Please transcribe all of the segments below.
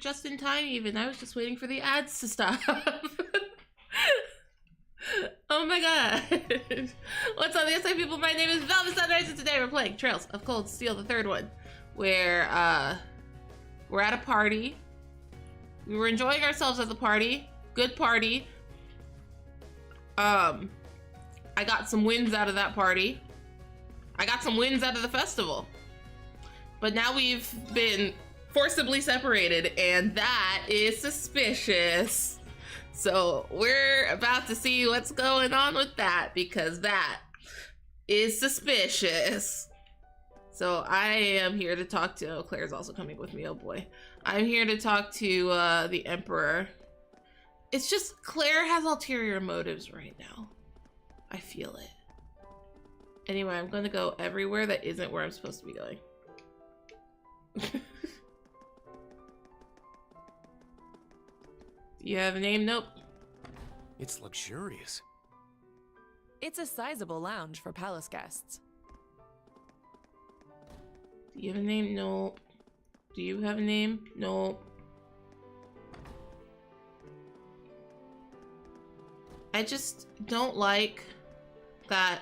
just in time even. I was just waiting for the ads to stop. Oh my god. What's up, the SI people? My name is Velvet Sunrise, and today we're playing Trails of Cold Steel, the third one, where we're at a party. We were enjoying ourselves at the party. Good party. I got some wins out of that party. I got some wins out of the festival. But now we've been forcibly separated, and that is suspicious. So we're about to see what's going on with that, because that is suspicious. So I am here to talk to, oh, Claire's also coming with me, oh boy. I'm here to talk to the Emperor. It's just, Claire has ulterior motives right now. I feel it. Anyway, I'm gonna go everywhere that isn't where I'm supposed to be going. Do you have a name? Nope. It's luxurious. It's a sizable lounge for palace guests. Do you have a name? Nope. Do you have a name? Nope. I just don't like that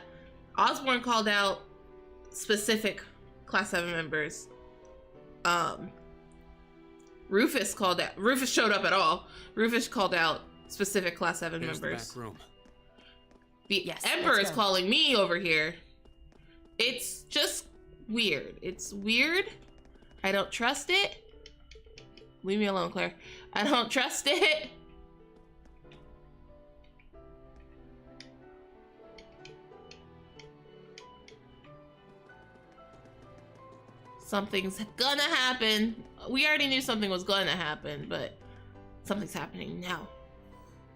Osborne called out specific Class 7 members. Rufus showed up at all. Rufus called out specific Class 7 There's members. The back room. The Yes, Emperor let's is go. calling me over here. It's just weird. It's weird. I don't trust it. Leave me alone, Claire. I don't trust it. Something's gonna happen. We already knew something was gonna happen, but something's happening now.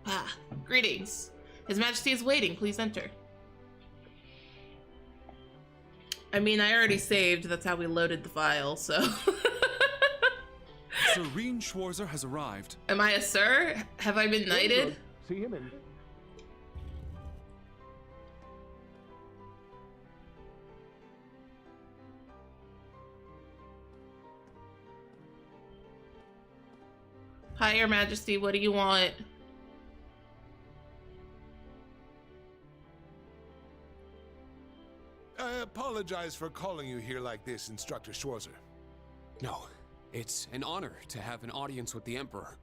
Ah, greetings. His Majesty is waiting. Please enter. I mean, I already saved. That's how we loaded the file, so. Serene Schwarzer has arrived. Am I a sir? Have I been knighted? See him in. Hi, Your Majesty. What do you want? I apologize for calling you here like this, Instructor Schwarzer. No, it's an honor to have an audience with the Emperor.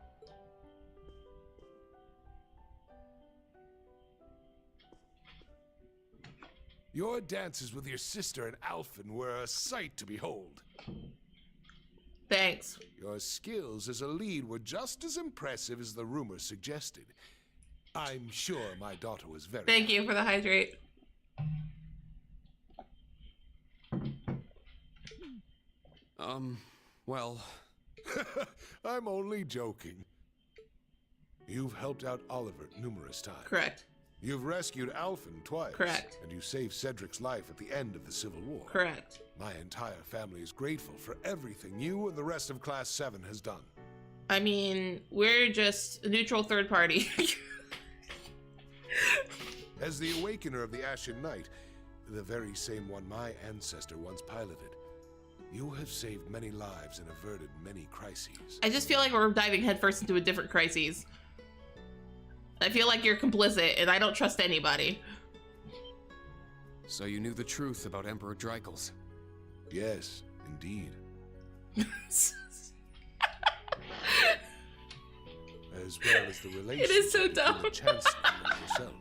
Your dances with your sister and Alphen were a sight to behold. Thanks. Your skills as a lead were just as impressive as the rumors suggested. I'm sure my daughter was very Thank you for the hydrate. Well, I'm only joking. You've helped out Oliver numerous times. Correct. You've rescued Alphen twice. Correct. And you saved Cedric's life at the end of the Civil War. Correct. My entire family is grateful for everything you and the rest of Class 7 has done. I mean, we're just a neutral third party. As the Awakener of the Ashen Knight, the very same one my ancestor once piloted, you have saved many lives and averted many crises. I just feel like we're diving headfirst into a different crises. I feel like you're complicit, and I don't trust anybody. so you knew the truth about Emperor Dreigels. Yes, indeed. As well as the relationship is so between dumb. the Chancellor and yourself.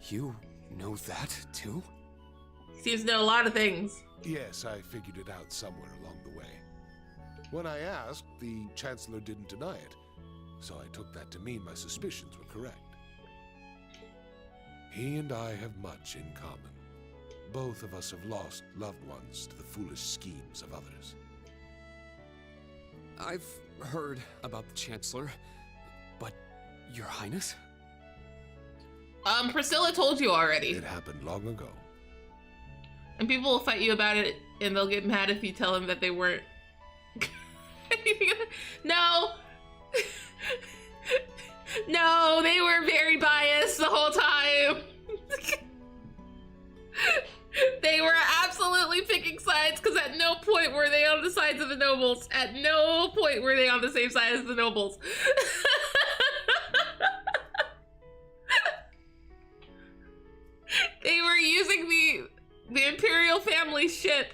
You know that, too? Seems to know a lot of things. Yes, I figured it out somewhere along the way. When I asked, the Chancellor didn't deny it, so I took that to mean my suspicions were correct. He and I have much in common. Both of us have lost loved ones to the foolish schemes of others. I've heard about the Chancellor, but Your Highness? Priscilla told you already. It happened long ago. And people will fight you about it, and they'll get mad if you tell them that they weren't. No! No, they were very biased the whole time. They were absolutely picking sides because at no point were they on the sides of the nobles. At no point were they on the same side as the nobles. They were using the imperial family ship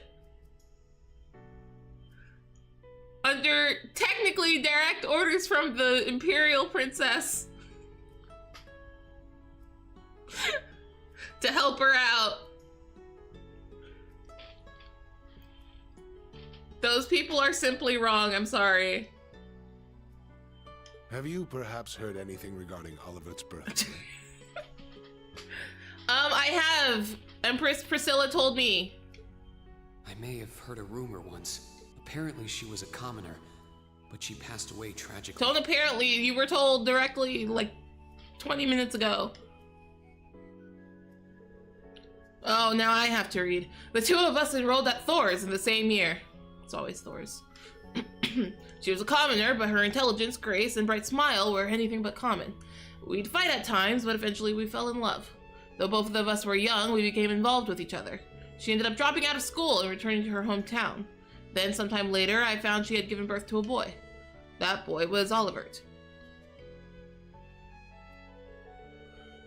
under technically direct orders from the imperial princess to help her out. Those people are simply wrong, I'm sorry. Have you perhaps heard anything regarding Oliver's birthday? I have. Empress Priscilla told me. I may have heard a rumor once. Apparently she was a commoner, but she passed away tragically. Don't apparently, you were told directly like 20 minutes ago. Oh, now I have to read. The two of us enrolled at Thor's in the same year. It's always Thor's. She was a commoner, but her intelligence, grace, and bright smile were anything but common. We'd fight at times, but eventually we fell in love. Though both of us were young, we became involved with each other. She ended up dropping out of school and returning to her hometown. Then, sometime later, I found she had given birth to a boy. That boy was Olivert.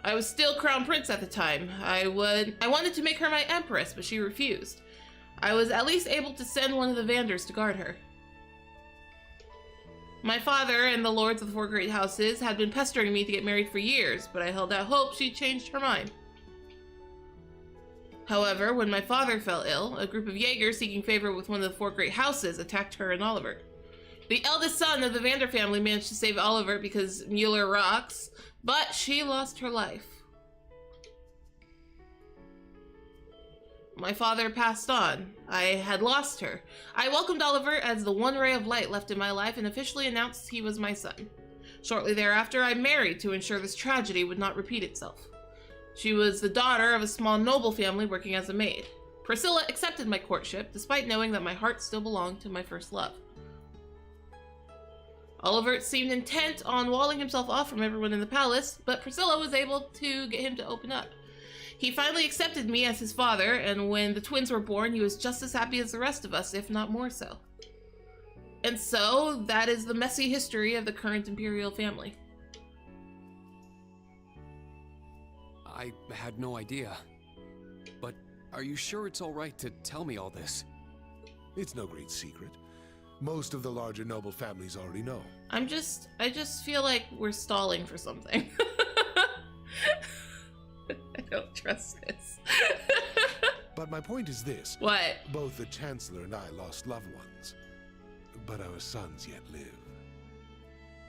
I was still crown prince at the time. I wanted to make her my empress, but she refused. I was at least able to send one of the Vanders to guard her. My father and the lords of the four great houses had been pestering me to get married for years, but I held out hope she'd changed her mind. However, when my father fell ill, a group of Jaegers seeking favor with one of the four great houses attacked her and Oliver. The eldest son of the Vander family managed to save Oliver because Mueller rocks, but she lost her life. My father passed on. I had lost her. I welcomed Oliver as the one ray of light left in my life and officially announced he was my son. Shortly thereafter, I married to ensure this tragedy would not repeat itself. She was the daughter of a small noble family working as a maid. Priscilla accepted my courtship, despite knowing that my heart still belonged to my first love. Oliver seemed intent on walling himself off from everyone in the palace, but Priscilla was able to get him to open up. He finally accepted me as his father, and when the twins were born, he was just as happy as the rest of us, if not more so. And so, that is the messy history of the current imperial family. I had no idea. But are you sure it's all right to tell me all this? It's no great secret. Most of the larger noble families already know. I just feel like we're stalling for something. I don't trust this. But my point is this. What? Both the Chancellor and I lost loved ones, but our sons yet live.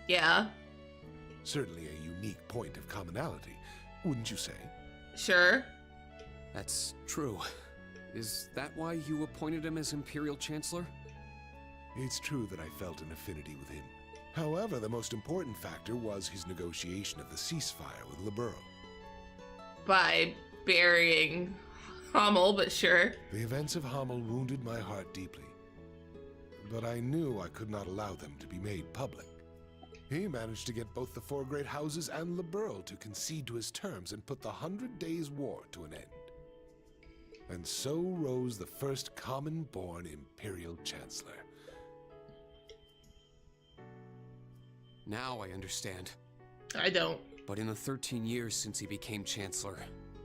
Yeah. Certainly a unique point of commonality, wouldn't you say? Sure. That's true. Is that why you appointed him as Imperial Chancellor? It's true that I felt an affinity with him. However, the most important factor was his negotiation of the ceasefire with Liberl. By burying Hummel, but sure. The events of Hummel wounded my heart deeply, but I knew I could not allow them to be made public. He managed to get both the four great houses and Liberl to concede to his terms and put the 100 Days' War to an end. And so rose the first common-born Imperial Chancellor. Now I understand. I don't. But in the 13 years since he became Chancellor,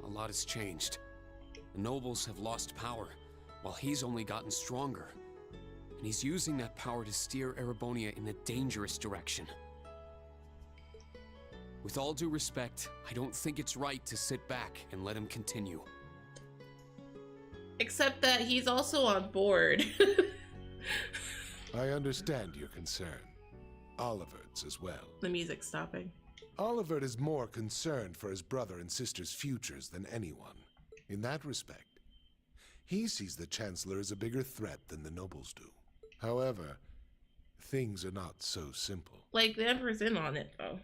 a lot has changed. The nobles have lost power, while he's only gotten stronger. And he's using that power to steer Erebonia in a dangerous direction. With all due respect, I don't think it's right to sit back and let him continue. Except that he's also on board. I understand your concern. Olivert's as well. The music's stopping. Olivert is more concerned for his brother and sister's futures than anyone. In that respect, he sees the Chancellor as a bigger threat than the nobles do. However, things are not so simple. Like, the Emperor's in on it, though.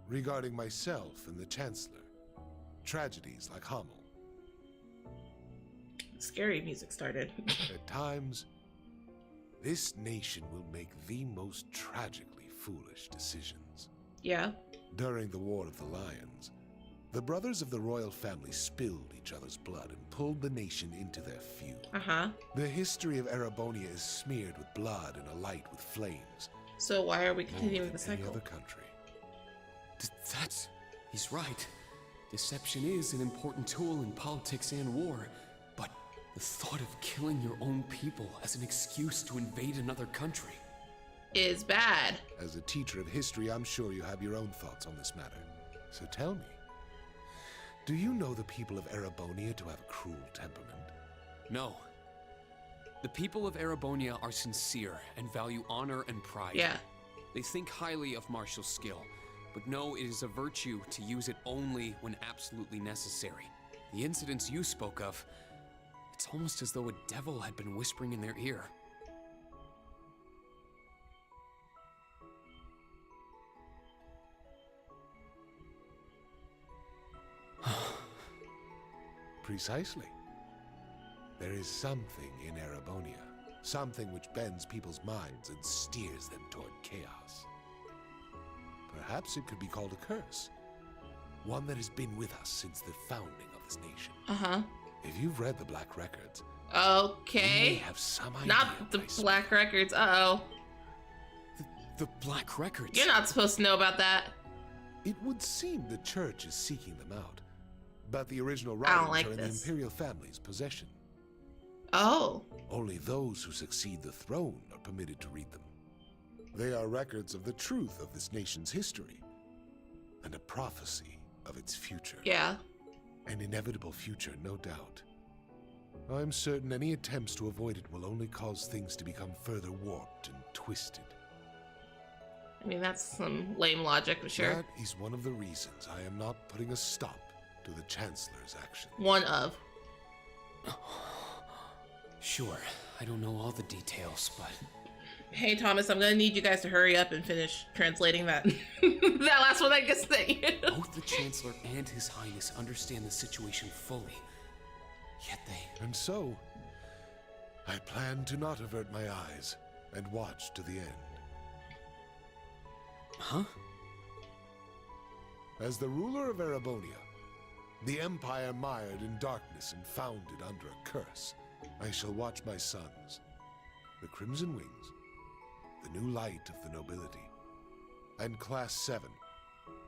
Regarding myself and the Chancellor, tragedies like Hummel. Scary music started. At times, this nation will make the most tragically foolish decisions. Yeah. During the War of the Lions, The brothers of the royal family spilled each other's blood and pulled the nation into their feud. The history of Erebonia is smeared with blood and alight with flames. So why are we More continuing than the cycle? any other country. He's right. Deception is an important tool in politics and war, but the thought of killing your own people as an excuse to invade another country Is bad. As a teacher of history, I'm sure you have your own thoughts on this matter. So tell me, do you know the people of Erebonia to have a cruel temperament? No. The people of Erebonia are sincere and value honor and pride. Yeah. They think highly of martial skill, but know it is a virtue to use it only when absolutely necessary. The incidents you spoke of, it's almost as though a devil had been whispering in their ear. Precisely. There is something in Erebonia, something which bends people's minds and steers them toward chaos. Perhaps it could be called a curse, one that has been with us since the founding of this nation. If you've read the Black Records, you may Okay. have some idea. Not the what I speak Black Records. Uh-oh. The Black Records. You're not supposed to know about that. It would seem the church is seeking them out, but the original I writings don't like are in this. the imperial family's possession. Oh. Only those who succeed the throne are permitted to read them. They are records of the truth of this nation's history, and a prophecy of its future. Yeah. An inevitable future, no doubt. I'm certain any attempts to avoid it will only cause things to become further warped and twisted. I mean, that's some lame logic, but sure. That is one of the reasons I am not putting a stop to the Chancellor's action. One of. Sure, I don't know all the details, but Hey, Thomas, I'm gonna need you guys to hurry up and finish translating that that last one I guess thing. both the Chancellor and His Highness understand the situation fully. Yet they... And so, I plan to not avert my eyes and watch to the end. Huh? As the ruler of Erebonia, the empire mired in darkness and founded under a curse, I shall watch my sons, the Crimson Wings, the new light of the nobility, and Class 7,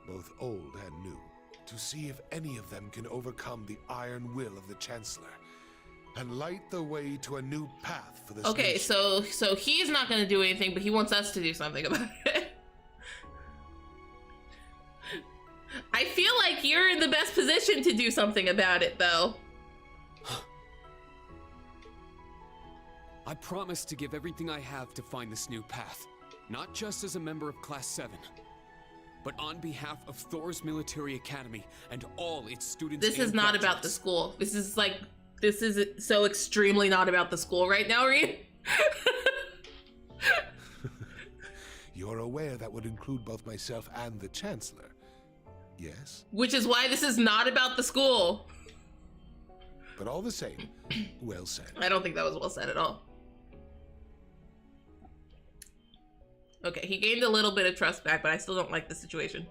both old and new, to see if any of them can overcome the iron will of the Chancellor and light the way to a new path for this Okay, nation. so he's not gonna do anything, but he wants us to do something about it. I feel like you're in the best position to do something about it, though. I promise to give everything I have to find this new path. Not just as a member of Class 7, but on behalf of Thor's Military Academy and all its students. This and is not about the graduates. school. This is so extremely not about the school right now, Reed. You're aware that would include both myself and the Chancellor, yes? Which is why this is not about the school. But all the same, well said. I don't think that was well said at all. Okay, he gained a little bit of trust back, but I still don't like the situation.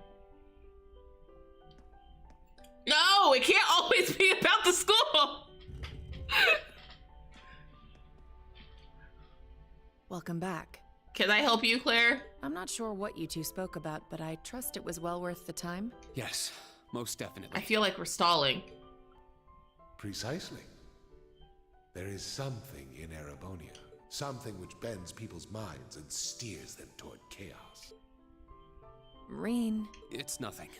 No, it can't always be about the school. Welcome back. Can I help you, Claire? I'm not sure what you two spoke about, but I trust it was well worth the time. Yes, most definitely. I feel like we're stalling. Precisely. There is something in Erebonia, something which bends people's minds and steers them toward chaos. Reen. It's nothing.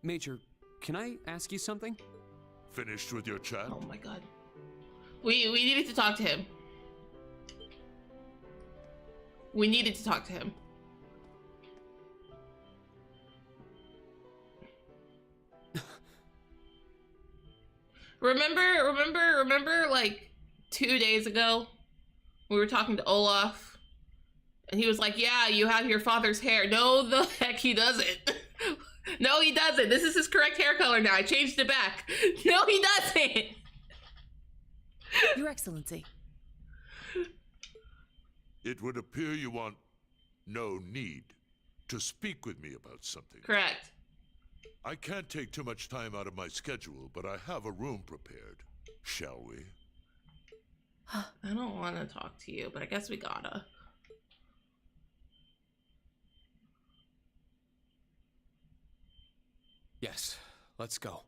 Major, can I ask you something? Finished with your chat? Oh my god. We needed to talk to him. We needed to talk to him. Remember like 2 days ago we were talking to Olaf and he was like, yeah, you have your father's hair. No, the heck he doesn't. No, he doesn't. This is his correct hair color now. I changed it back. No, he doesn't. Your Excellency. It would appear you want no need to speak with me about something. Correct. I can't take too much time out of my schedule, but I have a room prepared. Shall we? I don't want to talk to you, but I guess we gotta. Yes, let's go.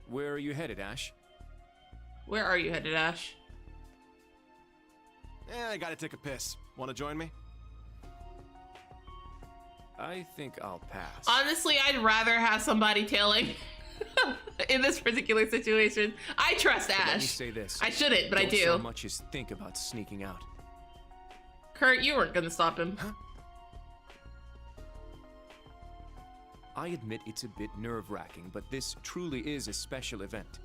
Where are you headed, Ash? Where are you headed, Ash? I gotta take a piss. Wanna join me? I think I'll pass. Honestly, I'd rather have somebody tailing in this particular situation. I trust But Ash. let me say this. I shouldn't, but I Don't do. so much as think about sneaking out. Kurt, you weren't gonna stop him. Huh? I admit it's a bit nerve-wracking, but this truly is a special event.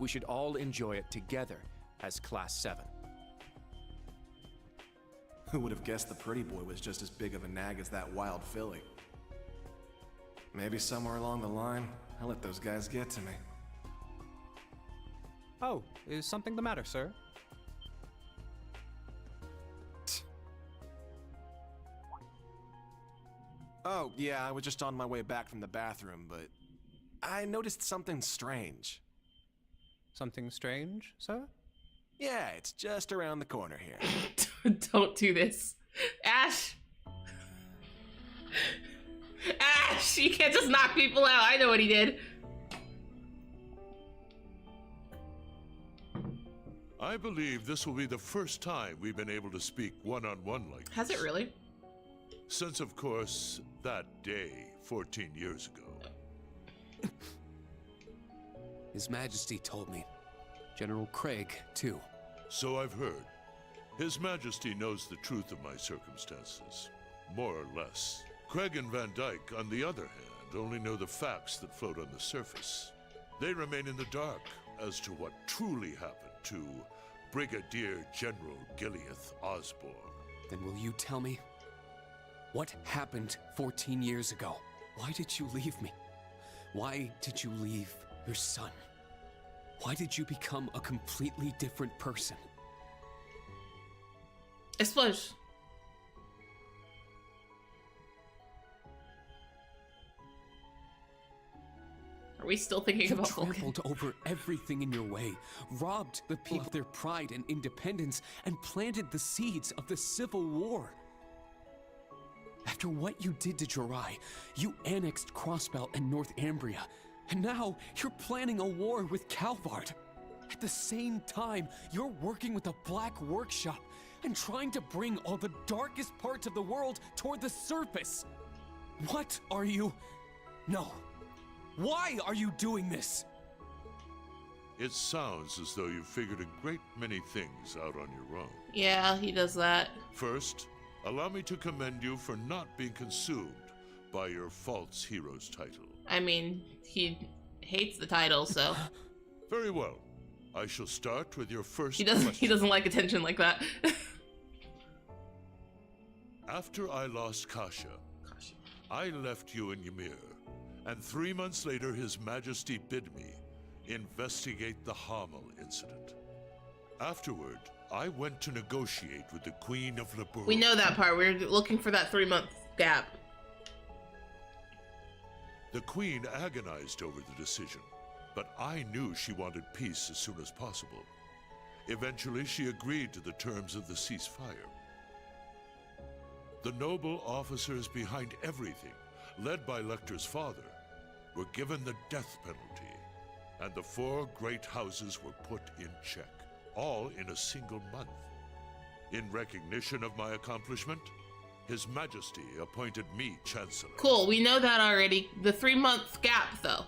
We should all enjoy it together as Class 7. Who would have guessed the pretty boy was just as big of a nag as that wild filly? Maybe somewhere along the line, I let those guys get to me. Oh, is something the matter, sir? Oh, yeah, I was just on my way back from the bathroom, but I noticed something strange. Something strange, sir? Yeah, it's just around the corner here. Don't do this. Ash! Ash! You can't just knock people out. I know what he did. I believe this will be the first time we've been able to speak one-on-one like Has this. it really? Since, of course, that day 14 years ago. His Majesty told me. General Craig, too. So I've heard. His Majesty knows the truth of my circumstances. More or less. Craig and Van Dyke, on the other hand, only know the facts that float on the surface. They remain in the dark as to what truly happened to Brigadier General Gileath Osborne. Then will you tell me? What happened 14 years ago? Why did you leave me? Why did you leave your son? Why did you become a completely different person? Explode. Are we still thinking You about Vulcan? trampled over everything in your way, robbed the people of their pride and independence, and planted the seeds of the Civil War. After what you did to Jirai, you annexed Crossbelt and North Ambria, and now you're planning a war with Calvard. At the same time, you're working with the Black Workshop and trying to bring all the darkest parts of the world toward the surface. What are you... No. Why are you doing this? It sounds as though you've figured a great many things out on your own. Yeah, he does that. First, allow me to commend you for not being consumed by your false hero's title. I mean, he hates the title, so Very well. I shall start with your first he question. doesn't like attention like that. After I lost Kasha, I left you in Ymir, and 3 months later His Majesty bid me investigate the Hamel incident. Afterward, I went to negotiate with the Queen of Liberia. We know that part. We're looking for that 3-month gap. The Queen agonized over the decision, but I knew she wanted peace as soon as possible. Eventually, she agreed to the terms of the ceasefire. The noble officers behind everything, led by Lecter's father, were given the death penalty, and the 4 great houses were put in check, all in a single month. In recognition of my accomplishment, His Majesty appointed me Chancellor. Cool, we know that already. The 3-month gap, though.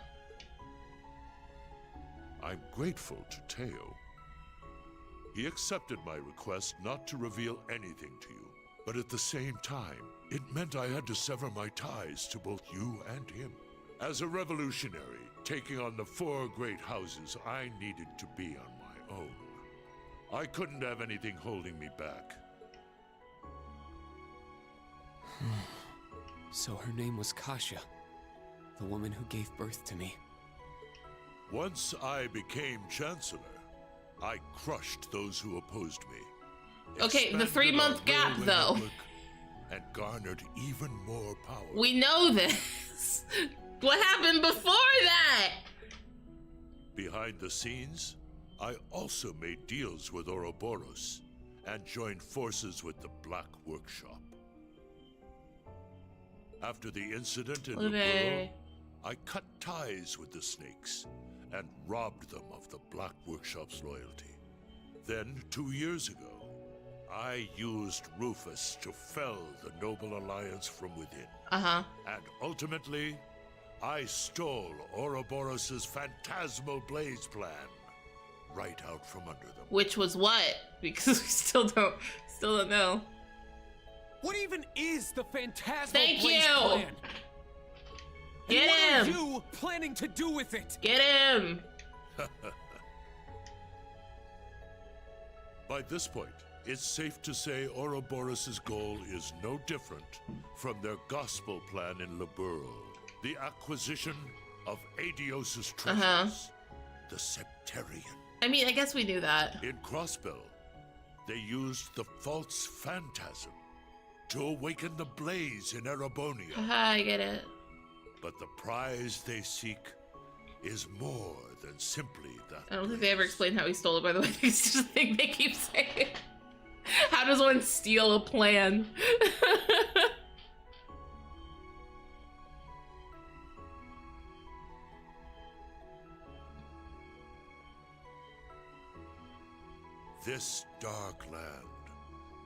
I'm grateful to Teo. He accepted my request not to reveal anything to you, but at the same time, it meant I had to sever my ties to both you and him. As a revolutionary, taking on the 4 great houses, I needed to be on my own. I couldn't have anything holding me back. So her name was Kasia, the woman who gave birth to me. Once I became Chancellor, I crushed those who opposed me. Okay, the expanded 3-month our gap, railway though. network, and garnered even more power. We know this. What happened before that? Behind the scenes, I also made deals with Ouroboros and joined forces with the Black Workshop. After the incident in Liberl, I cut ties with the Snakes and robbed them of the Black Workshop's loyalty. Then, 2 years ago, I used Rufus to fell the Noble Alliance from within. Uh-huh. And ultimately, I stole Ouroboros' phantasmal blaze plan right out from under them. Which was what? Because we still don't know. What even is the Phantasmal Thank Blaze you! plan? Get and what him! are you planning to do with it? Get him! By this point, it's safe to say Ouroboros' goal is no different from their gospel plan in Liberl. The acquisition of Adios' treasures. The Septarian. I mean, I guess we knew that. In Crossbell, they used the false phantasm to awaken the blaze in Erebonia. Haha, I get it. But the prize they seek is more than simply that. I don't think they ever explained how he stole it, by the way. It's just a thing they keep saying. How does one steal a plan? This dark land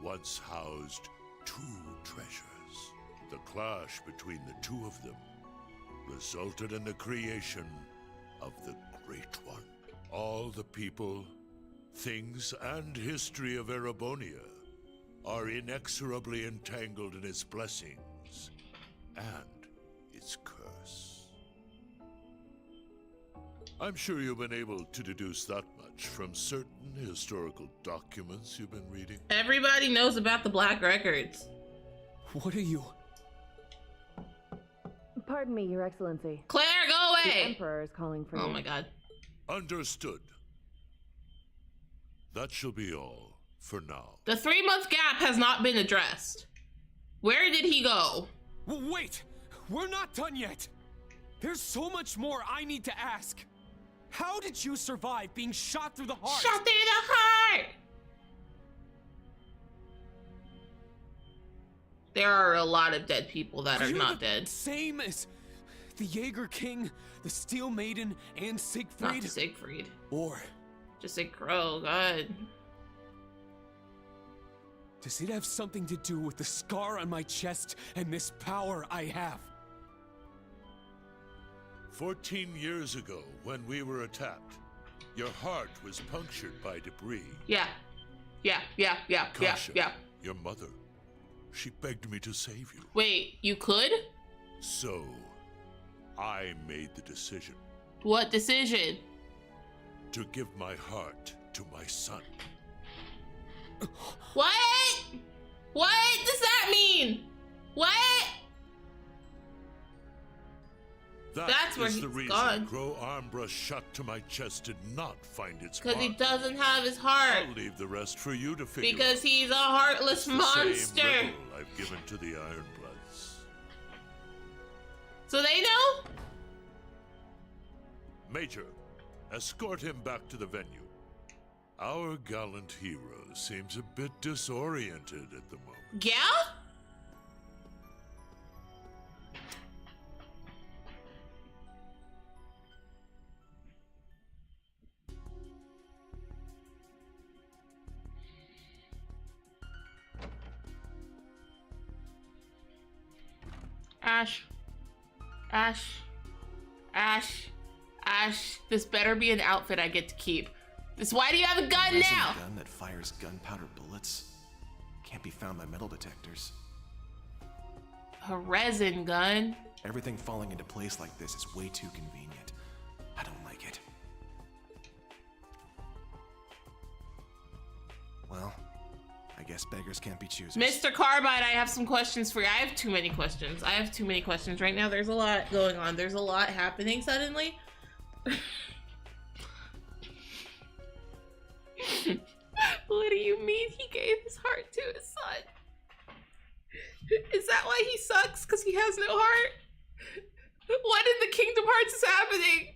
once housed 2 treasures. The clash between the 2 of them resulted in the creation of the Great One. All the people, things, and history of Erebonia are inexorably entangled in its blessings and its curse. I'm sure you've been able to deduce that much from certain historical documents you've been reading. Everybody knows about the Black Records. What are you? Pardon me, Your Excellency. Claire, go The away! Emperor is calling for you. Oh my god. Understood. That shall be all for now. The 3-month gap has not been addressed. Where did he go? Wait! We're not done yet! There's so much more I need to ask. How did you survive being shot through the heart? Shot through the heart! There are a lot of dead people that are you not the dead. Same as the Jaeger King, the Steel Maiden, and Siegfried? Not Siegfried. Or Just say Crow, God. does it have something to do with the scar on my chest and this power I have? 14 years ago, when we were attacked, your heart was punctured by debris. Yeah. Yeah. Kasia, your mother, she begged me to save you. Wait, you could? So, I made the decision What decision? to give my heart to my son. What? What does that mean? What? That's where is he's the reason gone. Crow Armbrush shot to my chest did not find its Because he mark. doesn't have his heart. I'll leave the rest for you to figure Because out. he's a heartless It's the monster. same riddle I've given to the Ironbloods. So they know? Major, escort him back to the venue. Our gallant hero seems a bit disoriented at the moment. Yeah? Ash. This better be an outfit I get to keep. Why do you have a gun Resin now? gun that fires gunpowder bullets. Can't be found by metal detectors. A resin gun? Everything falling into place like this is way too convenient. I don't like it. Well, I guess guess beggars can't be choosers. Mr. Carbide, I have some questions for you. I have too many questions. I have too many questions right now. There's a lot going on. There's a lot happening suddenly. What do you mean he gave his heart to his son? Is that why he sucks? Because he has no heart? What in the Kingdom Hearts is happening?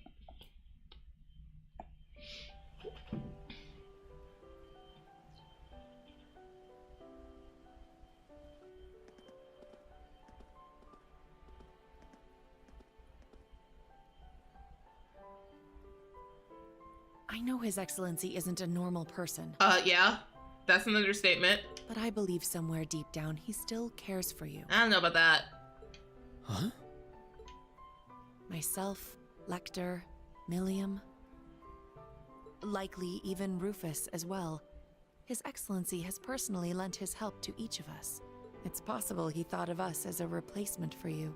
I know His Excellency isn't a normal person, Yeah. That's an understatement. but I believe somewhere deep down he still cares for you. I don't know about that. Huh? Myself, Lecter, Milliam, likely even Rufus as well. His Excellency has personally lent his help to each of us. It's possible he thought of us as a replacement for you.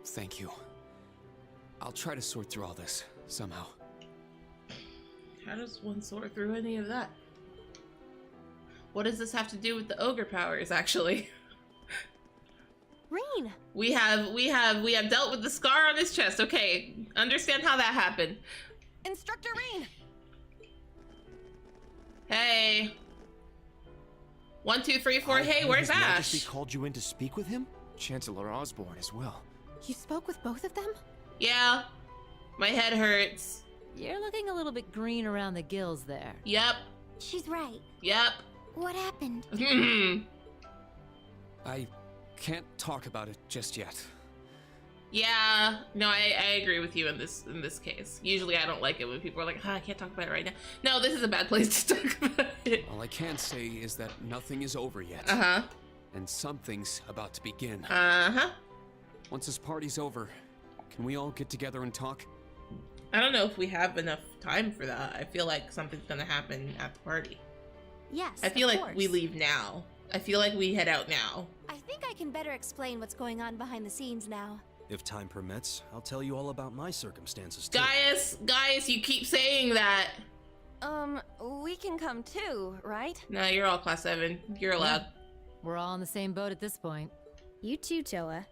Thank you. I'll try to sort through all this, somehow. How does one sort through any of that? What does this have to do with the ogre powers, actually? Rain! We have dealt with the scar on his chest. Okay, understand how that happened. Instructor Rain! Hey. 1, 2, 3, 4. Hey, where's His Majesty Ash? called you in to speak with him? Chancellor Osborne as well. You spoke with both of them? Yeah. My head hurts. You're looking a little bit green around the gills there. Yep. She's right. Yep. What happened? I can't talk about it just yet. Yeah. No, I agree with you in this case. Usually I don't like it when people are like, I can't talk about it right now. No, this is a bad place to talk about it. All I can say is that nothing is over yet. Uh-huh. And something's about to begin. Uh-huh. Once this party's over, can we all get together and talk? I don't know if we have enough time for that. I feel like something's gonna happen at the party. Yes, I feel of like we course. leave now. I feel like we head out now. I think I can better explain what's going on behind the scenes now. If time permits, I'll tell you all about my circumstances too. Gaius, you keep saying that. We can come too, right? No, you're all class 7. You're allowed. We're all in the same boat at this point. You too, Joa.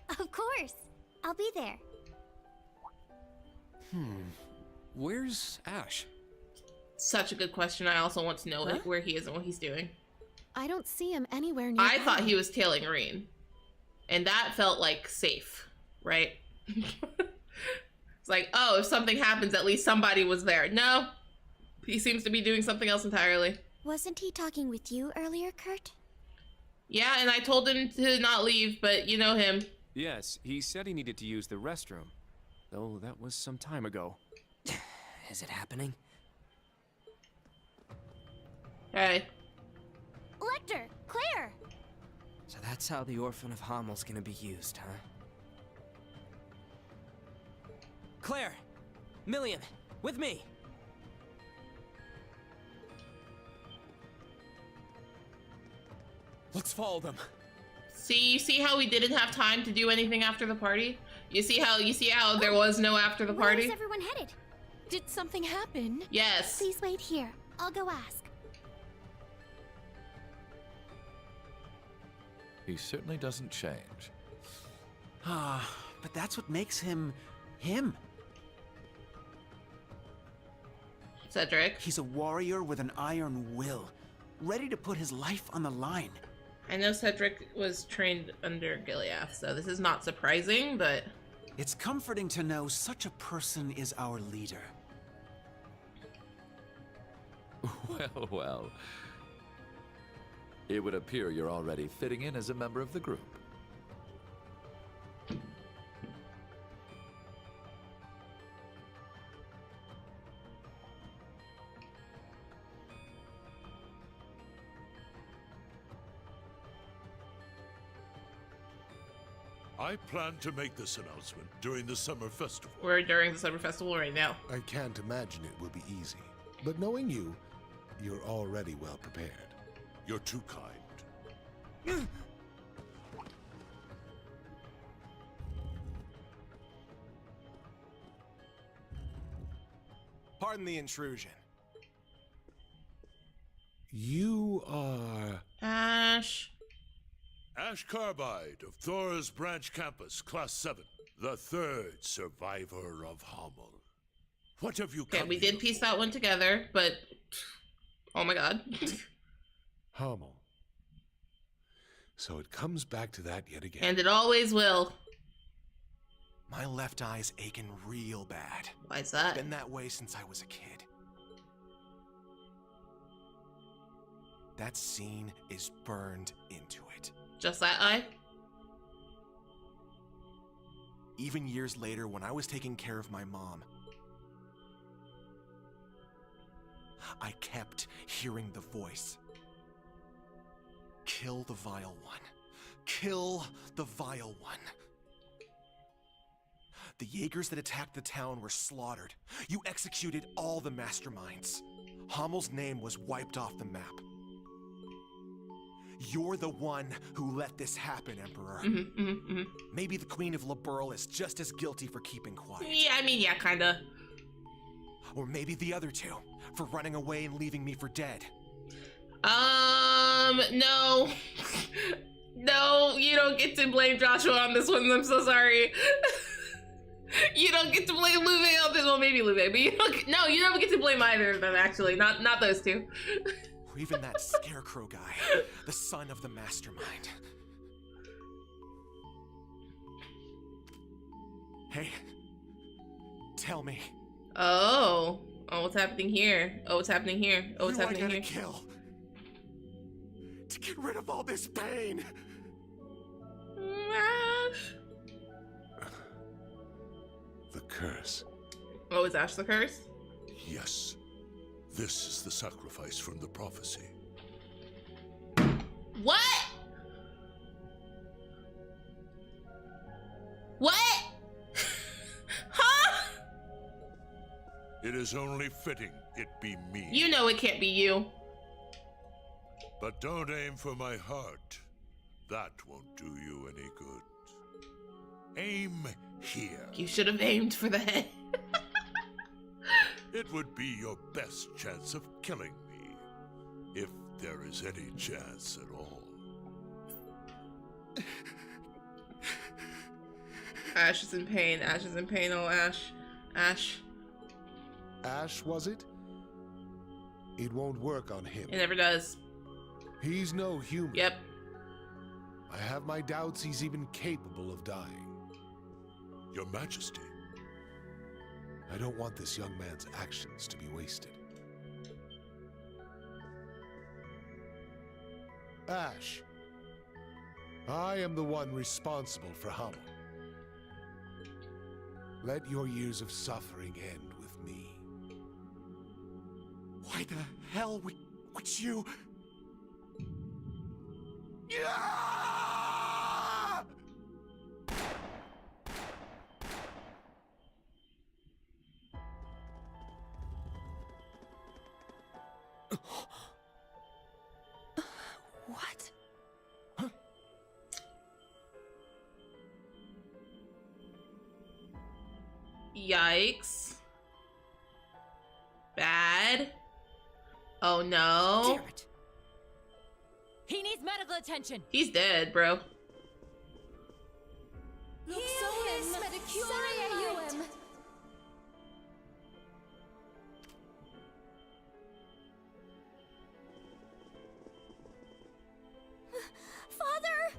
Of course. I'll be there. Where's Ash? Such a good question. I also want to know where he is and what he's doing. I don't see him anywhere near. I thought he was tailing Reen. And that felt like safe, right? It's like, oh, if something happens, at least somebody was there. No. He seems to be doing something else entirely. Wasn't he talking with you earlier, Kurt? Yeah, and I told him to not leave, but you know him. Yes, he said he needed to use the restroom. Though that was some time ago. Is it happening? Hey. Lecter! Claire! So that's how the Orphan of Hommel's gonna be used, huh? Claire! Milliam! With me! Let's follow them. See, you see how we didn't have time to do anything after the party? You see how there was no after the party? Where's everyone headed? Did something happen? Yes. Please wait here. I'll go ask. He certainly doesn't change. But that's what makes him him. Cedric. He's a warrior with an iron will, ready to put his life on the line. I know Cedric was trained under Gileath, so this is not surprising, but... It's comforting to know such a person is our leader. Well, well. It would appear you're already fitting in as a member of the group. I plan to make this announcement during the summer festival. We're during the summer festival right now. I can't imagine it will be easy. But knowing you, you're already well prepared. You're too kind. Pardon the intrusion. You are... Ash. Ash Carbide of Thor's Branch Campus, Class 7. The third survivor of Hamel. What have you come Okay, we did here piece for? that one together, but... Oh my god. Hamel. So it comes back to that yet again. And it always will. My left eye's aching real bad. Why's that? Been that way since I was a kid. That scene is burned into it. Just that eye? Even years later, when I was taking care of my mom, I kept hearing the voice. Kill the vile one. Kill the vile one. The Jaegers that attacked the town were slaughtered. You executed all the masterminds. Hamel's name was wiped off the map. You're the one who let this happen, Emperor. Maybe the Queen of Liberl is just as guilty for keeping quiet. Yeah, I mean, yeah, kinda. Or maybe the other two, for running away and leaving me for dead. No. No, you don't get to blame Joshua on this one. I'm so sorry. You don't get to blame Luve on this one. Maybe Luve, but you don't get to blame either of them, actually. Not those two. Or even that scarecrow guy, the son of the mastermind. Hey, tell me. Oh, what's happening here? Oh, what's happening here? Oh, what's happening here? Kill to get rid of all this pain. Ash. The curse. Oh, is Ash the curse? Yes. This is the sacrifice from the prophecy. What? What? Huh? It is only fitting it be me. You know it can't be you. But don't aim for my heart. That won't do you any good. Aim here. You should have aimed for the head. It would be your best chance of killing me, if there is any chance at all. Ash is in pain. Ash is in pain. Oh, Ash. Ash. Ash, was it? It won't work on him. It never does. He's no human. Yep. I have my doubts he's even capable of dying. Your Majesty. I don't want this young man's actions to be wasted. Ash. I am the one responsible for Hamel. Let your years of suffering end with me. Why the hell would you... Yeah! What? Yikes. Bad. Oh no. Damn it. He needs medical attention. He's dead, bro. Father!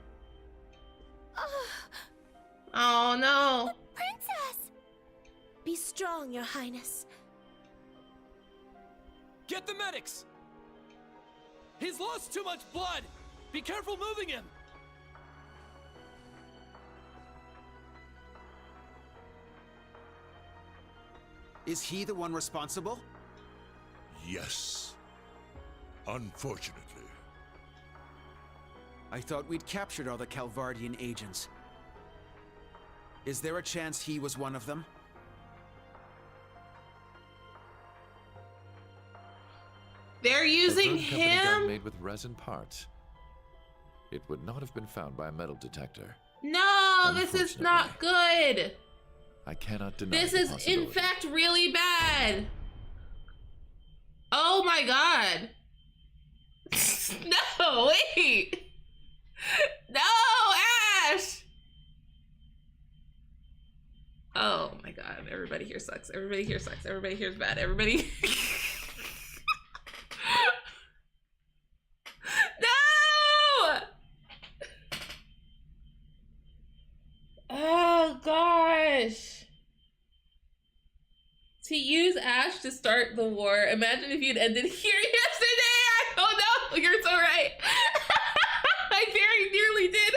Oh no. Princess! Be strong, Your Highness. Get the medics! He's lost too much blood! Be careful moving him! Is he the one responsible? Yes. Unfortunately. I thought we'd captured all the Calvardian agents. Is there a chance he was one of them? They're using a drug company gun him? made with resin parts. It would not have been found by a metal detector. No, this is not good. I cannot deny This the is, in possibility. fact, really bad. Oh my god. No, wait. No, Ash. Oh my god, everybody here sucks. Everybody here sucks. Everybody here's bad. Everybody. No! Oh gosh. To use Ash to start the war. Imagine if you'd ended here yesterday. Oh no, you're so right. I very nearly did.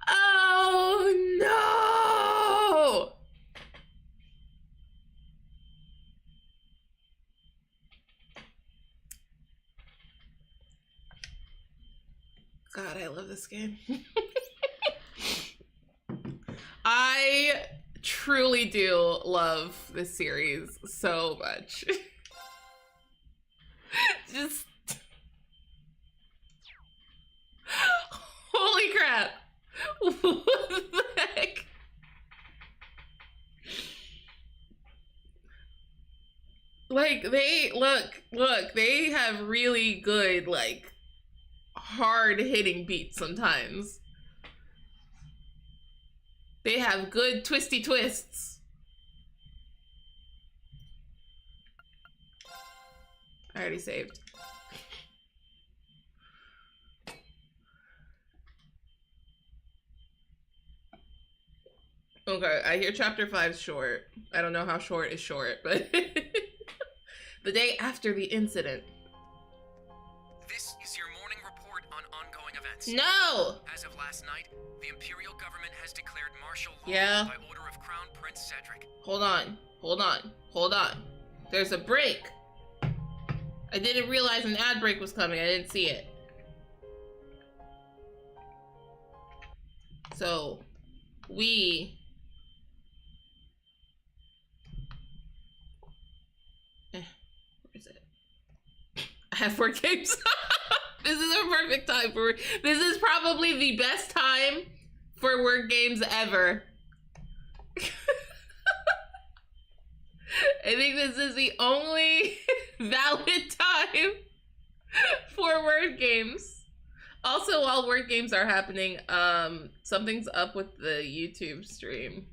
Oh no. God, I love this game. I truly do love this series so much. Just holy crap. What the heck? Like they look, they have really good like hard hitting beats sometimes. They have good twisty twists. I already saved. Okay, I hear chapter 5's short. I don't know how short is short, but the day after the incident. This is your morning report on ongoing events. No! As of last night, the Imperial government has declared martial law by order of Crown Prince Cedric. Hold on. There's a break. I didn't realize an ad break was coming. I didn't see it. So, where is it? I have 4 games. This is a perfect time for. This is probably the best time for word games ever. I think this is the only valid time for word games. Also, while word games are happening, something's up with the YouTube stream.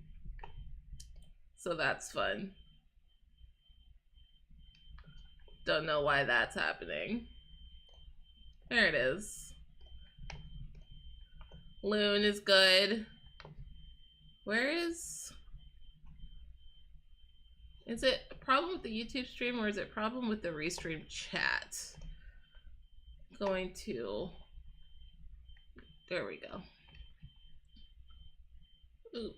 So that's fun. Don't know why that's happening. There it is. Loon is good. Where is it a problem with the YouTube stream or is it a problem with the restream chat? Going to, there we go. Ooh.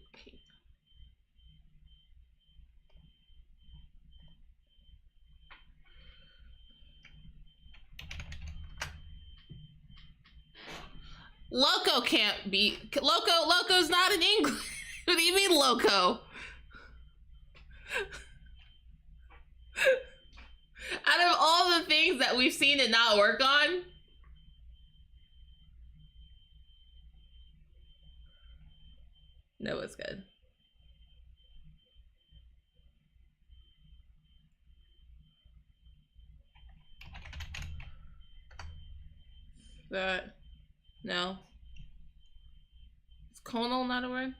Loco can't be Loco's not in English. What do you mean Loco? Out of all the things that we've seen it not work on, no, it's good. That no. Is conal not a word?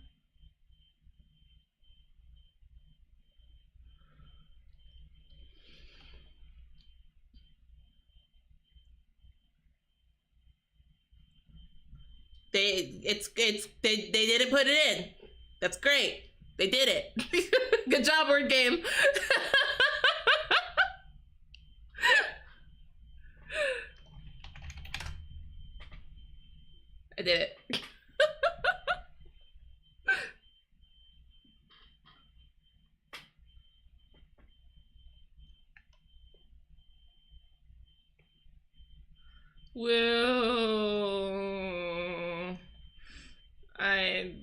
They didn't put it in. That's great. They did it. Good job, word game. I did it. Whoa.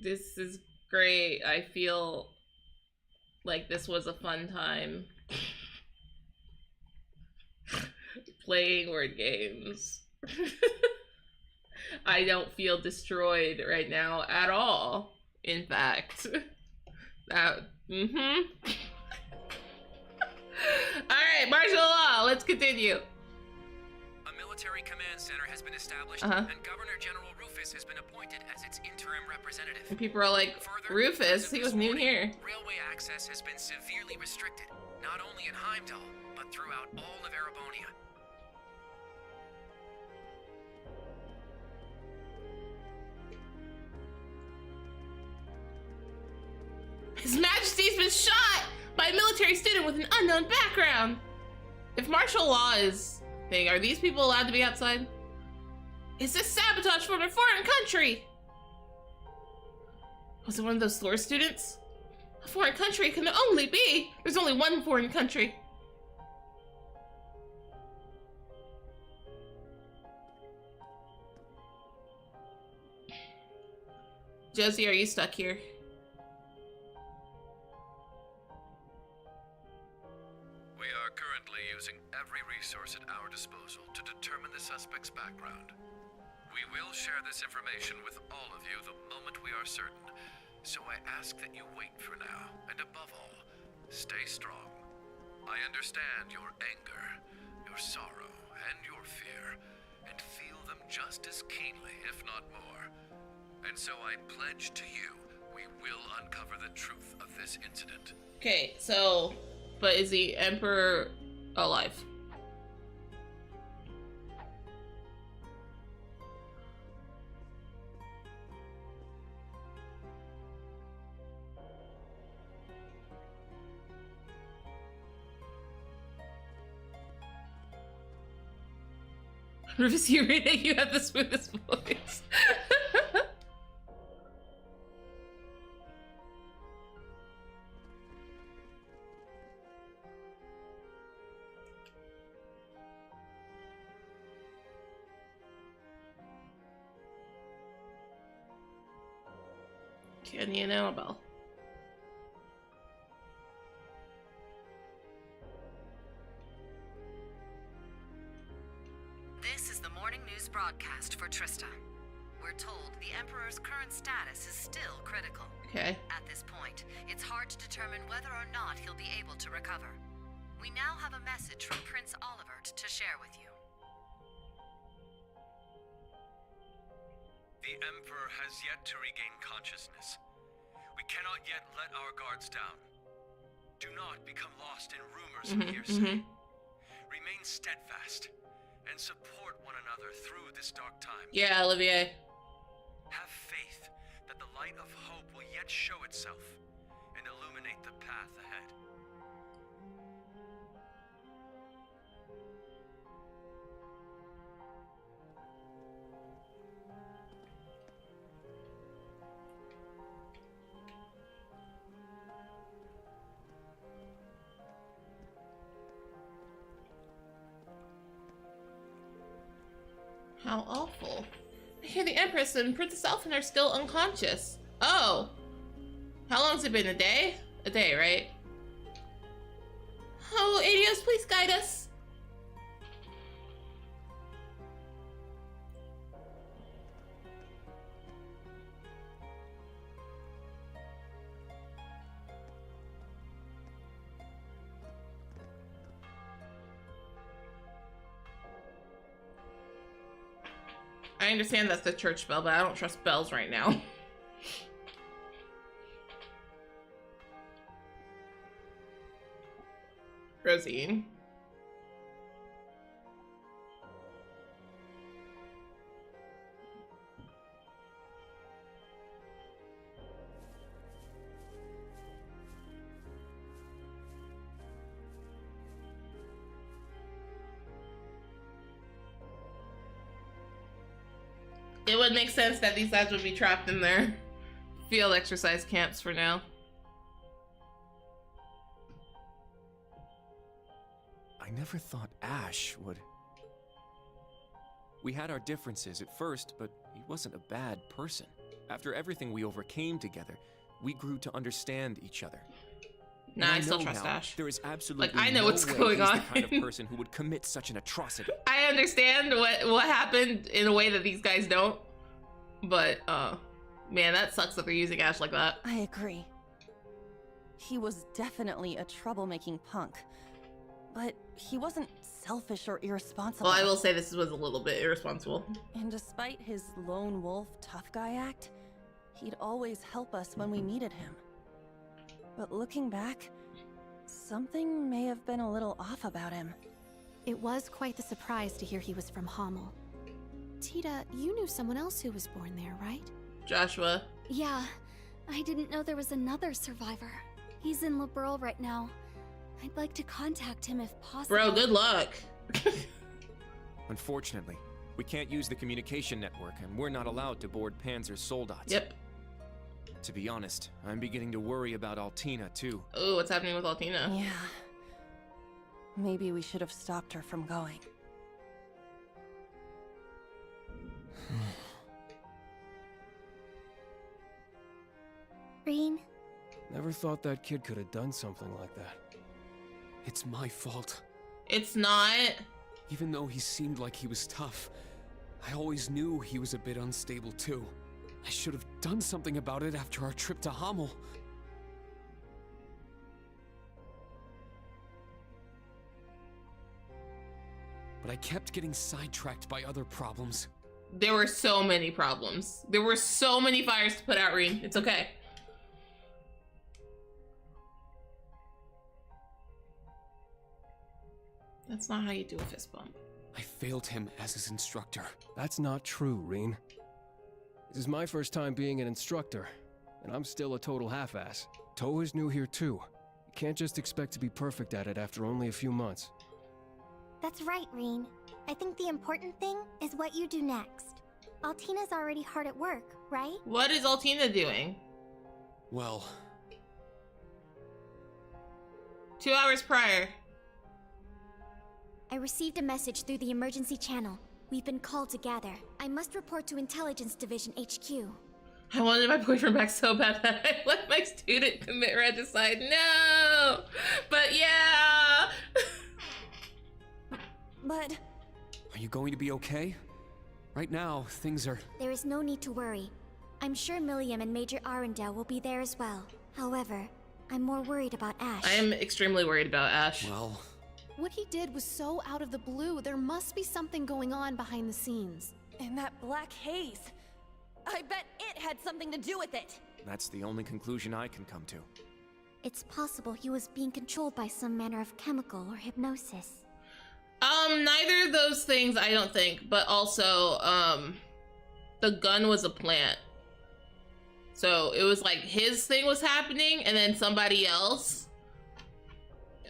This is great. I feel like this was a fun time playing word games. I don't feel destroyed right now at all. In fact, that All right, martial law. Let's continue. A military command center has been established, and Governor General Rufus has been appointed as its interim representative. And people are like, Rufus, he wasn't even here. Railway access has been severely restricted, not only in Heimdall, but throughout all of Erebonia. His Majesty's been shot by a military student with an unknown background. If martial law is a thing, are these people allowed to be outside? Is this sabotage from a foreign country? Was it one of those Thor students? A foreign country can only be. There's only one foreign country. Josie, are you stuck here? We are currently using every resource at our disposal to determine the suspect's background. We will share this information with all of you the moment we are certain, so I ask that you wait for now, and above all, stay strong. I understand your anger, your sorrow, and your fear, and feel them just as keenly, if not more. And so I pledge to you, we will uncover the truth of this incident. Okay, so, but is the Emperor alive? Rufus, you have the smoothest voice. Kenny and Annabelle. This is the morning news broadcast for Trista. We're told the Emperor's current status is still critical. Okay. At this point, it's hard to determine whether or not he'll be able to recover. We now have a message from Prince Olivert to share with you. The Emperor has yet to regain consciousness. We cannot yet let our guards down. Do not become lost in rumors and hearsay. Remain steadfast and support one another through this dark time. Yeah, Olivier. Have faith that the light of hope will yet show itself and illuminate the path ahead. How awful. I hear the Empress and Princess Elfin are still unconscious. Oh. How long's it been? A day? A day, right? Oh, Adios, please guide us. I understand that's the church bell, but I don't trust bells right now. Rosine. It would make sense that these lads would be trapped in their field exercise camps for now. I never thought Ash would... We had our differences at first, but he wasn't a bad person. After everything we overcame together, we grew to understand each other. Nah, I still know trust now, Ash. There is absolutely I know no what's way going he's on. the kind of person who would commit such an atrocity. I understand what happened in a way that these guys don't, but man, that sucks that they're using Ash like that. I agree. He was definitely a troublemaking punk, but he wasn't selfish or irresponsible. Well, I will say this was a little bit irresponsible. And despite his lone wolf tough guy act, he'd always help us when we needed him. But looking back, something may have been a little off about him. It was quite the surprise to hear he was from Hamel. Tita, you knew someone else who was born there, right? Joshua. Yeah, I didn't know there was another survivor. He's in Liberl right now. I'd like to contact him if possible. Bro, good luck. Unfortunately, we can't use the communication network, and we're not allowed to board Panzer's soldats. Yep. To be honest, I'm beginning to worry about Altina, too. Oh, what's happening with Altina? Yeah. Maybe we should have stopped her from going. Rean? Never thought that kid could have done something like that. It's my fault. It's not. Even though he seemed like he was tough, I always knew he was a bit unstable too. I should have done something about it after our trip to Hamel. But I kept getting sidetracked by other problems. There were so many problems. There were so many fires to put out, Rean. It's okay. That's not how you do a fist bump. I failed him as his instructor. That's not true, Rean. This is my first time being an instructor, and I'm still a total half-ass. Toa's new here too. You can't just expect to be perfect at it after only a few months. That's right, Rean. I think the important thing is what you do next. Altina's already hard at work, right? What is Altina doing? Well... 2 hours prior. I received a message through the emergency channel. We've been called to gather. I must report to Intelligence Division HQ. I wanted my boyfriend back so bad that I let my student commit regicide. No! But yeah! But... Are you going to be okay? Right now, things are... There is no need to worry. I'm sure Milliam and Major Arundel will be there as well. However, I'm more worried about Ash. I am extremely worried about Ash. Well... What he did was so out of the blue. There must be something going on behind the scenes. And that black haze. I bet it had something to do with it. That's the only conclusion I can come to. It's possible he was being controlled by some manner of chemical or hypnosis. Neither of those things, I don't think. But also, the gun was a plant. So it was like his thing was happening, and then somebody else,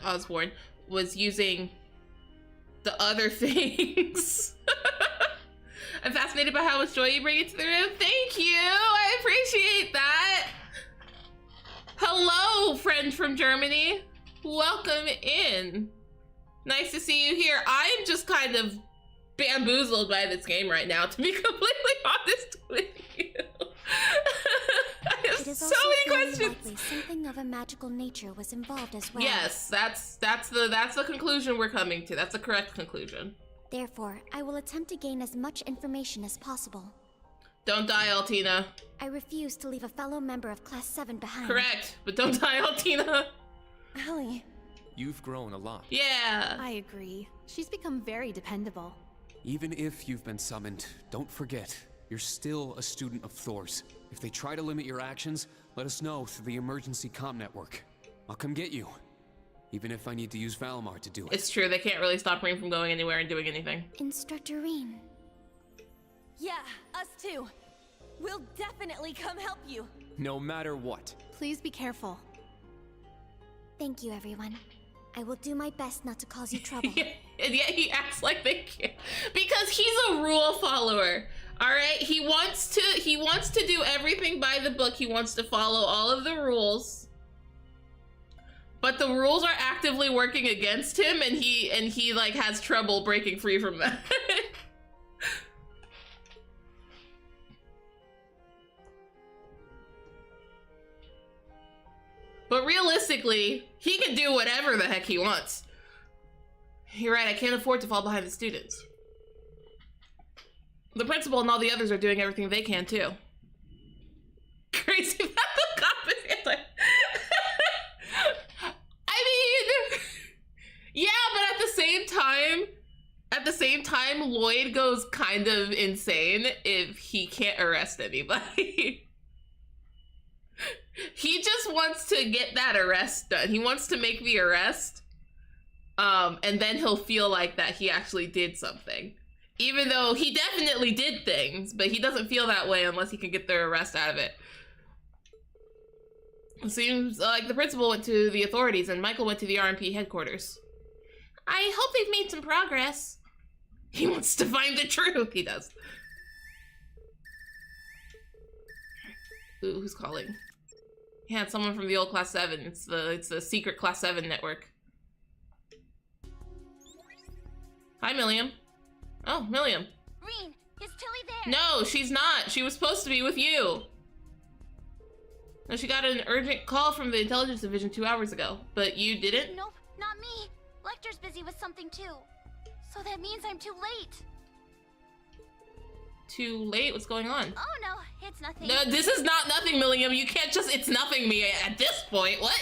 Osborn, was using the other things. I'm fascinated by how much joy you bring into the room. Thank you. I appreciate that. Hello, friend from Germany. Welcome in. Nice to see you here. I'm just kind of bamboozled by this game right now, to be completely honest with you. I have so many questions. Likely something of a magical nature was involved as well. Yes, that's the conclusion we're coming to. That's the correct conclusion. Therefore, I will attempt to gain as much information as possible. Don't die, Altina. I refuse to leave a fellow member of Class 7 behind. Correct, but don't die, Altina. Allie. You've grown a lot. Yeah. I agree. She's become very dependable. Even if you've been summoned, don't forget, you're still a student of Thor's. If they try to limit your actions, let us know through the emergency comm network. I'll come get you. Even if I need to use Valimar to do it. It's true, they can't really stop Rean from going anywhere and doing anything. Instructor Rean. Yeah, us too. We'll definitely come help you. No matter what. Please be careful. Thank you, everyone. I will do my best not to cause you trouble. And yet he acts like they can't. Because he's a rule follower. Alright? He wants to do everything by the book. He wants to follow all of the rules. But the rules are actively working against him, and he like has trouble breaking free from that. But But realistically, he can do whatever the heck he wants. You're right, I can't afford to fall behind the students. The principal and all the others are doing everything they can, too. Crazy about the cop. I mean, yeah, but at the same time, Lloyd goes kind of insane if he can't arrest anybody. He just wants to get that arrest done. He wants to make the arrest, and then he'll feel like that he actually did something. Even though he definitely did things, but he doesn't feel that way unless he can get the arrest out of it. It seems like the principal went to the authorities and Michael went to the RMP headquarters. I hope they've made some progress. He wants to find the truth. He does. Ooh, who's calling? Yeah, it's someone from the old Class 7. It's the secret Class 7 network. Hi, Milliam. Oh, Milliam. Reen, is Tilly there? No, she's not. She was supposed to be with you. No, she got an urgent call from the intelligence division 2 hours ago, but you didn't? Nope, not me. Lecter's busy with something too. So that means I'm too late. Too late? What's going on? Oh no, it's nothing. No, this is not nothing, Milliam. You can't just it's nothing me at this point. What?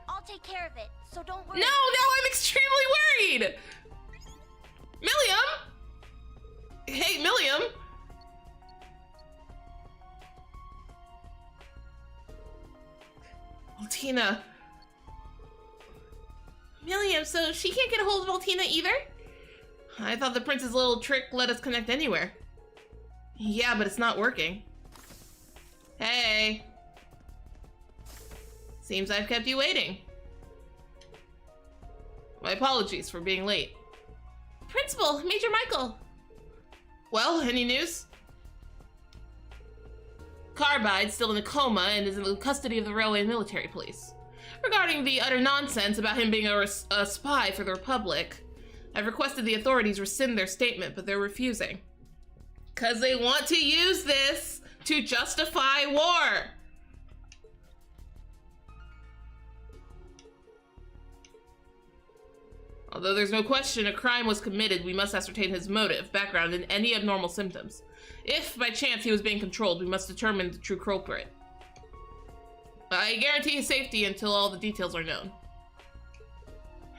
I'll take care of it, so don't worry. No, I'm extremely worried. Milliam? Hey, Milliam. Altina. Milliam, so she can't get a hold of Altina either? I thought the prince's little trick let us connect anywhere. Yeah, but it's not working. Hey. Seems I've kept you waiting. My apologies for being late. Principal, Major Michael. Well, any news? Carbide's still in a coma and is in the custody of the railway and military police. Regarding the utter nonsense about him being a spy for the Republic, I've requested the authorities rescind their statement, but they're refusing. 'Cause they want to use this to justify war. Although there's no question a crime was committed, we must ascertain his motive, background, and any abnormal symptoms. If, by chance, he was being controlled, we must determine the true culprit. I guarantee his safety until all the details are known.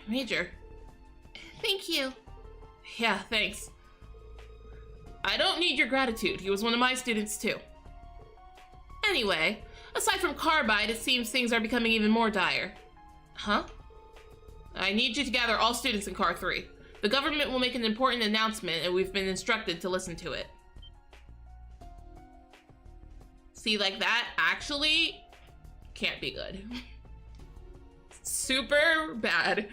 Major. Thank you. Yeah, thanks. I don't need your gratitude. He was one of my students, too. Anyway, aside from Carbide, it seems things are becoming even more dire. Huh? I need you to gather all students in Car 3. The government will make an important announcement, and we've been instructed to listen to it. See, like that actually can't be good. Super bad.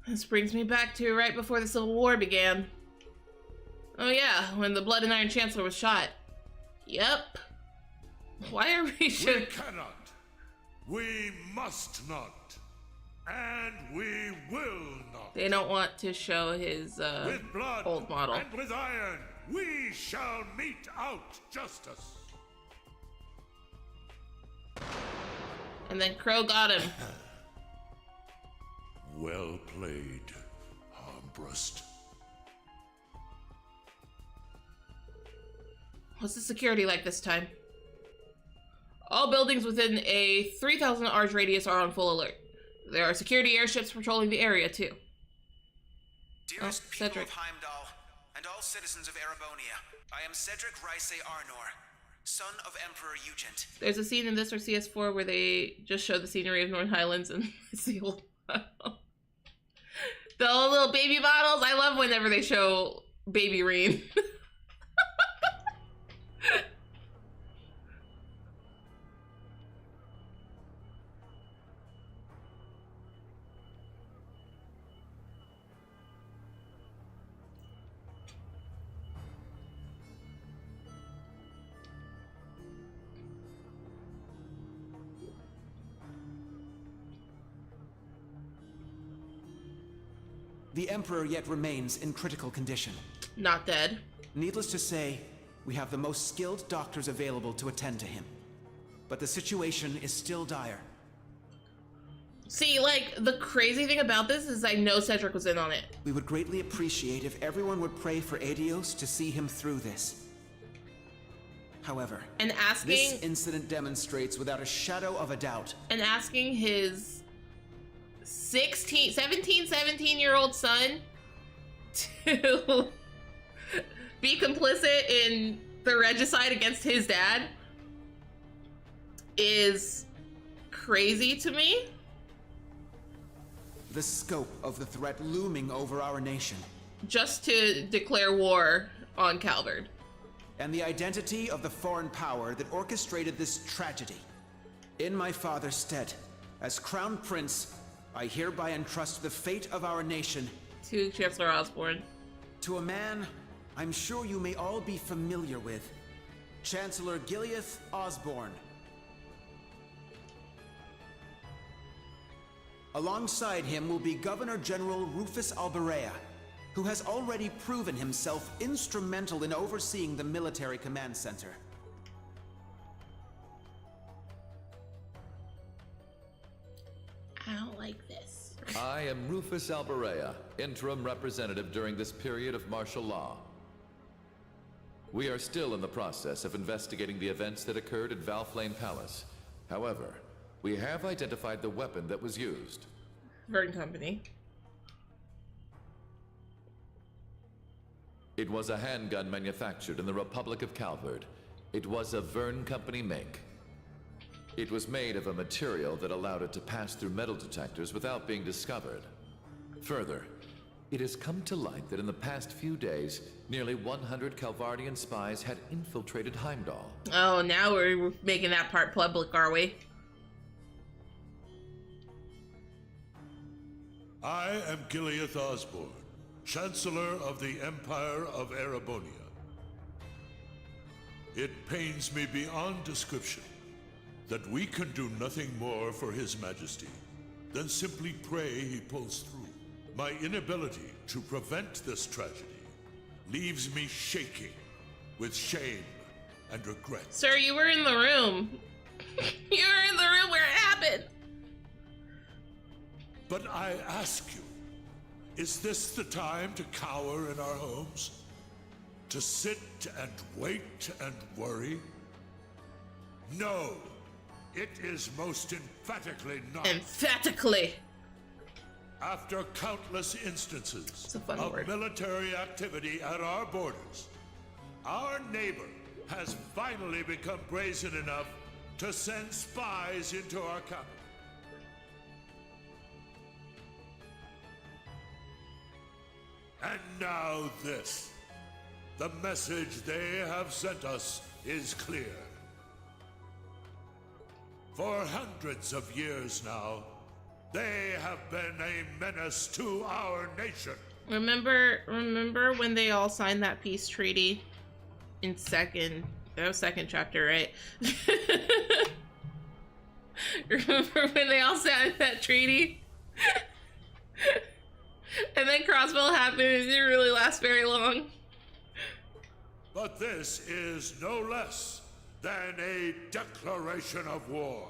This brings me back to right before the Civil War began. Oh yeah, when the Blood and Iron Chancellor was shot. Yep. Why are we We cannot. We must not. And we will not. They don't want to show his with blood old model. And with iron, we shall mete out justice. And then Crow got him. Well played, Armbrust. What's the security like this time? All buildings within a 3,000 arch radius are on full alert. There are security airships patrolling the area, too. Dearest people of Heimdall, and all citizens of Erebonia, I am Cedric Ryce Arnor, son of Emperor Eugent. There's a scene in this or CS4 where they just show the scenery of North Highlands and it's the old the old little baby bottles. I love whenever they show baby Reen. The Emperor yet remains in critical condition. Not dead. Needless to say, we have the most skilled doctors available to attend to him. But the situation is still dire. See, like, the crazy thing about this is I know Cedric was in on it. We would greatly appreciate if everyone would pray for Adios to see him through this. However, and asking, this incident demonstrates without a shadow of a doubt. And asking his 17-year-old son to be complicit in the regicide against his dad is crazy to me. The scope of the threat looming over our nation. Just to declare war on Calvard. And the identity of the foreign power that orchestrated this tragedy. In my father's stead, as Crown Prince, I hereby entrust the fate of our nation to Chancellor Osborne. To a man I'm sure you may all be familiar with, Chancellor Gileath Osborne. Alongside him will be Governor General Rufus Alberea, who has already proven himself instrumental in overseeing the military command center. I don't like this. I am Rufus Alberea, interim representative during this period of martial law. We are still in the process of investigating the events that occurred at Valflame Palace. However, we have identified the weapon that was used. Vern Company. It was a handgun manufactured in the Republic of Calvard. It was a Vern Company make. It was made of a material that allowed it to pass through metal detectors without being discovered. Further, it has come to light that in the past few days, nearly 100 Calvardian spies had infiltrated Heimdall. Oh, now we're making that part public, are we? I am Gileath Osborne, Chancellor of the Empire of Erebonia. It pains me beyond description that we can do nothing more for His Majesty than simply pray he pulls through. My inability to prevent this tragedy leaves me shaking with shame and regret. Sir, you were in the room. You were in the room where it happened. But I ask you, is this the time to cower in our homes? To sit and wait and worry? No, it is most emphatically not. Emphatically. After countless instances of military activity at our borders, our neighbor has finally become brazen enough to send spies into our capital. And now this. The message they have sent us is clear. For hundreds of years now, they have been a menace to our nation. Remember when they all signed that peace treaty in second chapter, right? Remember when they all signed that treaty? And then Crossville happened and it didn't really last very long. But this is no less than a declaration of war.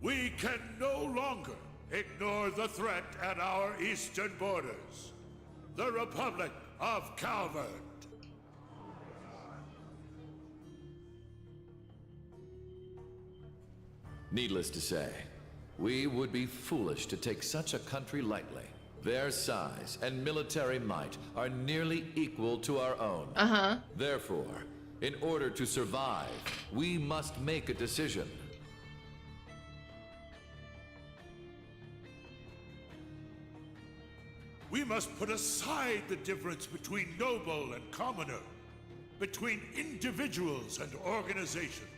We can no longer ignore the threat at our eastern borders. The Republic of Calvard. Needless to say, we would be foolish to take such a country lightly. Their size and military might are nearly equal to our own. Therefore, in order to survive, we must make a decision. We must put aside the difference between noble and commoner, between individuals and organizations.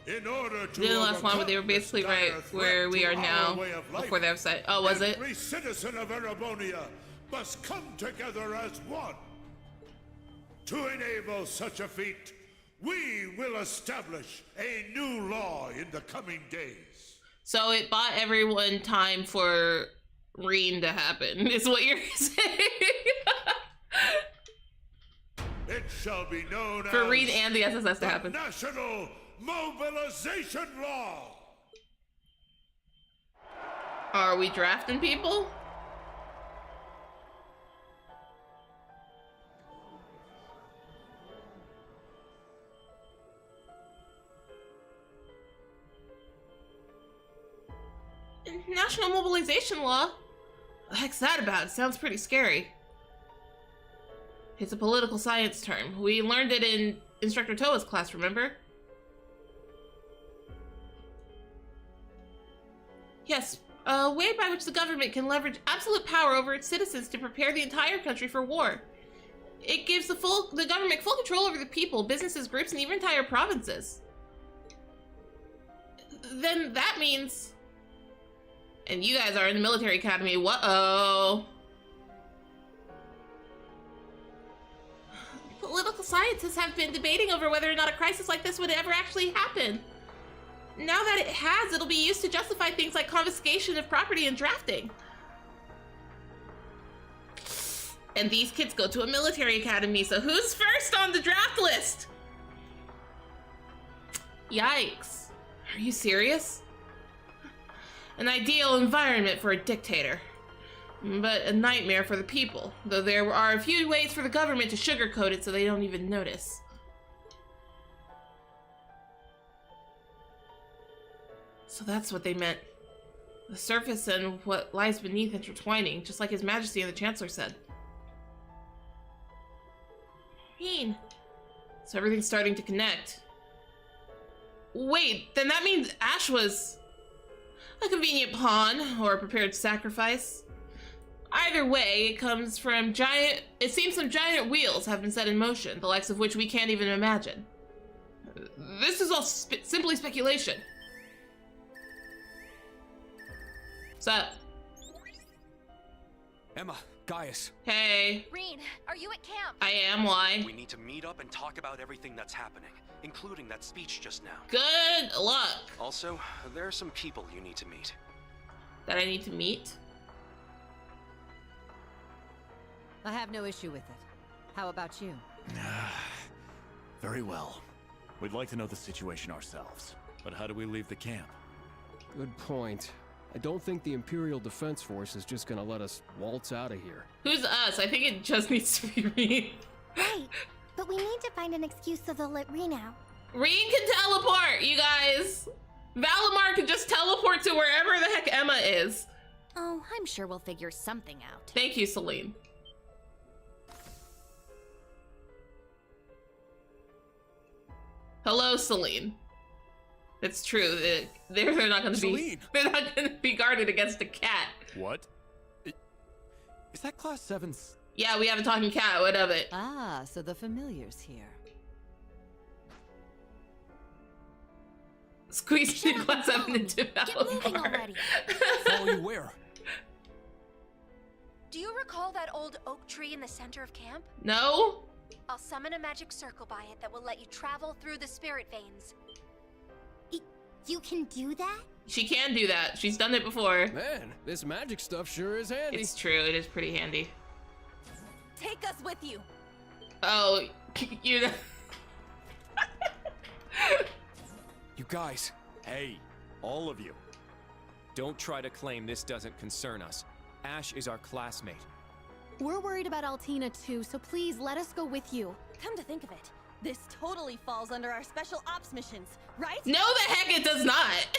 In order to the last line, but they were basically right where we are now before the website. Oh, was it? Every citizen of Erebonia must come together as one. To enable such a feat, we will establish a new law in the coming days. So it bought everyone time for Reen to happen, is what you're saying. It shall be known For as Reen and the SSS to the happen. National Mobilization Law. Are we drafting people? National mobilization law? What the heck's that about? It sounds pretty scary. It's a political science term. We learned it in Instructor Toa's class, remember? Yes, a way by which the government can leverage absolute power over its citizens to prepare the entire country for war. It gives the government full control over the people, businesses, groups, and even entire provinces. Then that means... And you guys are in the military academy. Whoa. Political scientists have been debating over whether or not a crisis like this would ever actually happen. Now that it has, it'll be used to justify things like confiscation of property and drafting. And these kids go to a military academy, so who's first on the draft list? Yikes. Are you serious? An ideal environment for a dictator, but a nightmare for the people, though there are a few ways for the government to sugarcoat it so they don't even notice. So that's what they meant. The surface and what lies beneath intertwining, just like His Majesty and the Chancellor said. So everything's starting to connect. Wait, then that means Ash was a convenient pawn or a prepared sacrifice. Either way, it seems some giant wheels have been set in motion, the likes of which we can't even imagine. This is all simply speculation. What's up? Emma, Gaius. Hey. Reen, are you at camp? I am. Why? We need to meet up and talk about everything that's happening, including that speech just now. Good luck. Also, there are some people you need to meet. That I need to meet? I have no issue with it. How about you? Very well. We'd like to know the situation ourselves. But how do we leave the camp? Good point. I don't think the Imperial Defense Force is just gonna let us waltz out of here. Who's us? I think it just needs to be Reen. Right, but we need to find an excuse so they'll let Reen out. Reen can teleport, you guys. Valimar can just teleport to wherever the heck Emma is. Oh, I'm sure we'll figure something out. Thank you, Celine. Hello, Celine. It's true. They're not going to be. They're not going to be guarded against a cat. What? Is that Class 7's? Yeah, we have a talking cat. What of it? Ah, so the familiar's here. Squeeze the Class 7 into Valimar. Follow you where? Do you recall that old oak tree in the center of camp? No. I'll summon a magic circle by it that will let you travel through the spirit veins. You can do that? She can do that. She's done it before. Man, this magic stuff sure is handy. It's true. It is pretty handy. Take us with you. Oh, you know. You guys. Hey, all of you. Don't try to claim this doesn't concern us. Ash is our classmate. We're worried about Altina too, so please let us go with you. Come to think of it, this totally falls under our special ops missions, right? No, the heck it does not.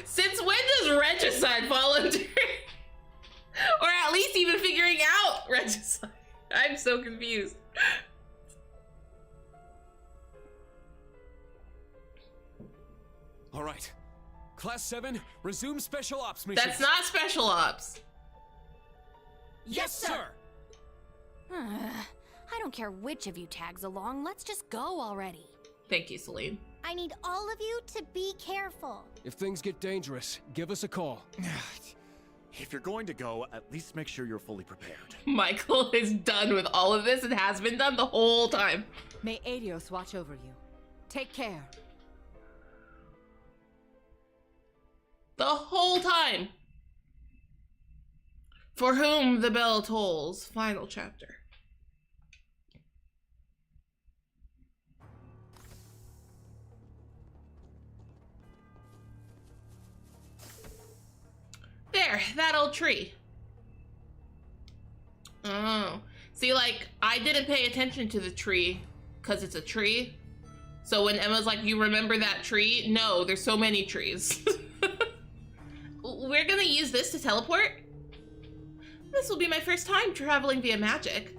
Since when does regicide fall under? Or at least even figuring out regicide. I'm so confused. All right. Class 7, resume special ops missions. That's not special ops. Yes, sir. I don't care which of you tags along. Let's just go already. Thank you, Celine. I need all of you to be careful. If things get dangerous, give us a call. If you're going to go, at least make sure you're fully prepared. Michael is done with all of this and has been done the whole time. May Adios watch over you. Take care. The whole time. For whom the bell tolls. Final chapter. There, that old tree. Oh. See, like, I didn't pay attention to the tree because it's a tree. So when Emma's like, you remember that tree? No, there's so many trees. We're gonna use this to teleport? This will be my first time traveling via magic.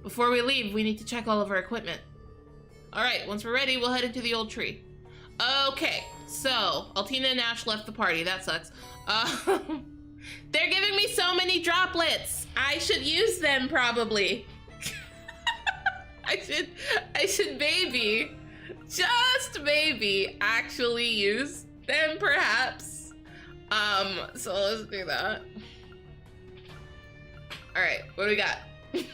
Before we leave, we need to check all of our equipment. All right, once we're ready, we'll head into the old tree. Okay, so Altina and Ash left the party. That sucks. They're giving me so many droplets. I should use them probably. I should maybe, just maybe, actually use them perhaps. So let's do that. All right, what do we got? I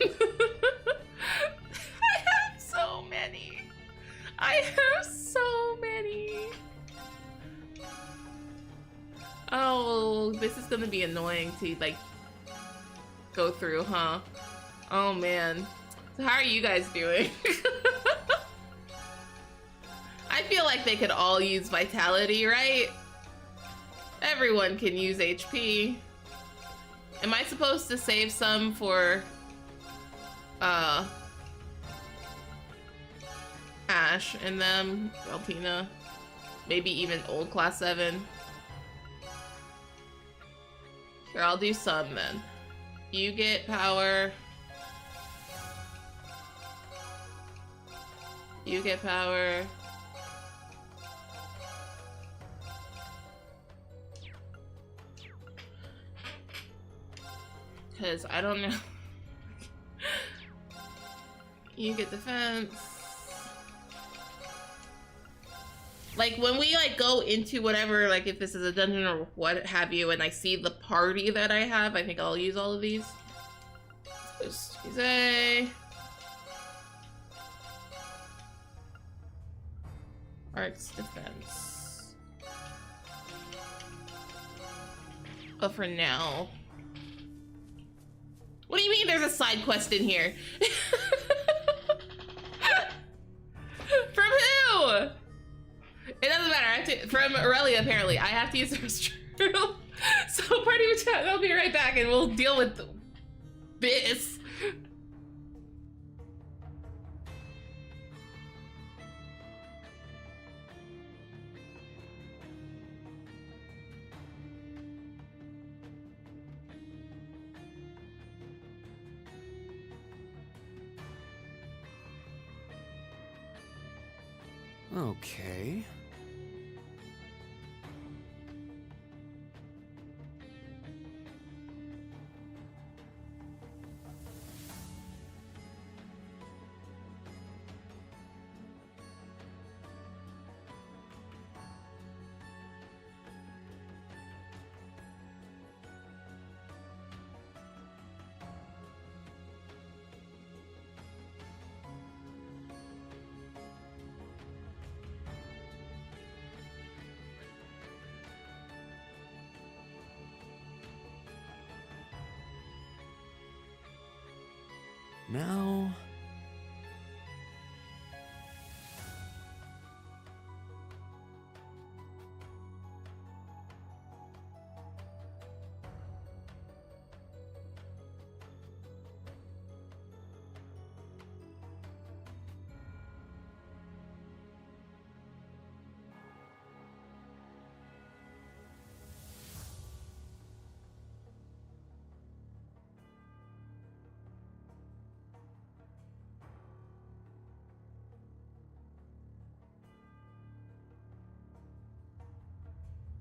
have so many. I have so many. Oh, this is gonna be annoying to like go through, huh? Oh man. So how are you guys doing? I feel like they could all use vitality, right? Everyone can use HP. Am I supposed to save some for Ash and them, Altina, maybe even old class 7? Here, I'll do some then. You get power. You get power. Because I don't know. You get defense. Like when we like go into whatever, like if this is a dungeon or what have you, and I see the party that I have, I think I'll use all of these. Excuse. Arts defense. But for now. What do you mean there's a side quest in here? From who? It doesn't matter. I have to, from Aurelia, apparently. I have to use the restroom. So party with chat. I'll be right back and we'll deal with this. Okay. Now...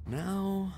Now...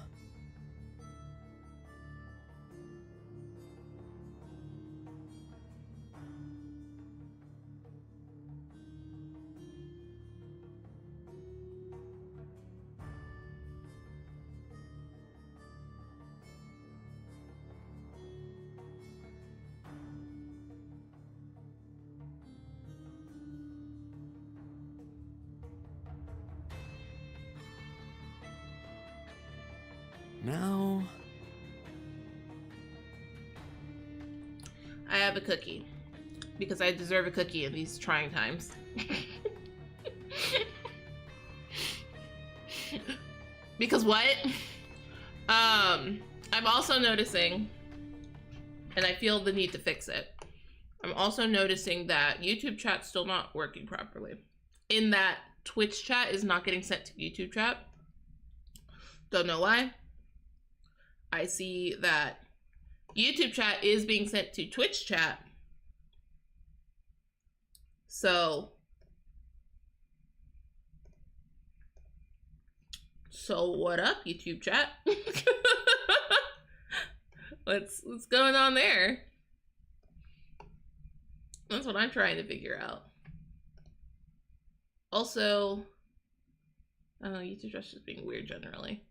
now... I have a cookie. Because I deserve a cookie in these trying times. Because what? I'm also noticing, and I feel the need to fix it. I'm also noticing that YouTube chat's still not working properly. In that Twitch chat is not getting sent to YouTube chat. Don't know why. I see that YouTube chat is being sent to Twitch chat. So what up, YouTube chat? What's going on there? That's what I'm trying to figure out. Also, I don't know, YouTube chat's just being weird generally.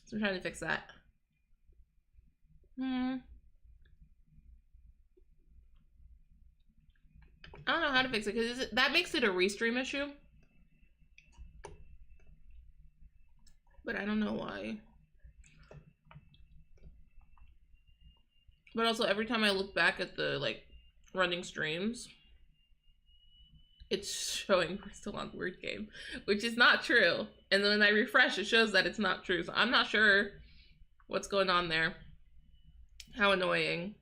So I'm trying to fix that. I don't know how to fix it, because that makes it a restream issue. But I don't know why. But also, every time I look back at the, like, running streams, it's showing we're still on Word Game, which is not true. And then when I refresh, it shows that it's not true. So I'm not sure what's going on there. How annoying.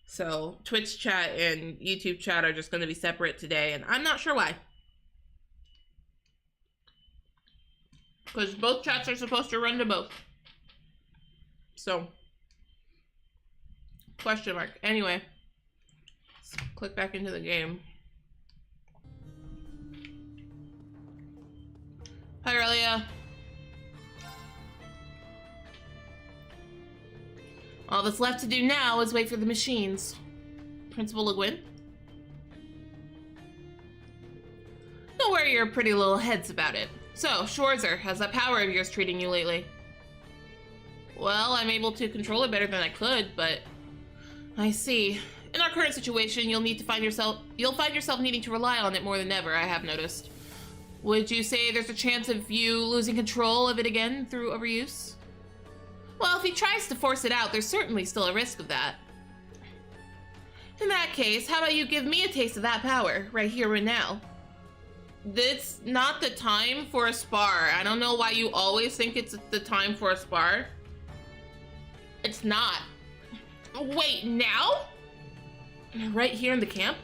So Twitch chat and YouTube chat are just going to be separate today, and I'm not sure why. Because both chats are supposed to run to both. So, question mark. Anyway, let's click back into the game. Hi, Aurelia. All that's left to do now is wait for the machines. Principal Le Guin? Don't worry your pretty little heads about it. So, Schwarzer, how's that power of yours treating you lately? Well, I'm able to control it better than I could, but... I see. In our current situation, you'll find yourself needing to rely on it more than ever, I have noticed. Would you say there's a chance of you losing control of it again through overuse? Well, if he tries to force it out, there's certainly still a risk of that. In that case, how about you give me a taste of that power, right here and now? It's not the time for a spar. I don't know why you always think it's the time for a spar. It's not. Wait, now? Right here in the camp?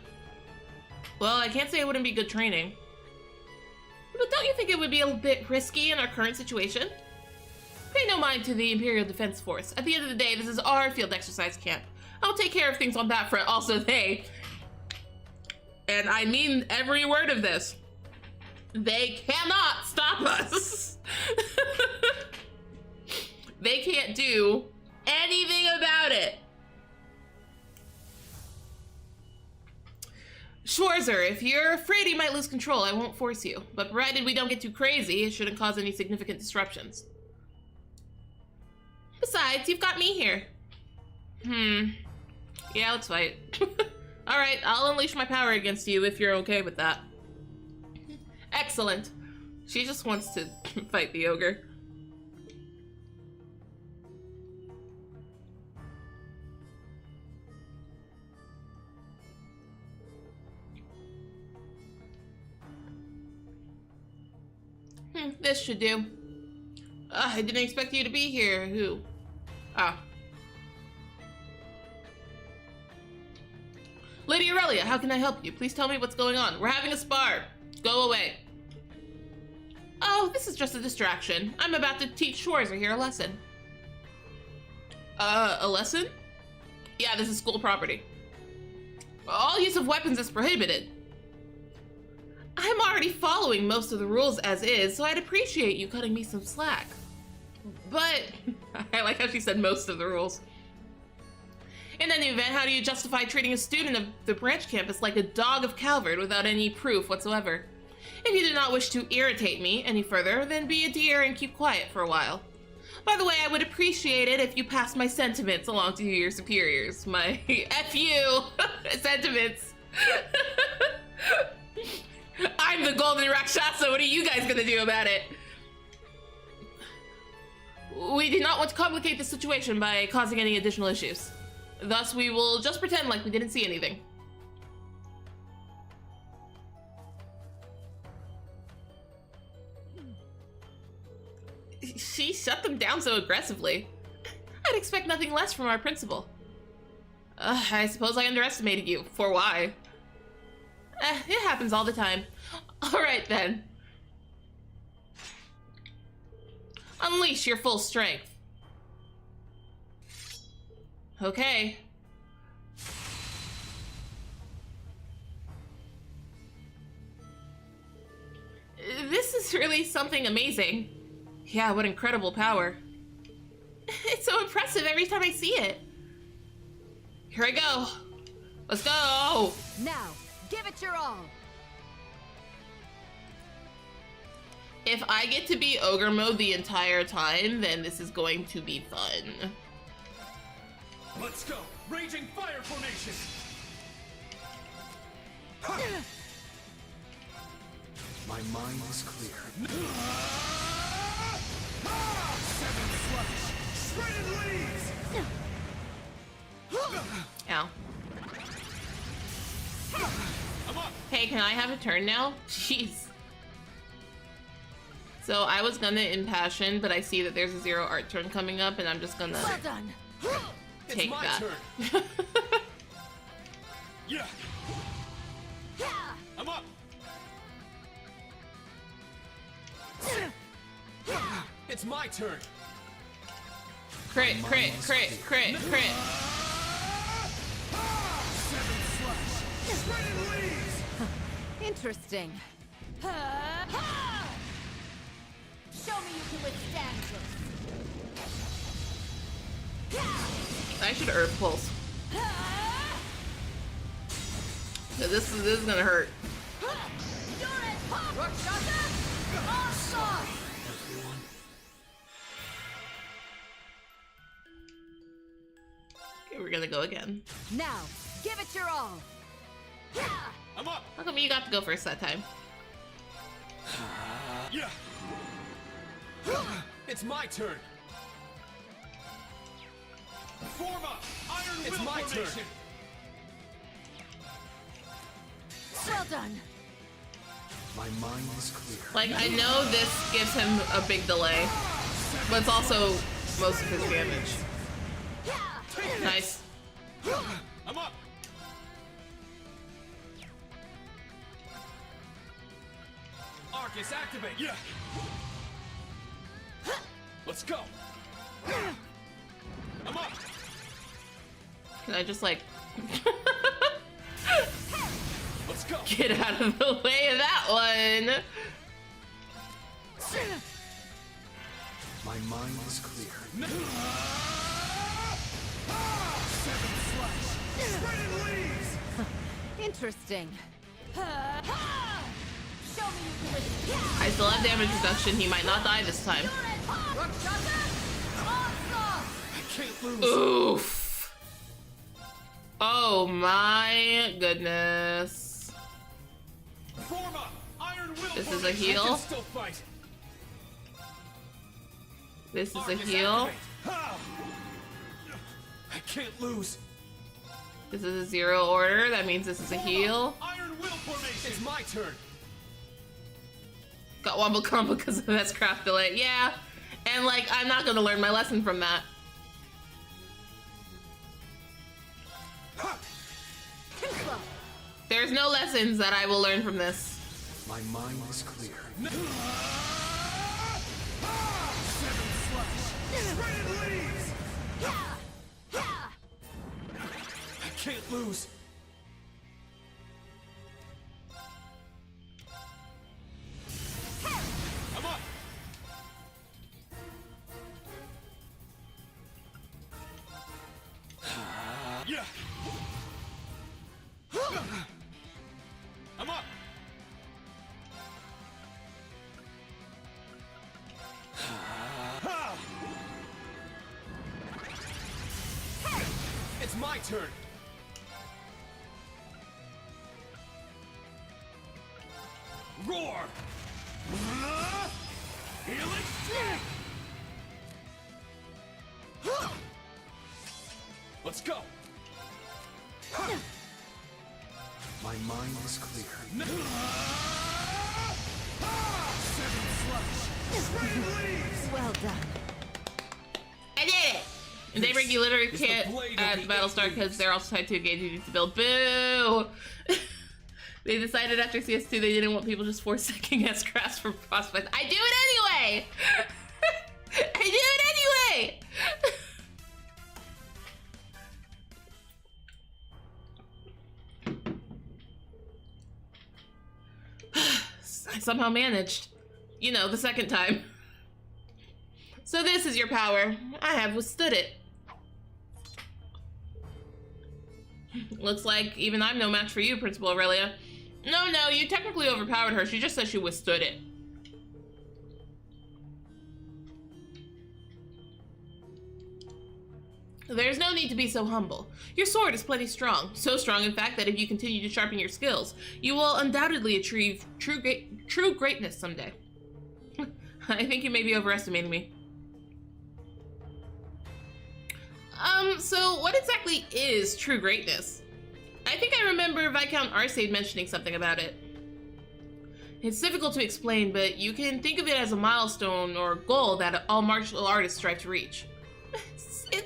Well, I can't say it wouldn't be good training. But don't you think it would be a bit risky in our current situation? Pay no mind to the Imperial Defense Force. At the end of the day, this is our field exercise camp. I'll take care of things on that front. Also, they, and I mean every word of this, they cannot stop us. They can't do anything about it. Schwarzer, if you're afraid you might lose control, I won't force you. But provided we don't get too crazy, it shouldn't cause any significant disruptions. Besides, you've got me here. Yeah, let's fight. Alright, I'll unleash my power against you if you're okay with that. Excellent. She just wants to fight the ogre. This should do. I didn't expect you to be here. Who? Ah. Lady Aurelia, how can I help you? Please tell me what's going on. We're having a spar. Go away. Oh, this is just a distraction. I'm about to teach Schwarzer here a lesson. A lesson? Yeah, this is school property. All use of weapons is prohibited. I'm already following most of the rules as is, so I'd appreciate you cutting me some slack. But, I like how she said most of the rules. In any event, how do you justify treating a student of the branch campus like a dog of Calvert without any proof whatsoever? If you do not wish to irritate me any further, then be a dear and keep quiet for a while. By the way, I would appreciate it if you passed my sentiments along to your superiors. My F you sentiments. I'm the Golden Rakshasa, what are you guys gonna do about it? We do not want to complicate the situation by causing any additional issues. Thus, we will just pretend like we didn't see anything. She shut them down so aggressively. I'd expect nothing less from our principal. I suppose I underestimated you. For why? It happens all the time. Alright then. Unleash your full strength. Okay. This is really something amazing. Yeah, what incredible power. It's so impressive every time I see it. Here I go. Let's go. Now, give it your all. If I get to be ogre mode the entire time, then this is going to be fun. Let's go! Raging fire formation! My mind is clear. Seven slash! Shredded leaves! Ow. I'm up! Hey, can I have a turn now? Jeez. So I was gonna impassion, but I see that there's a 0 art turn coming up, and I'm just gonna Well done. take it's my that. Turn. Yeah. I'm up. It's my turn. Crit, crit, crit, crit, crit. Seven slash! Shredded leaves! Interesting. Show me you can withstand this. I should herb pulse. So this is gonna hurt. Okay, we're gonna go again. Now, give it your all. I'm up. How come you got to go first that time? Yeah. It's my turn. Form up. Iron It's Will my formation. turn. Well done. My mind is clear. Like, I know this gives him a big delay, but it's also most of his damage. Nice. I'm up. Arcus, activate. Yeah. Let's go. I'm up. Can I just, like, Let's go. get out of the way of that one? My mind is clear. Seven slash. Shredded leaves. Interesting. Show me you can withstand. I still have damage reduction. He might not die this time. I can't lose. Oof. Oh my goodness. Form up. Iron Will This is a formation. heal. I can still fight. This is a Arcus, heal. activate. Ha! I can't lose. This is a 0 order. That means this is a heal. Iron Will formation. It's my turn. Got wombo combo because of that craft delay. Yeah. And like, I'm not gonna learn my lesson from that. There's no lessons that I will learn from this. My mind is clear. Seven slash. Shredded leaves. I can't lose. I'm up. Yeah. I'm up. It's my turn. Roar. Healing strike. Let's go! My mind is clear. Well done. I did it! And they bring you literally can't add Battlestar because they're also tied to a game you need to build. Boo! They decided after CS2 they didn't want people just 4-second as grass for prospects. I do it anyway! I do it anyway! I somehow managed. You know, the second time. So this is your power. I have withstood it. Looks like even I'm no match for you, Principal Aurelia. No, you technically overpowered her. She just said she withstood it. There's no need to be so humble. Your sword is plenty strong. So strong, in fact, that if you continue to sharpen your skills, you will undoubtedly achieve true greatness someday. I think you may be overestimating me. So what exactly is true greatness? I think I remember Viscount Arcade mentioning something about it. It's difficult to explain, but you can think of it as a milestone or goal that all martial artists strive to reach.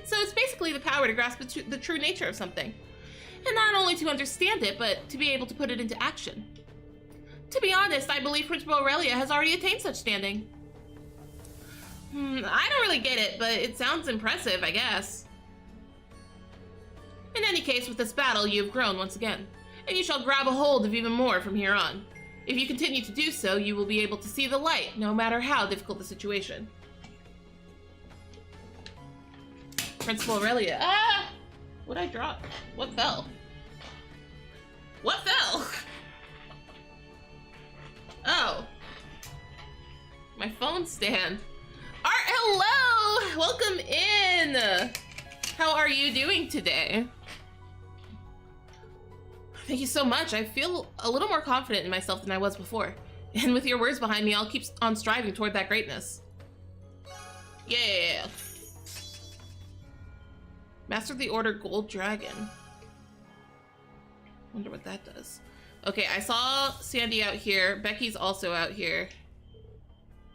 So it's basically the power to grasp the true nature of something. And not only to understand it, but to be able to put it into action. To be honest, I believe Principal Aurelia has already attained such standing. I don't really get it, but it sounds impressive, I guess. In any case, with this battle, you have grown once again, and you shall grab a hold of even more from here on. If you continue to do so, you will be able to see the light, no matter how difficult the situation. Principal Aurelia. Ah! What'd I drop? What fell? What fell? Oh. My phone stand. Art, hello! Welcome in! How are you doing today? Thank you so much. I feel a little more confident in myself than I was before. And with your words behind me, I'll keep on striving toward that greatness. Yeah. Master of the Order Gold Dragon. Wonder what that does. Okay, I saw Sandy out here. Becky's also out here.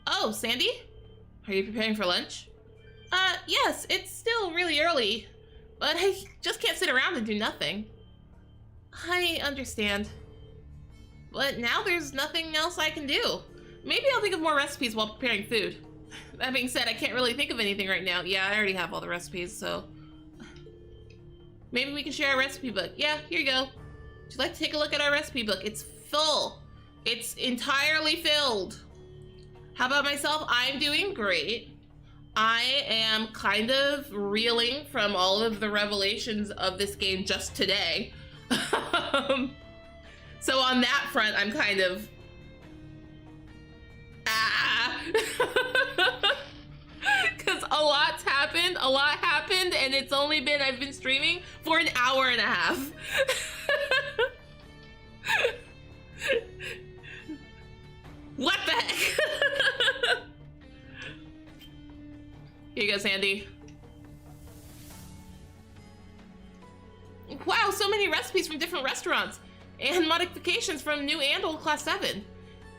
Oh, Sandy? Are you preparing for lunch? Yes, it's still really early, but I just can't sit around and do nothing. I understand. But now there's nothing else I can do. Maybe I'll think of more recipes while preparing food. That being said, I can't really think of anything right now. Yeah, I already have all the recipes, so... Maybe we can share our recipe book. Yeah, here you go. Would you like to take a look at our recipe book? It's full. It's entirely filled. How about myself? I'm doing great. I am kind of reeling from all of the revelations of this game just today. So on that front, I'm kind of... Because a lot happened, and it's only been, I've been streaming for an hour and a half. What the heck? Here you go, Sandy. Wow, so many recipes from different restaurants and modifications from new and old Class 7.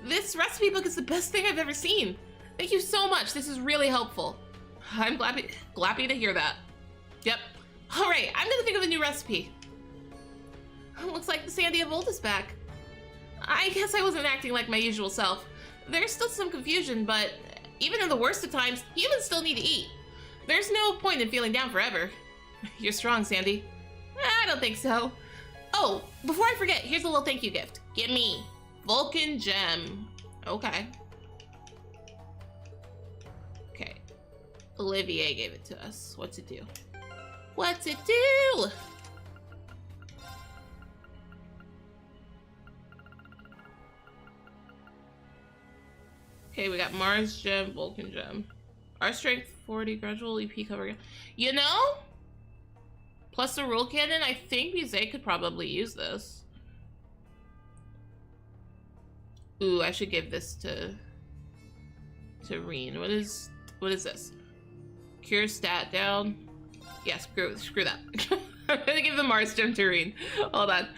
This recipe book is the best thing I've ever seen. Thank you so much. This is really helpful. I'm glad to hear that. Yep. All right, I'm gonna think of a new recipe. Looks like the Sandy of old is back. I guess I wasn't acting like my usual self. There's still some confusion, but even in the worst of times, humans still need to eat. There's no point in feeling down forever. You're strong, Sandy. I don't think so. Oh, before I forget, here's a little thank you gift. Get me. Vulcan Gem. Okay. Okay. Olivier gave it to us. What's it do? What's it do? Okay, we got Mars Gem, Vulcan Gem. Our strength 40, gradual EP cover. You know? Plus the rule cannon, I think Musée could probably use this. Ooh, I should give this to Reen. What is this? Cure stat down. Yeah, screw that. I'm gonna give the Mars gem to Reen. Hold on.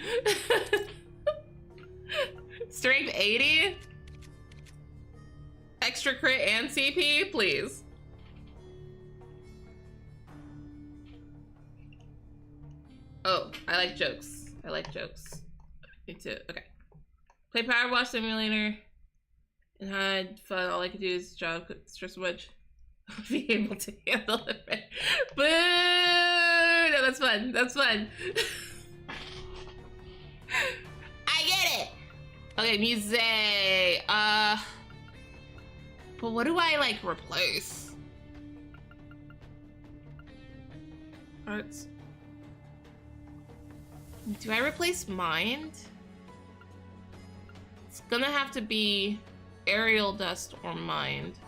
Strength 80? Extra crit and CP, please. Oh, I like jokes. I like jokes. Me too. Okay. Play Power Wash Simulator and had fun. All I could do is job stress much. Be able to handle it. Boo! No, that's fun. That's fun. I get it. Okay, music. But what do I like replace? Arts. Do I replace mind? It's gonna have to be aerial dust or mind.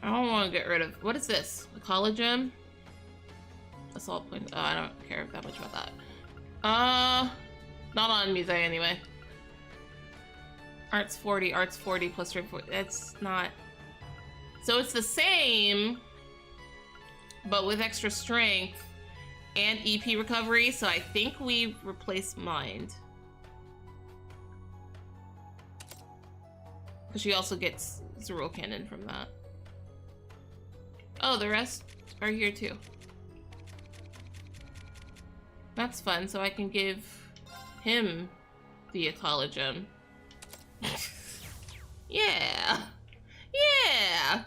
I don't want to get rid of. What is this? A college gem? Assault point. Oh, I don't care that much about that. Not on music anyway. Arts 40, arts 40 plus strength 40. It's not. So it's the same, but with extra strength and EP recovery. So I think we replace mind. Because she also gets Zerul Cannon from that. Oh, the rest are here too. That's fun, so I can give him the Ecologem. Yeah! Yeah!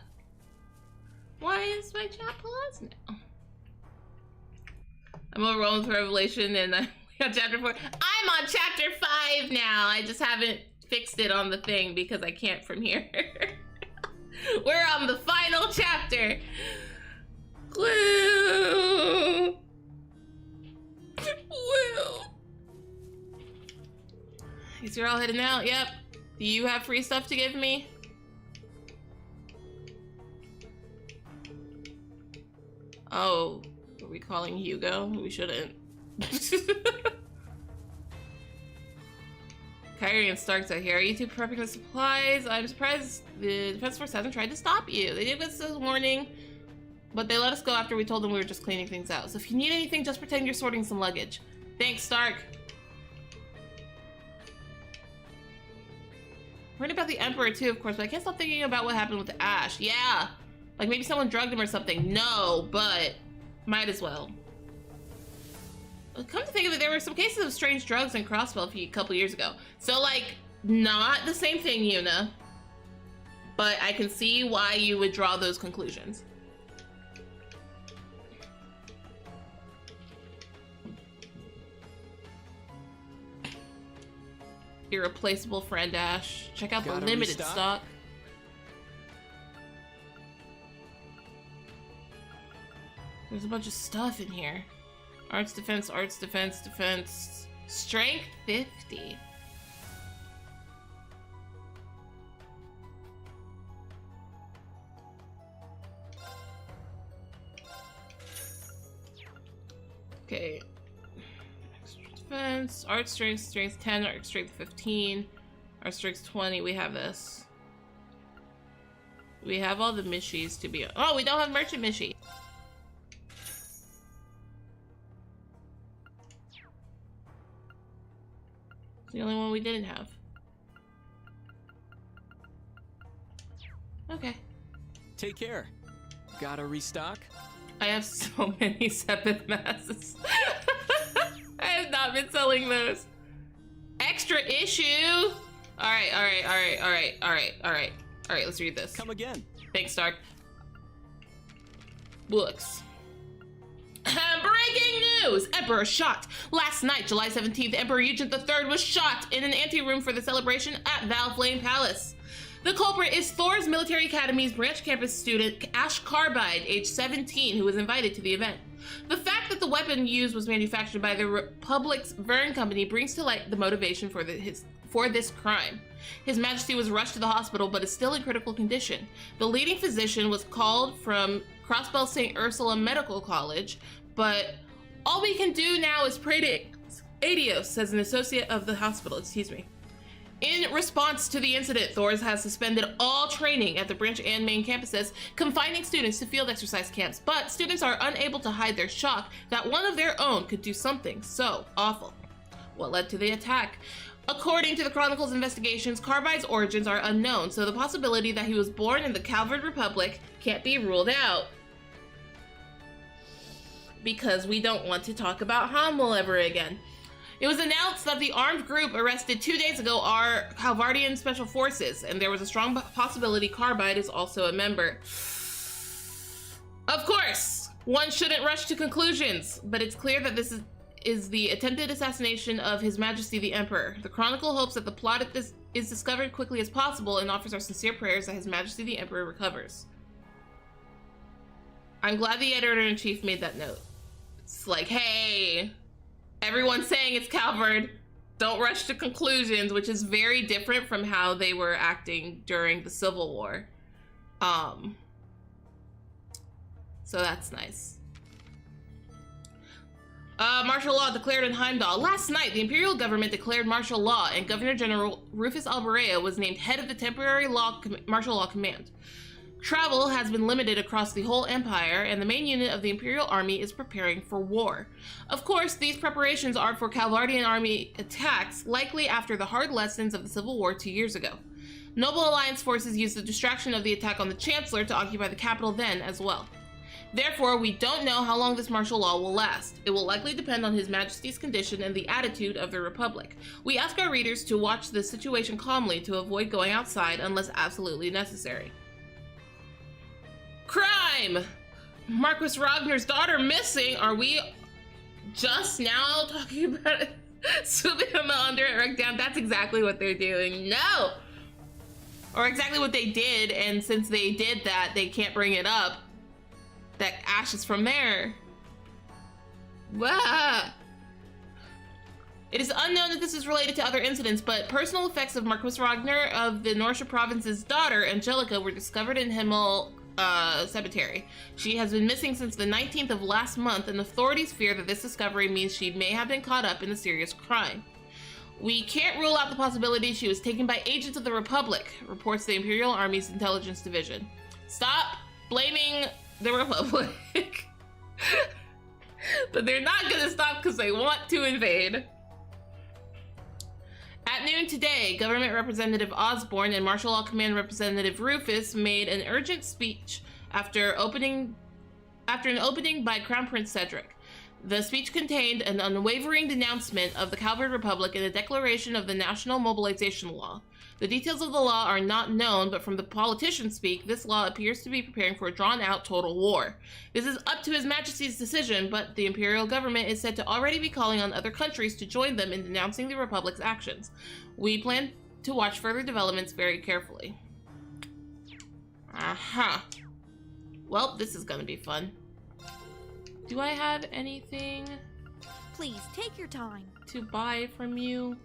Why is my chat paused now? I'm overwhelmed with Revelation and I'm on chapter 4. I'm on chapter 5 now! I just haven't fixed it on the thing because I can't from here. We're on the final chapter. Woo! Woo! Guess you're all heading out. Yep. Do you have free stuff to give me? Oh, are we calling Hugo? We shouldn't. Kyrie and Starks are here. Are you two prepping the supplies? I'm surprised the Defense Force hasn't tried to stop you. They gave us a warning, but they let us go after we told them we were just cleaning things out. So if you need anything, just pretend you're sorting some luggage. Thanks, Stark. Worried about the Emperor too, of course, but I can't stop thinking about what happened with Ash. Yeah, like maybe someone drugged him or something. No, but might as well. Come to think of it, there were some cases of strange drugs in Crossbell a couple years ago. So, like, not the same thing, Yuna. But I can see why you would draw those conclusions. Irreplaceable friend Ash. Check out the limited stock. There's a bunch of stuff in here. Arts defense, arts defense, defense. Strength 50. Okay. Extra defense, art strength, strength 10, art strength 15, art strength 20. We have this. We have all the Mishies to be. Oh, we don't have merchant Mishi. The only one we didn't have. Okay. Take care. Gotta restock? I have so many Sepith masses. I have not been selling those. Extra issue. Alright, let's read this. Come again. Thanks, Stark. Books. Breaking news! Emperor shot! Last night, July 17th, Emperor Eugene III was shot in an anteroom for the celebration at Valflame Palace. The culprit is Thor's Military Academy's branch campus student Ash Carbide, age 17, who was invited to the event. The fact that the weapon used was manufactured by the Republic's Vern Company brings to light the motivation for this crime. His Majesty was rushed to the hospital but is still in critical condition. The leading physician was called from Crossbell St. Ursula Medical College, but all we can do now is pray to Adios, says an associate of the hospital, excuse me. In response to the incident, Thors has suspended all training at the branch and main campuses, confining students to field exercise camps, but students are unable to hide their shock that one of their own could do something so awful. What led to the attack? According to the Chronicle's investigations, Carbide's origins are unknown, so the possibility that he was born in the Calvard Republic can't be ruled out. Because we don't want to talk about Hamel ever again. It was announced that the armed group arrested 2 days ago are Calvardian Special Forces, and there was a strong possibility Carbide is also a member. Of course, one shouldn't rush to conclusions, but it's clear that this is the attempted assassination of His Majesty the Emperor. The Chronicle hopes that the plot is discovered quickly as possible and offers our sincere prayers that His Majesty the Emperor recovers. I'm glad the editor-in-chief made that note. It's like, hey, everyone's saying it's Calvard. Don't rush to conclusions, which is very different from how they were acting during the Civil War. So that's nice. Martial law declared in Heimdall. Last night, the Imperial government declared martial law, and Governor General Rufus Alberea was named head of the temporary martial law command. Travel has been limited across the whole empire, and the main unit of the Imperial Army is preparing for war. Of course, these preparations are for Calvardian army attacks, likely after the hard lessons of the Civil War 2 years ago. Noble Alliance forces used the distraction of the attack on the Chancellor to occupy the capital then as well. Therefore, we don't know how long this martial law will last. It will likely depend on His Majesty's condition and the attitude of the Republic. We ask our readers to watch the situation calmly to avoid going outside unless absolutely necessary. Crime! Marquis Ragnar's daughter missing. Are we just now talking about it? Sweeping them under it right down. That's exactly what they're doing. No! Or exactly what they did, and since they did that, they can't bring it up. That ash is from there. Wah! It is unknown that this is related to other incidents, but personal effects of Marquis Ragnar of the Norsha province's daughter, Angelica, were discovered in Himmel Cemetery. She has been missing since the 19th of last month, and authorities fear that this discovery means she may have been caught up in a serious crime. We can't rule out the possibility she was taken by agents of the Republic, reports the Imperial Army's Intelligence Division. Stop blaming the Republic. But they're not gonna stop because they want to invade. At noon today, Government Representative Osborne and Martial Law Command Representative Rufus made an urgent speech after an opening by Crown Prince Cedric. The speech contained an unwavering denouncement of the Calvard Republic and a declaration of the National Mobilization Law. The details of the law are not known, but from the politicians' speak, this law appears to be preparing for a drawn-out total war. This is up to His Majesty's decision, but the Imperial government is said to already be calling on other countries to join them in denouncing the Republic's actions. We plan to watch further developments very carefully. Aha. Well, this is gonna be fun. Do I have anything? Please, take your time. To buy from you?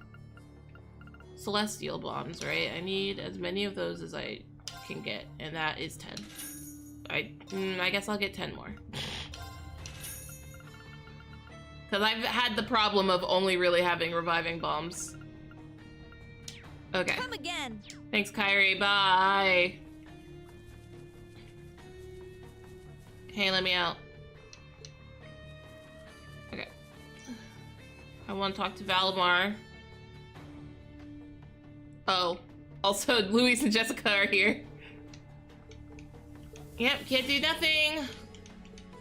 Celestial bombs, right? I need as many of those as I can get, and that is 10. I guess I'll get 10 more. Because I've had the problem of only really having reviving bombs. Okay. Come again. Thanks, Kyrie. Bye. Hey, let me out. Okay. I want to talk to Valimar. Oh. Also, Luis and Jessica are here. Yep, can't do nothing.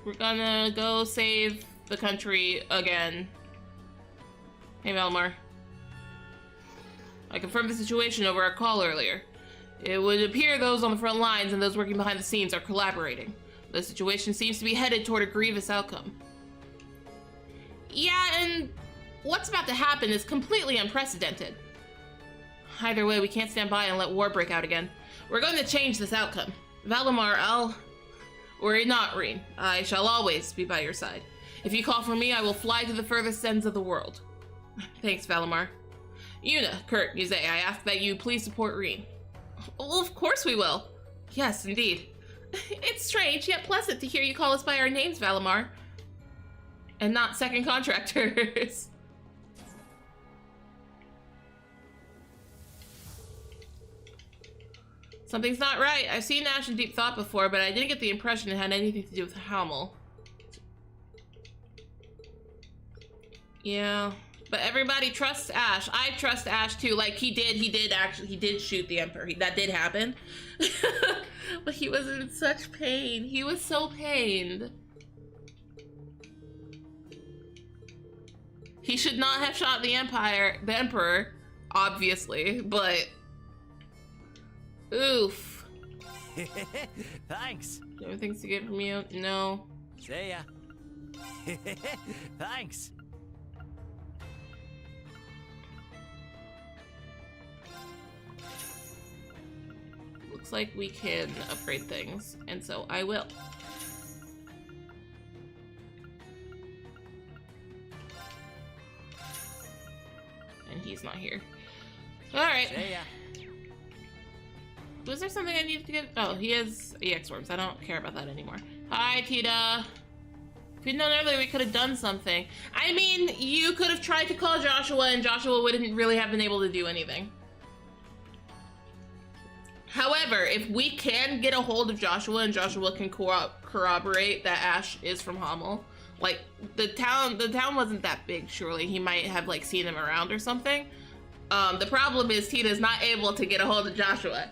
We're gonna go save the country again. Hey, Valimar. I confirmed the situation over our call earlier. It would appear those on the front lines and those working behind the scenes are collaborating. The situation seems to be headed toward a grievous outcome. Yeah, and what's about to happen is completely unprecedented. Either way, we can't stand by and let war break out again. We're going to change this outcome. Valimar, worry not, Reen. I shall always be by your side. If you call for me, I will fly to the furthest ends of the world. Thanks, Valimar. Yuna, Kurt, Yuze, I ask that you please support Reen. Well, of course we will. Yes, indeed. It's strange, yet pleasant to hear you call us by our names, Valimar. And not second contractors. Something's not right. I've seen Ash in deep thought before, but I didn't get the impression it had anything to do with Hamel. Yeah, but everybody trusts Ash. I trust Ash too. Like he did shoot the Emperor. That did happen. But he was in such pain. He was so pained. He should not have shot the Emperor, obviously, but oof. Thanks. Do you have things to get from you? No. See ya. Thanks. Looks like we can upgrade things, and so I will. And he's not here. Alright. Was there something I needed to get? Oh, he has EX worms. I don't care about that anymore. Hi, Tita. If we'd known earlier, we could have done something. I mean, you could have tried to call Joshua, and Joshua wouldn't really have been able to do anything. However, if we can get a hold of Joshua and Joshua can corroborate that Ash is from Hamel, like the town wasn't that big, surely. He might have like seen him around or something. The problem is Tita's not able to get a hold of Joshua.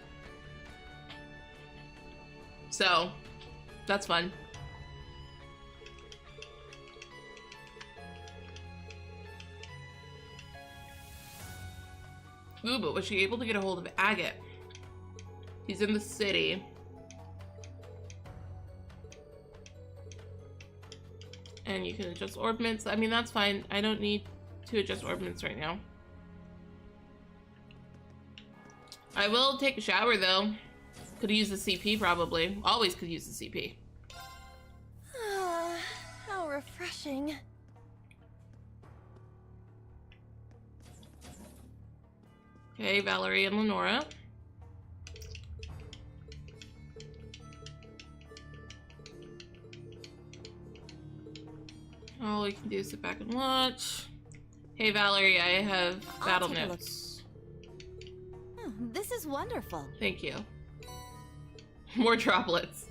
So, that's fun. Ooh, but was she able to get a hold of Agate? He's in the city. And you can adjust orbments. I mean, that's fine. I don't need to adjust orbments right now. I will take a shower, though. Could use the CP, probably. Always could use the CP. How refreshing. Okay, Valerie and Lenora. All we can do is sit back and watch. Hey Valerie, I have battle notes. This is wonderful. Thank you. More droplets.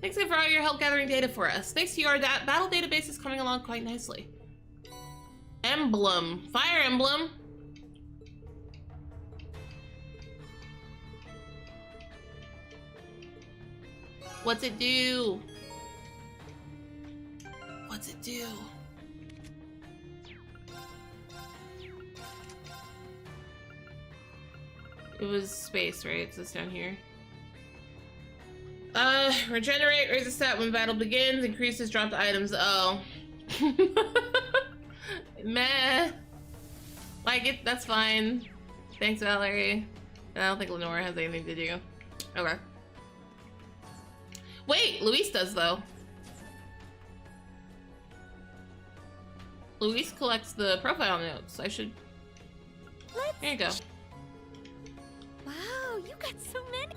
Thanks for all your help gathering data for us. Thanks to your battle database is coming along quite nicely. Emblem. Fire emblem. What's it do? What's it do? It was space, right? It's this down here. Regenerate, raise a stat when battle begins, increases dropped items. Oh. Meh. Like it, that's fine. Thanks, Valerie. I don't think Lenora has anything to do. Okay. Wait, Luis does though. Luis collects the profile notes. I should. There you go. Wow, you got so many.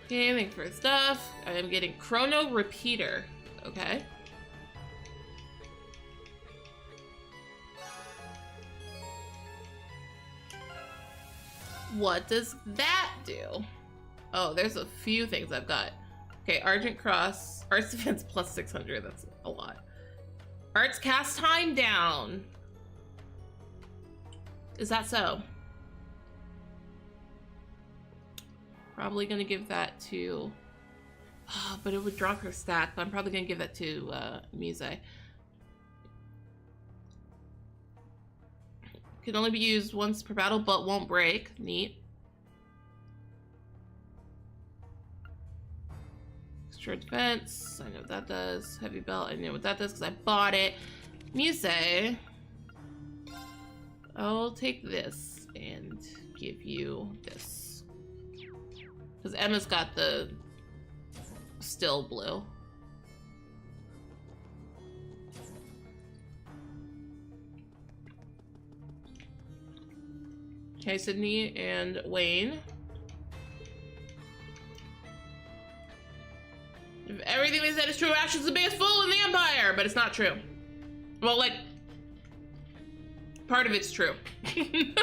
Okay, thanks for stuff. I am getting Chrono Repeater. Okay. What does that do? Oh, there's a few things I've got. Okay, Argent Cross. Arts Defense plus 600. That's a lot. Arts cast time down. Is that so? Probably gonna give that to... Oh, but it would drop her stat. But I'm probably gonna give that to Muse. Can only be used once per battle, but won't break. Neat. Extra defense. I know what that does. Heavy belt. I know what that does because I bought it. Muse. I'll take this and give you this. Because Emma's got the still blue. Okay, Sydney and Wayne. If everything they said is true, Ash is the biggest fool in the Empire, but it's not true. Well, like, part of it's true. He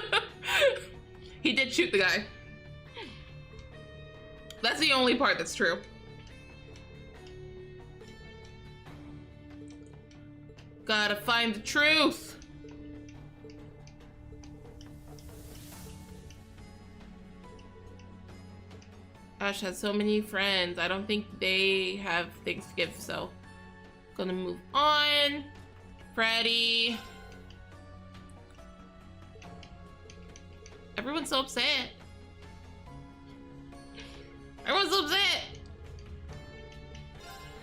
did shoot the guy. That's the only part that's true. Gotta find the truth. Ash has so many friends. I don't think they have things to give, so gonna move on. Freddy. Everyone's so upset. Everyone's so upset.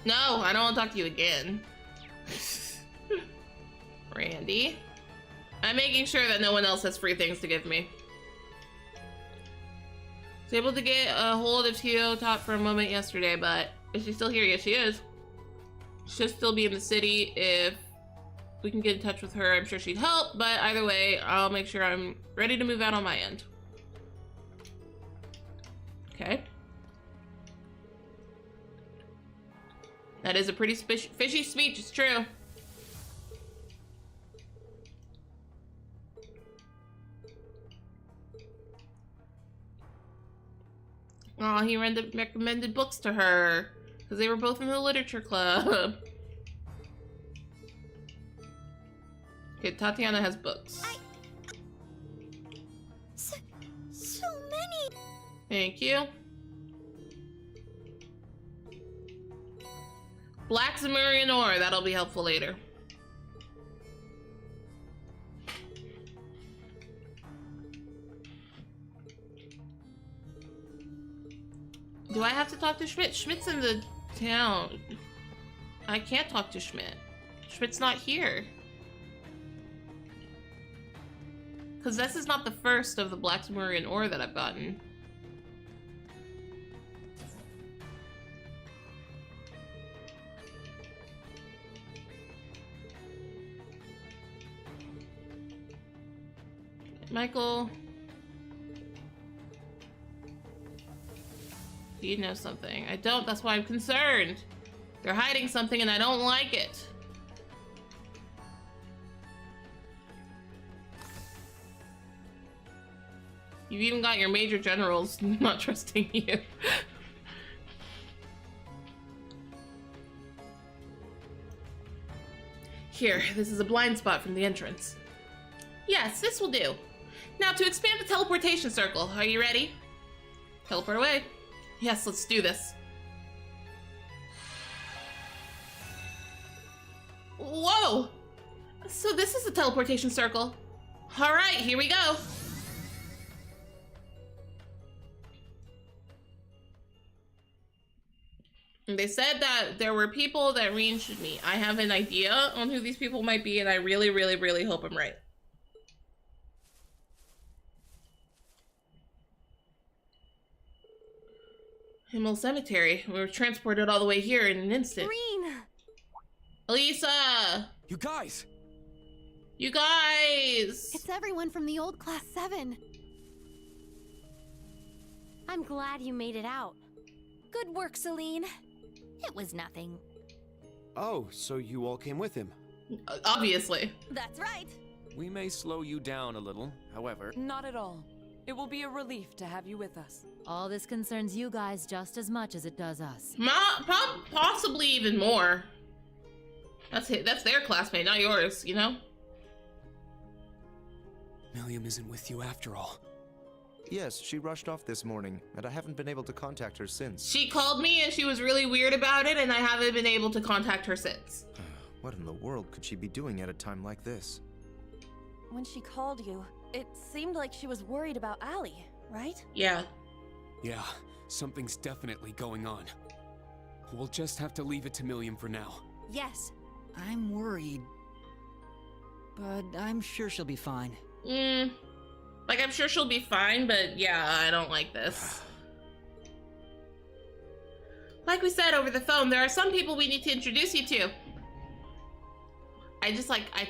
No, I don't want to talk to you again. Randy. I'm making sure that no one else has free things to give me. Was able to get a hold of Tio Top for a moment yesterday, but is she still here? Yes, she is. She'll still be in the city. If we can get in touch with her, I'm sure she'd help, but either way, I'll make sure I'm ready to move out on my end. Okay. That is a pretty fishy speech, it's true. Oh, he recommended books to her because they were both in the literature club. Okay, Tatiana has books. So many. Thank you. Black Zemurian ore, that'll be helpful later. Do I have to talk to Schmidt? Schmidt's in the town. I can't talk to Schmidt. Schmidt's not here. Because this is not the first of the Black Zemurian ore that I've gotten. Michael. Do you know something? I don't, that's why I'm concerned. They're hiding something and I don't like it. You've even got your major generals not trusting you. Here, this is a blind spot from the entrance. Yes, this will do. Now to expand the teleportation circle, are you ready? Teleport away. Yes, let's do this. Whoa! So this is a teleportation circle. All right, here we go. They said that there were people that Reen should meet. I have an idea on who these people might be, and I really, really, really hope I'm right. Himmel Cemetery. We were transported all the way here in an instant. Reen! Elisa! You guys! You guys! It's everyone from the old Class 7. I'm glad you made it out. Good work, Celine. It was nothing. Oh, so you all came with him? Obviously. That's right. We may slow you down a little, however. Not at all. It will be a relief to have you with us. All this concerns you guys just as much as it does us. Possibly even more. That's their classmate, not yours, you know? Milliam isn't with you after all. Yes, she rushed off this morning, and I haven't been able to contact her since. She called me and she was really weird about it, and I haven't been able to contact her since. What in the world could she be doing at a time like this? When she called you, it seemed like she was worried about Allie, right? Yeah. Yeah, something's definitely going on. We'll just have to leave it to Milliam for now. Yes. I'm worried. But I'm sure she'll be fine. Like, I'm sure she'll be fine, but yeah, I don't like this. Like we said over the phone, there are some people we need to introduce you to. I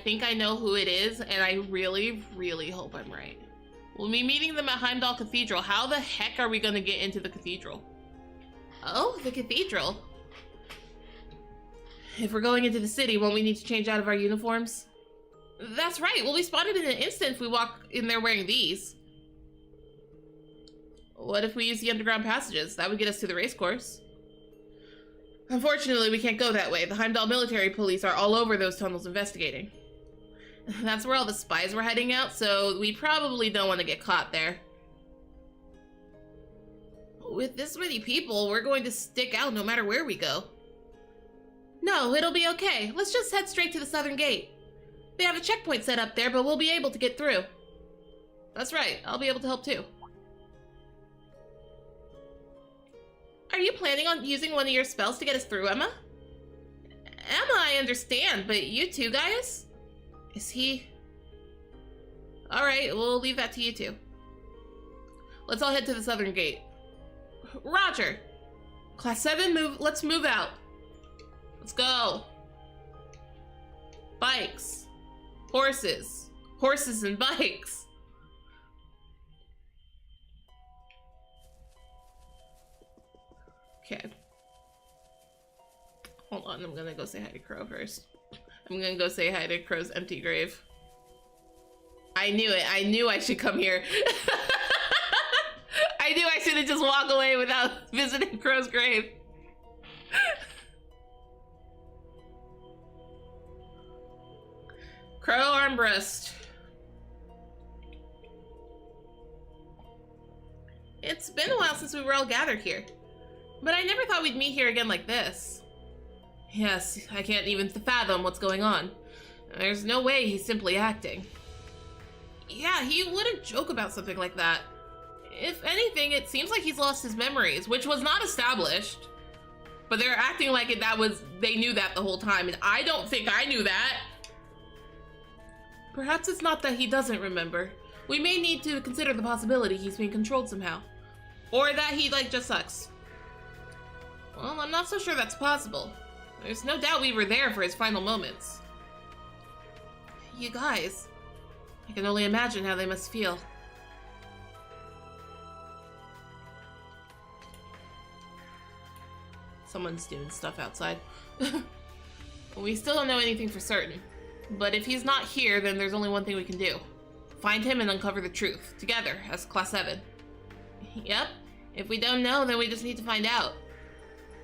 think I know who it is, and I really, really hope I'm right. We'll be meeting them at Heimdall Cathedral. How the heck are we going to get into the cathedral? Oh, the cathedral. If we're going into the city, won't we need to change out of our uniforms? That's right, we'll be spotted in an instant if we walk in there wearing these. What if we use the underground passages? That would get us to the race course. Unfortunately, we can't go that way. The Heimdall military police are all over those tunnels investigating. That's where all the spies were heading out, so we probably don't want to get caught there. With this many people, we're going to stick out no matter where we go. No, it'll be okay. Let's just head straight to the southern gate. They have a checkpoint set up there, but we'll be able to get through. That's right, I'll be able to help too. Are you planning on using one of your spells to get us through, Emma? Emma, I understand, but you two guys? Is he... Alright, we'll leave that to you two. Let's all head to the southern gate. Roger! Class 7, let's move out. Let's go. Bikes. Horses. Horses and bikes. Okay. Hold on, I'm gonna go say hi to Crow first. I'm gonna go say hi to Crow's empty grave. I knew it. I knew I should come here. I knew I shouldn't just walk away without visiting Crow's grave. Crow armbrust. It's been a while since we were all gathered here, but I never thought we'd meet here again like this. Yes, I can't even fathom what's going on. There's no way he's simply acting. Yeah, he wouldn't joke about something like that. If anything, it seems like he's lost his memories, which was not established. But they're acting like they knew that the whole time, and I don't think I knew that. Perhaps it's not that he doesn't remember. We may need to consider the possibility he's being controlled somehow. Or that he, just sucks. Well, I'm not so sure that's possible. There's no doubt we were there for his final moments. You guys, I can only imagine how they must feel. Someone's doing stuff outside. We still don't know anything for certain. But if he's not here, then there's only one thing we can do. Find him and uncover the truth, together, as Class 7. Yep, if we don't know, then we just need to find out.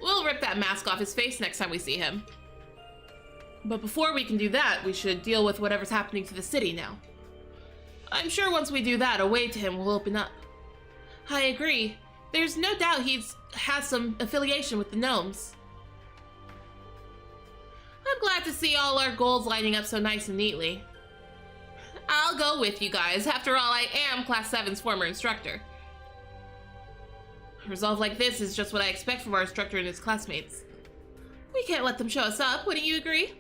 We'll rip that mask off his face next time we see him. But before we can do that, we should deal with whatever's happening to the city now. I'm sure once we do that, a way to him will open up. I agree. There's no doubt has some affiliation with the gnomes. I'm glad to see all our goals lining up so nice and neatly. I'll go with you guys. After all, I am Class 7's former instructor. A resolve like this is just what I expect from our instructor and his classmates. We can't let them show us up, wouldn't you agree?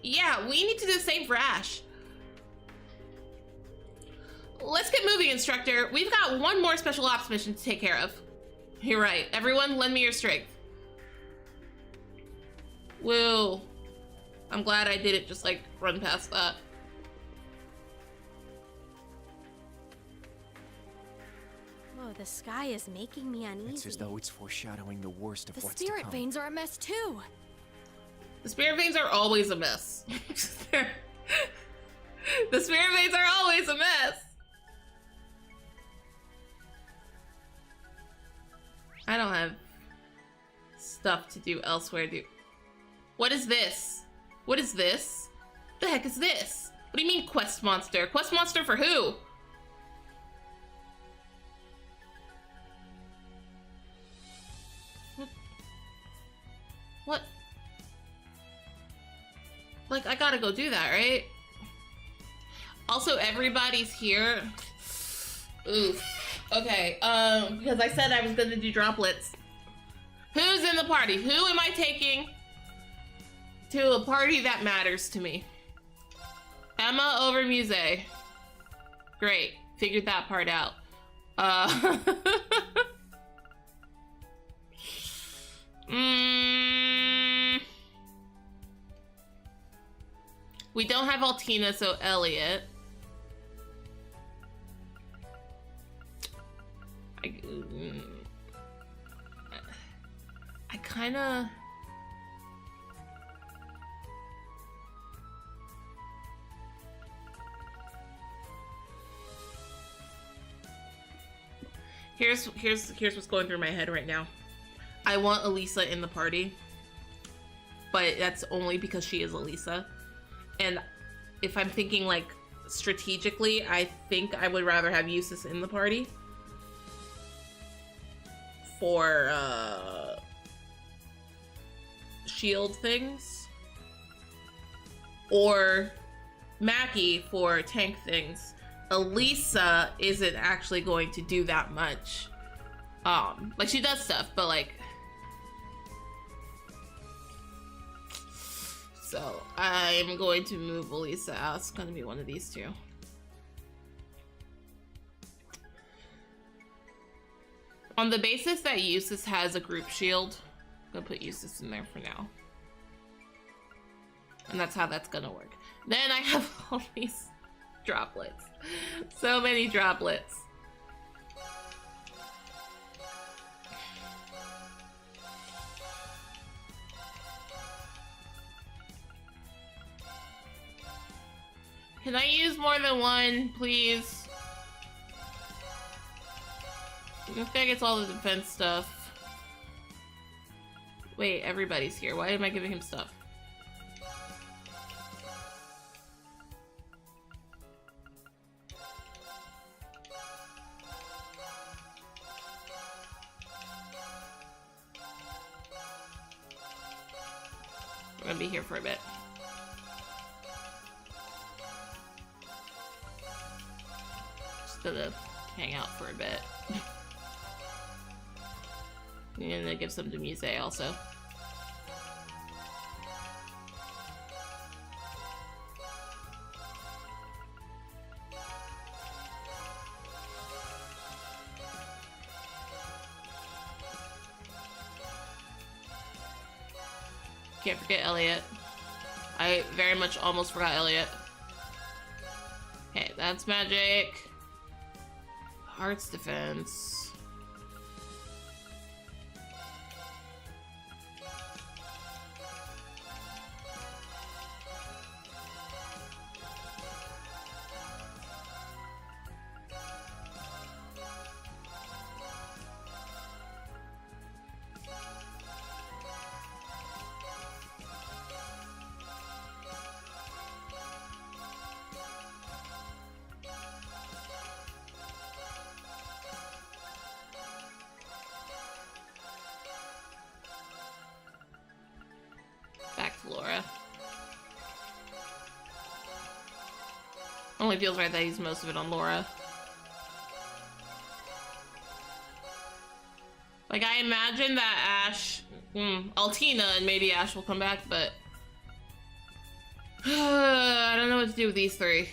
Yeah, we need to do the same for Ash. Let's get moving, instructor. We've got one more special ops mission to take care of. You're right. Everyone, lend me your strength. Whoa. I'm glad I didn't just, run past that. Whoa, the sky is making me uneasy. It's as though it's foreshadowing the worst of what's to The spirit come. veins are a mess too. The spirit veins are always a mess. The spirit veins are always a mess. I don't have stuff to do elsewhere, dude. What is this? What is this? The heck is this? What do you mean quest monster? Quest monster for who? What? I gotta go do that, right? Also, everybody's here. Oof. Okay, because I said I was gonna do droplets. Who's in the party? Who am I taking to a party that matters to me? Emma over Muse. Great, figured that part out. We don't have Altina, so Elliot. I kinda... Here's what's going through my head right now. I want Elisa in the party, but that's only because she is Elisa. And if I'm thinking like strategically, I think I would rather have Eustace in the party for shield things, or Mackie for tank things. Elisa isn't actually going to do that much. Like she does stuff, but like, so I'm going to move Elisa out. It's going to be one of these two. On the basis that Eustace has a group shield, I'm gonna put Eustace in there for now. And that's how that's gonna work. Then I have all these droplets. So many droplets. Can I use more than one, please? This guy gets all the defense stuff. Wait, everybody's here. Why am I giving him stuff? We're gonna be here for a bit. Just gonna hang out for a bit. And then give some to Muse also. Can't forget Elliot. I very much almost forgot Elliot. Okay, that's magic. Arts defense. Only feels right that I use most of it on Laura. Like, I imagine that Ash... Altina and maybe Ash will come back, but... I don't know what to do with these three.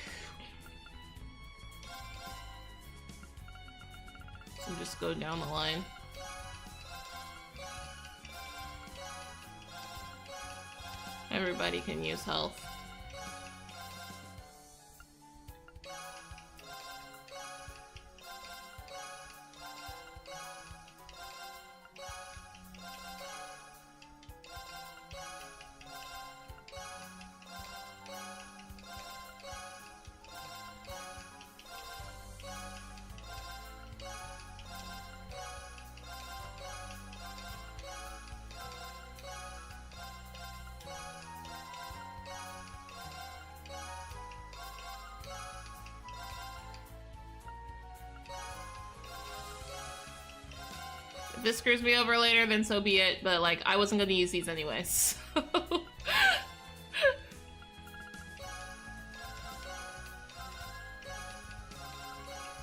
So just go down the line. Everybody can use health. If this screws me over later, then so be it, but like, I wasn't gonna use these anyways, so...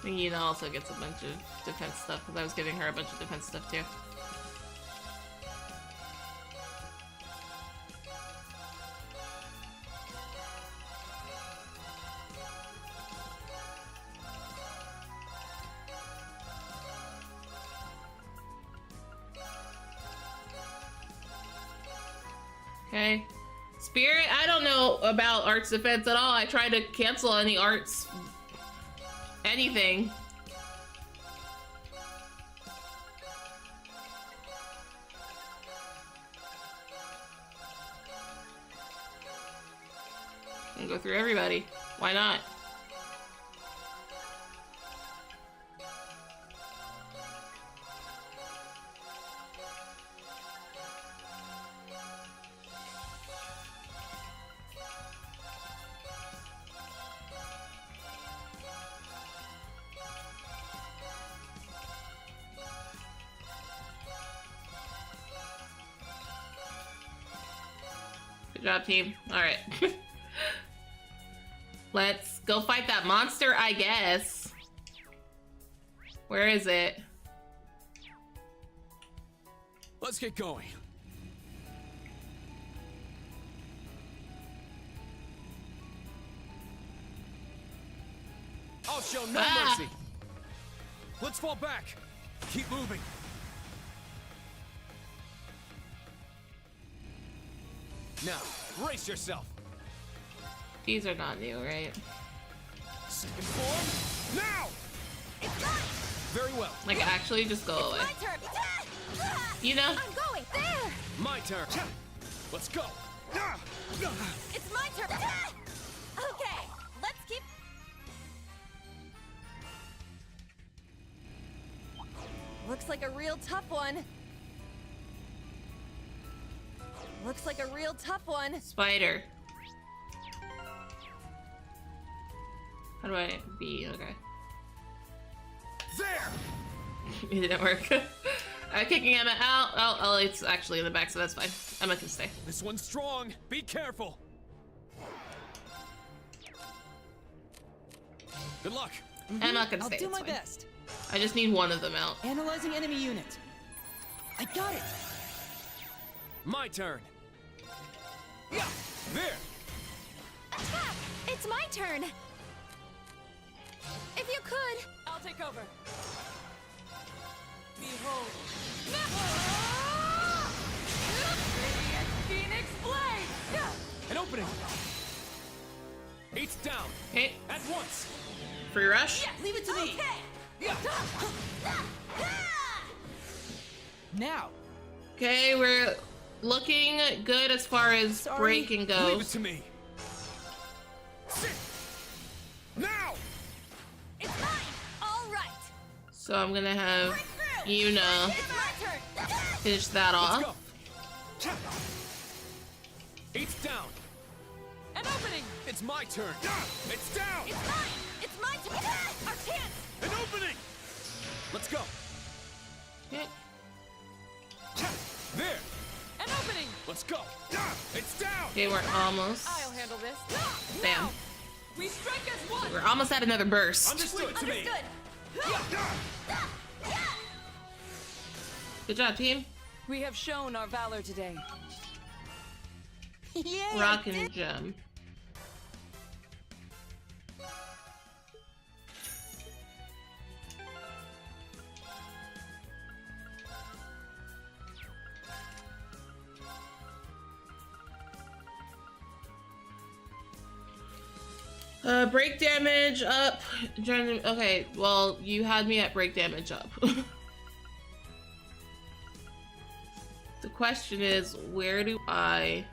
Yuna also gets a bunch of defense stuff, because I was giving her a bunch of defense stuff too. Okay. Spirit, I don't know about arts defense at all. I tried to cancel any arts... anything. And go through everybody. Why not? job, team. Alright. Let's go fight that monster, I guess. Where is it? Let's get going. I'll show no mercy. Let's fall back. Keep moving. Now, brace yourself. These are not new, right? Second form. Now. Very well. Like, actually, just go away. My turn. You know? I'm going there. My turn. Let's go. It's my turn. Okay, let's keep. Looks like a real tough one. Looks like a real tough one. Spider. How do I be? Okay. There. It didn't work. Kicking Emma out. Oh, it's actually in the back, so that's fine. Emma can stay. This one's strong. Be careful. Good luck. Emma can I'll stay. do It's my fine. best. I just need one of them out. Analyzing enemy unit. I got it. My turn. Yeah. There. Attack! It's my turn. If you could. I'll take over. Behold. Radiant Phoenix Blade! An opening. 8's down. Okay. At once. Free rush. Yes. Leave it to me. Yeah. Now. Okay, we're looking good as far as breaking goes. Leave it to me. Sit. Now. It's mine. All right. So I'm gonna have Yuna It's my turn. finish that Let's off. go. 8's down. An opening. It's my turn. It's down. It's mine. It's my turn. Our chance. An opening. Let's go. Okay. There. An opening. Let's go. It's down. Okay, we're almost. I'll handle this. Bam. Now, we strike as one. We're almost at another burst. Understood to me. Good job, team. We have shown our valor today. Yay! Rock and gem. Break damage up. Okay, well, you had me at break damage up. The question is, where do I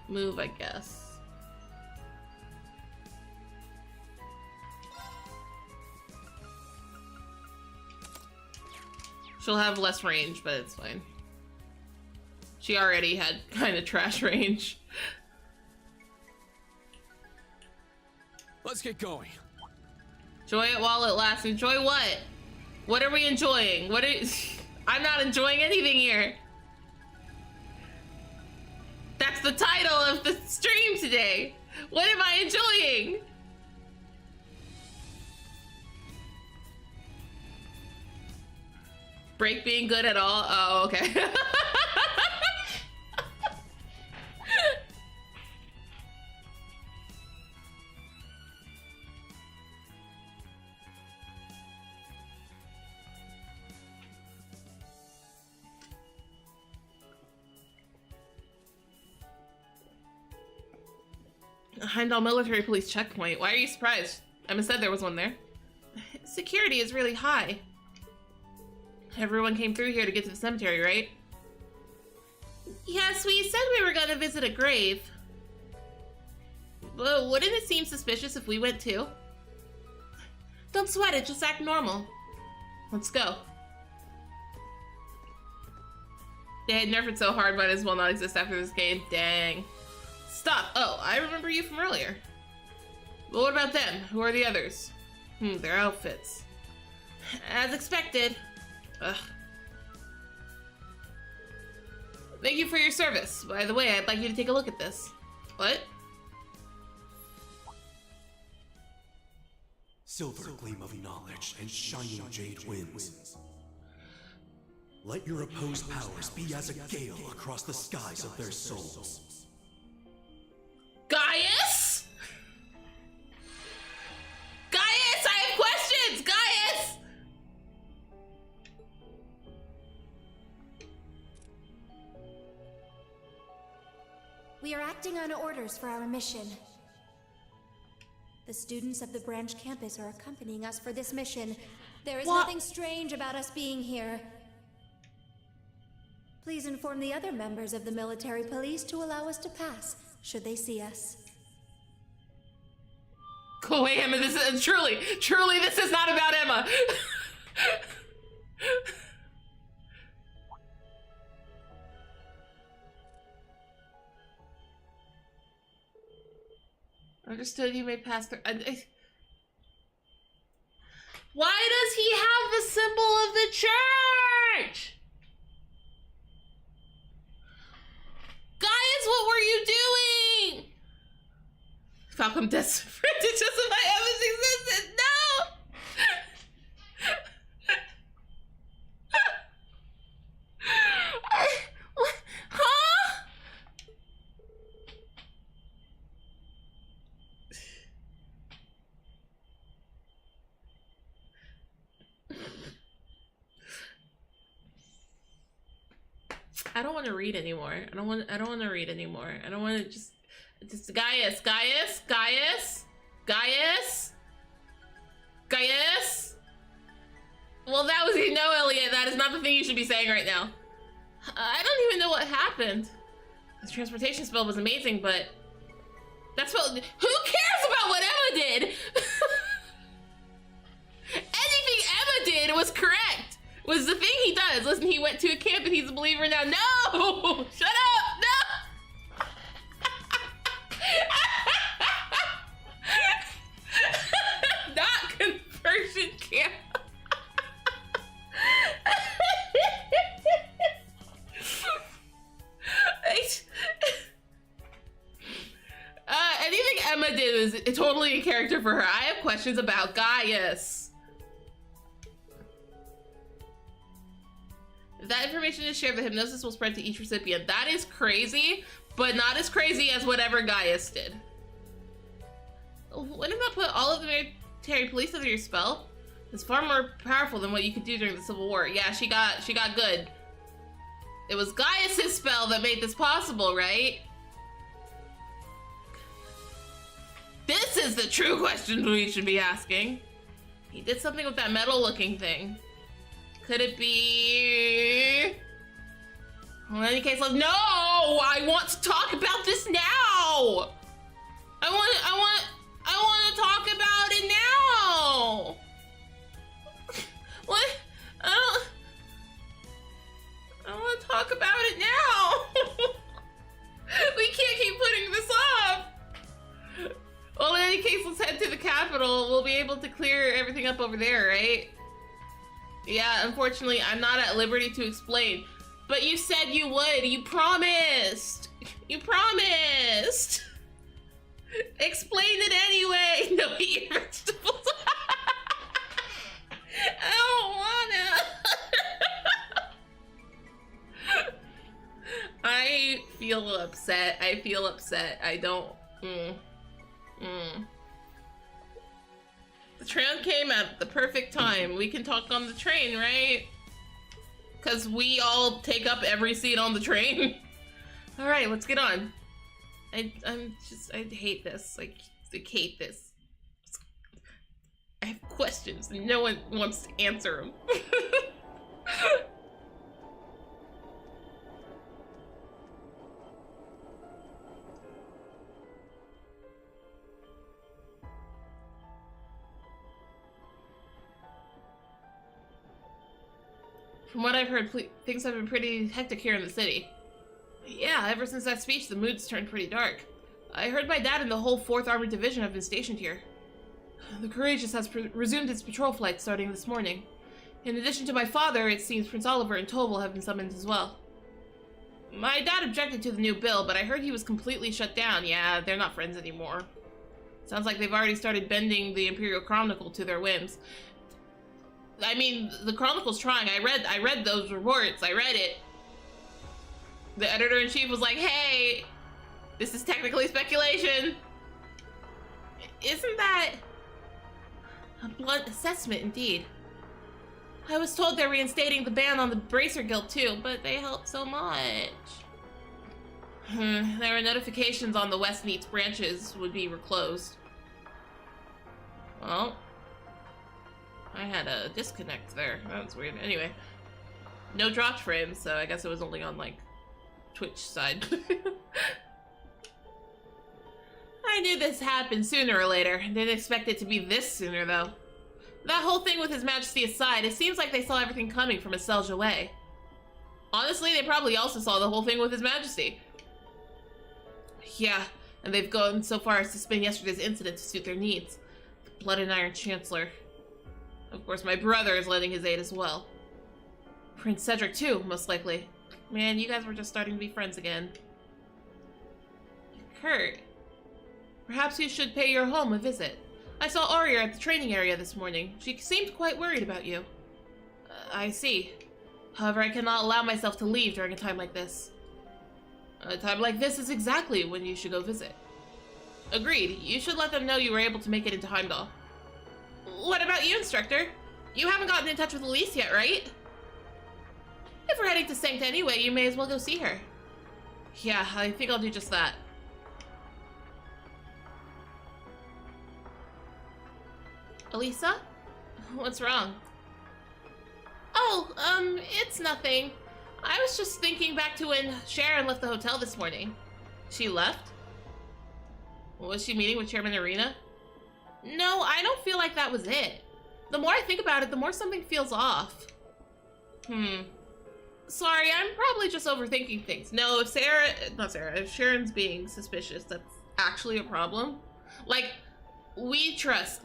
move, I guess? She'll have less range, but it's fine. She already had kind of trash range. Let's get going. Enjoy it while it lasts. Enjoy what? What are we enjoying? What is... I'm not enjoying anything here. That's the title of the stream today. What am I enjoying? Break being good at all? Oh, okay. Heimdall Military Police checkpoint. Why are you surprised? Emma said there was one there. Security is really high. Everyone came through here to get to the cemetery, right? Yes, we said we were gonna visit a grave. But wouldn't it seem suspicious if we went too? Don't sweat it, just act normal. Let's go. They had nerfed it so hard, might as well not exist after this game. Dang. Stop. Oh, I remember you from earlier. But what about them? Who are the others? Their outfits. As expected. Ugh. Thank you for your service. By the way, I'd like you to take a look at this. What? Silver gleam of knowledge and shining jade winds. Let your opposed powers be as a gale across the skies of their souls. Gaius? Gaius, I have questions! Gaius! We are acting on orders for our mission. The students of the branch campus are accompanying us for this mission. There is nothing strange about us being here. Please inform the other members of the military police to allow us to pass, should they see us. Go away, Emma. This is truly, this is not about Emma. Understood. You may pass through. Why does he have the symbol of the church? Guys, what were you doing? Falcom desperate to justify Emma's existence. No! Huh? I don't want to read anymore. I don't want to read anymore. I don't want to just Gaius. Well, that was, you know, Elliot, that is not the thing you should be saying right now. I don't even know what happened. This transportation spell was amazing, but that's what, who cares about what Emma did? Anything Emma did was correct. Was the thing he does. Listen, he went to a camp and he's a believer now. No! Shut up! No! Not conversion camp. Anything Emma did is totally a character for her. I have questions about Gaius. If that information is shared, the hypnosis will spread to each recipient. That is crazy, but not as crazy as whatever Gaius did. Wouldn't that put all of the military police under your spell? It's far more powerful than what you could do during the Civil War. Yeah, she got good. It was Gaius's spell that made this possible, right? This is the true question we should be asking. He did something with that metal-looking thing. Could it be? Well, in any case, no! I want to talk about this now! I want to talk about it now! What? I want to talk about it now! We can't keep putting this off! Well, in any case, let's head to the capital. We'll be able to clear everything up over there, right? Yeah, unfortunately, I'm not at liberty to explain. But you said you would. You promised. You promised. Explain it anyway. No, eat your vegetables. I don't wanna. I feel upset. I don't. The train came at the perfect time. We can talk on the train, right? Because we all take up every seat on the train. All right, let's get on. I hate this. I hate this. I have questions and no one wants to answer them. From what I've heard, things have been pretty hectic here in the city. Yeah, ever since that speech, the mood's turned pretty dark. I heard my dad and the whole 4th Armored Division have been stationed here. The Courageous has resumed its patrol flight starting this morning. In addition to my father, it seems Prince Oliver and Tobel have been summoned as well. My dad objected to the new bill, but I heard he was completely shut down. Yeah, they're not friends anymore. Sounds like they've already started bending the Imperial Chronicle to their whims. I mean, the Chronicle's trying. I read those reports. I read it. The editor-in-chief was like, hey, this is technically speculation. Isn't that a blunt assessment indeed? I was told they're reinstating the ban on the Bracer Guild too, but they help so much. There were notifications on the West Neat's branches would be closed. Well, I had a disconnect there. That's weird. Anyway, no dropped frames, so I guess it was only on, like, Twitch side. I knew this happened sooner or later. Didn't expect it to be this sooner, though. That whole thing with His Majesty aside, it seems like they saw everything coming from a Selja away. Honestly, they probably also saw the whole thing with His Majesty. Yeah, and they've gone so far as to spin yesterday's incident to suit their needs. The Blood and Iron Chancellor. Of course, my brother is lending his aid as well. Prince Cedric, too, most likely. Man, you guys were just starting to be friends again. Kurt, perhaps you should pay your home a visit. I saw Aria at the training area this morning. She seemed quite worried about you. I see. However, I cannot allow myself to leave during a time like this. A time like this is exactly when you should go visit. Agreed. You should let them know you were able to make it into Heimdall. What about you, Instructor? You haven't gotten in touch with Elise yet, right? If we're heading to Sancta anyway, you may as well go see her. Yeah, I think I'll do just that. Elisa? What's wrong? Oh, it's nothing. I was just thinking back to when Sharon left the hotel this morning. She left? Was she meeting with Chairman Arena? No, I don't feel like that was it. The more I think about it, the more something feels off. Sorry, I'm probably just overthinking things. No, if Sharon's being suspicious, that's actually a problem. Like, we trust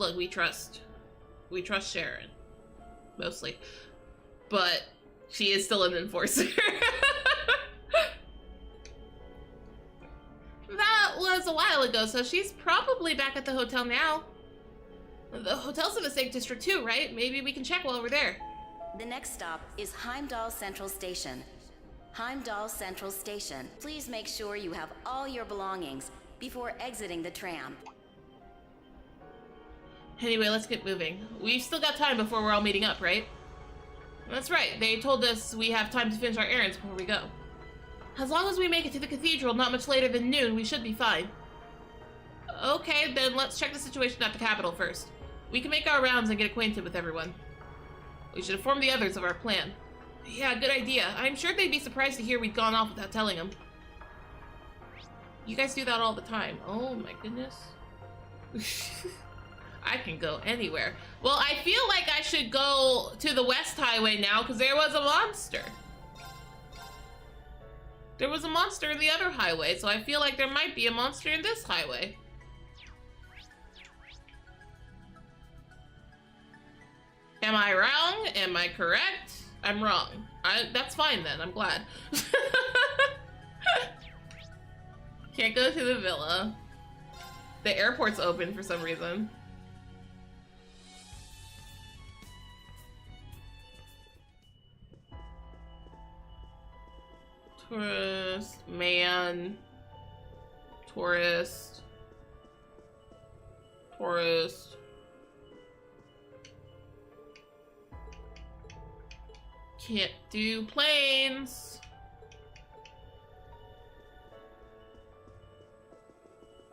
Sharon. Mostly. But she is still an enforcer. That was a while ago, so she's probably back at the hotel now. The hotel's in the same district too, right? Maybe we can check while we're there. The next stop is Heimdall Central Station. Heimdall Central Station. Please make sure you have all your belongings before exiting the tram. Anyway, let's get moving. We've still got time before we're all meeting up, right? That's right. They told us we have time to finish our errands before we go. As long as we make it to the cathedral not much later than noon, we should be fine. Okay, then let's check the situation at the capital first. We can make our rounds and get acquainted with everyone. We should inform the others of our plan. Yeah, good idea. I'm sure they'd be surprised to hear we'd gone off without telling them. You guys do that all the time. Oh my goodness. I can go anywhere. Well, I feel like I should go to the West Highway now because there was a monster. There was a monster in the other highway, so I feel like there might be a monster in this highway. Am I wrong? Am I correct? I'm wrong. That's fine then, I'm glad. Can't go to the villa. The airport's open for some reason. Tourist, man, tourist, tourist. Can't do planes.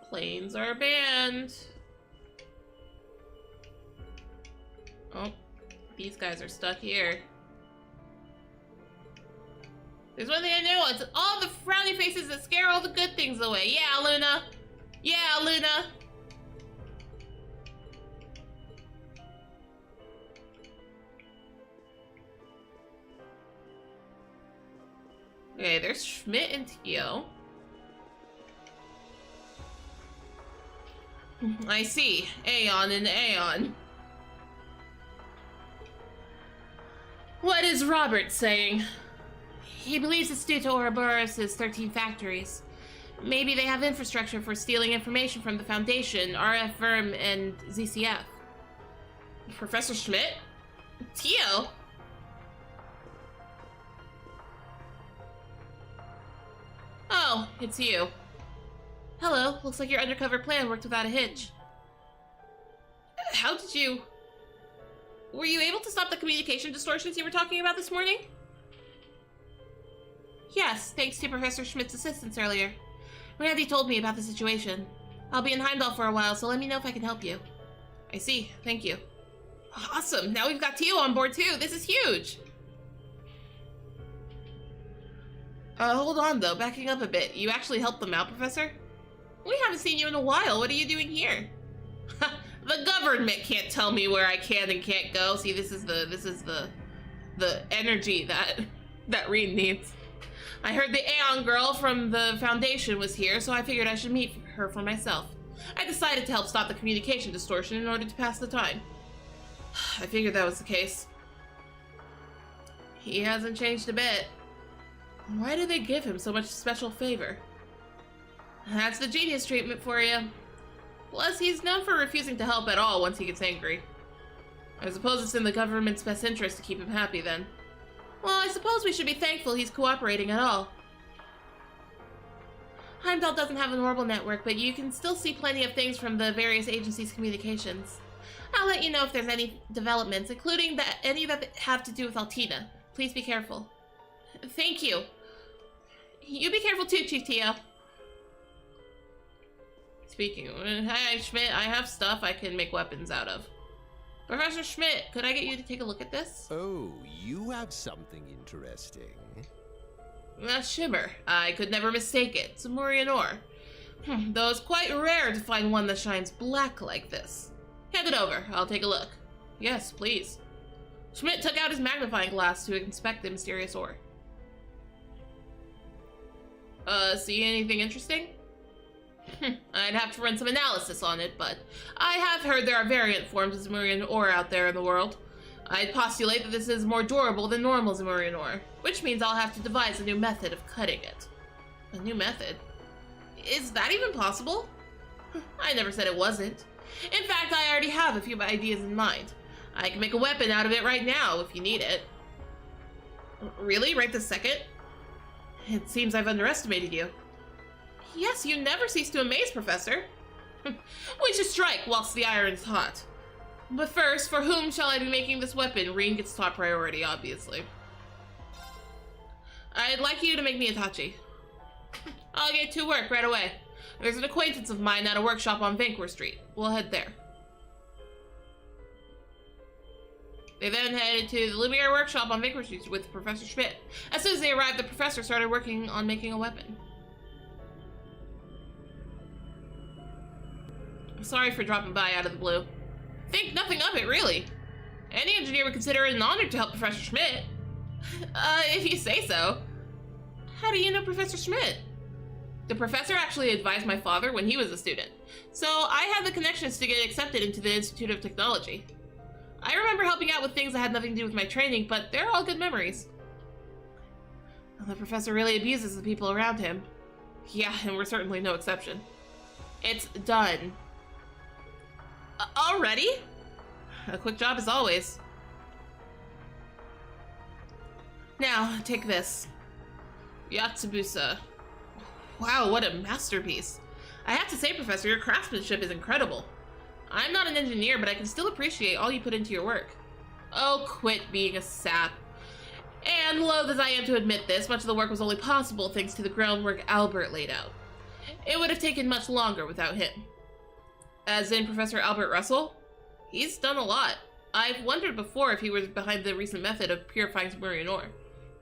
Planes are banned. Oh, these guys are stuck here. There's one thing I know, it's all the frowny faces that scare all the good things away. Yeah, Luna. Yeah, Luna. Okay, there's Schmidt and Tio. I see. Aeon and Aeon. What is Robert saying? He believes it's due to Ouroboros' 13 factories. Maybe they have infrastructure for stealing information from the Foundation, RF Verm, and ZCF. Professor Schmidt? Tio? Oh, it's you. Hello, looks like your undercover plan worked without a hitch. How did you... Were you able to stop the communication distortions you were talking about this morning? Yes, thanks to Professor Schmidt's assistance earlier. Randy told me about the situation. I'll be in Heimdall for a while, so let me know if I can help you. I see, thank you. Awesome, now we've got Tio on board too. This is huge. Hold on though, backing up a bit. You actually helped them out, Professor? We haven't seen you in a while. What are you doing here? The government can't tell me where I can and can't go. See, this is the energy that Rean needs. I heard the Aeon girl from the Foundation was here, so I figured I should meet her for myself. I decided to help stop the communication distortion in order to pass the time. I figured that was the case. He hasn't changed a bit. Why do they give him so much special favor? That's the genius treatment for you. Plus, he's known for refusing to help at all once he gets angry. I suppose it's in the government's best interest to keep him happy then. Well, I suppose we should be thankful he's cooperating at all. Heimdall doesn't have an orbital network, but you can still see plenty of things from the various agencies' communications. I'll let you know if there's any developments, including any that have to do with Altina. Please be careful. Thank you. You be careful too, Chief Tio. Speaking of, hi Schmidt, I have stuff I can make weapons out of. Professor Schmidt, could I get you to take a look at this? Oh, you have something interesting. A shimmer. I could never mistake it. It's Zamurian ore. Though it's quite rare to find one that shines black like this. Hand it over. I'll take a look. Yes, please. Schmidt took out his magnifying glass to inspect the mysterious ore. See anything interesting? I'd have to run some analysis on it, but I have heard there are variant forms of Zamurian ore out there in the world. I'd postulate that this is more durable than normal Zamurian ore, which means I'll have to devise a new method of cutting it. A new method? Is that even possible? I never said it wasn't. In fact, I already have a few ideas in mind. I can make a weapon out of it right now if you need it. Really? Right this second? It seems I've underestimated you. Yes, you never cease to amaze, Professor. We should strike whilst the iron's hot. But first, for whom shall I be making this weapon? Rean gets top priority, obviously. I'd like you to make me a Itachi. I'll get to work right away. There's an acquaintance of mine at a workshop on Vanquor Street. We'll head there. They then headed to the Lumiere workshop on Vanquor Street with Professor Schmidt. As soon as they arrived, the professor started working on making a weapon. I'm sorry for dropping by out of the blue. Think nothing of it, really. Any engineer would consider it an honor to help Professor Schmidt. If you say so. How do you know Professor Schmidt? The professor actually advised my father when he was a student, so I had the connections to get accepted into the Institute of Technology. I remember helping out with things that had nothing to do with my training, but they're all good memories. The professor really abuses the people around him. Yeah, and we're certainly no exception. It's done. Already? A quick job as always. Now, take this. Yatsubusa. Wow, what a masterpiece. I have to say, Professor, your craftsmanship is incredible. I'm not an engineer, but I can still appreciate all you put into your work. Oh, quit being a sap. And loath as I am to admit this, much of the work was only possible thanks to the groundwork Albert laid out. It would have taken much longer without him. As in Professor Albert Russell? He's done a lot. I've wondered before if he was behind the recent method of purifying Zamurian ore.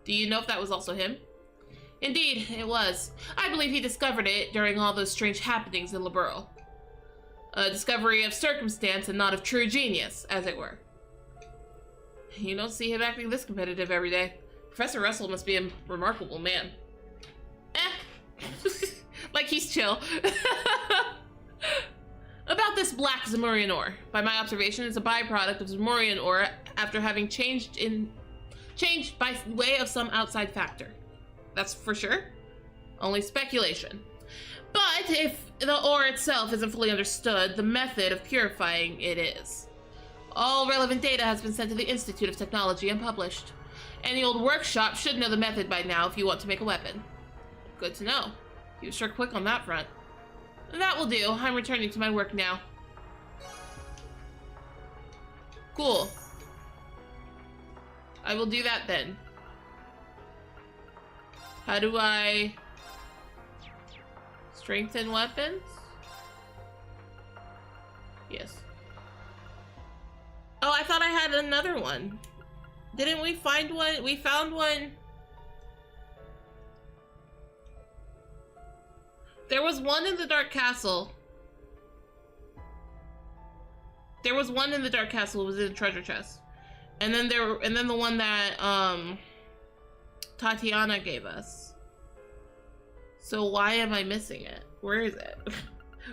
Do you know if that was also him? Indeed, it was. I believe he discovered it during all those strange happenings in Liberl. A discovery of circumstance and not of true genius, as it were. You don't see him acting this competitive every day. Professor Russell must be a remarkable man. Like he's chill. About this black Zamurian ore. By my observation, it's a byproduct of Zamurian ore after having changed by way of some outside factor. That's for sure. Only speculation. But if the ore itself isn't fully understood, the method of purifying it is. All relevant data has been sent to the Institute of Technology and published. Any old workshop should know the method by now if you want to make a weapon. Good to know. You were sure quick on that front. That will do. I'm returning to my work now. Cool. I will do that then. How do I strengthen weapons? Yes. Oh, I thought I had another one. Didn't we find one? We found one. There was one in the Dark Castle. There was one in the Dark Castle. It was in the treasure chest. And then the one that Tatiana gave us. So why am I missing it? Where is it?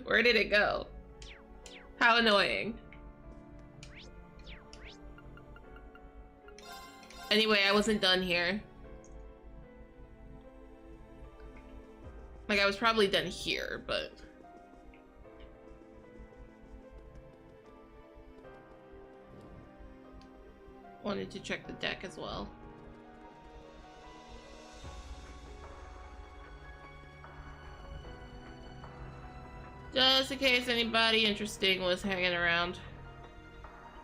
Where did it go? How annoying. Anyway, I wasn't done here. Like, I was probably done here, but... wanted to check the deck as well. Just in case anybody interesting was hanging around.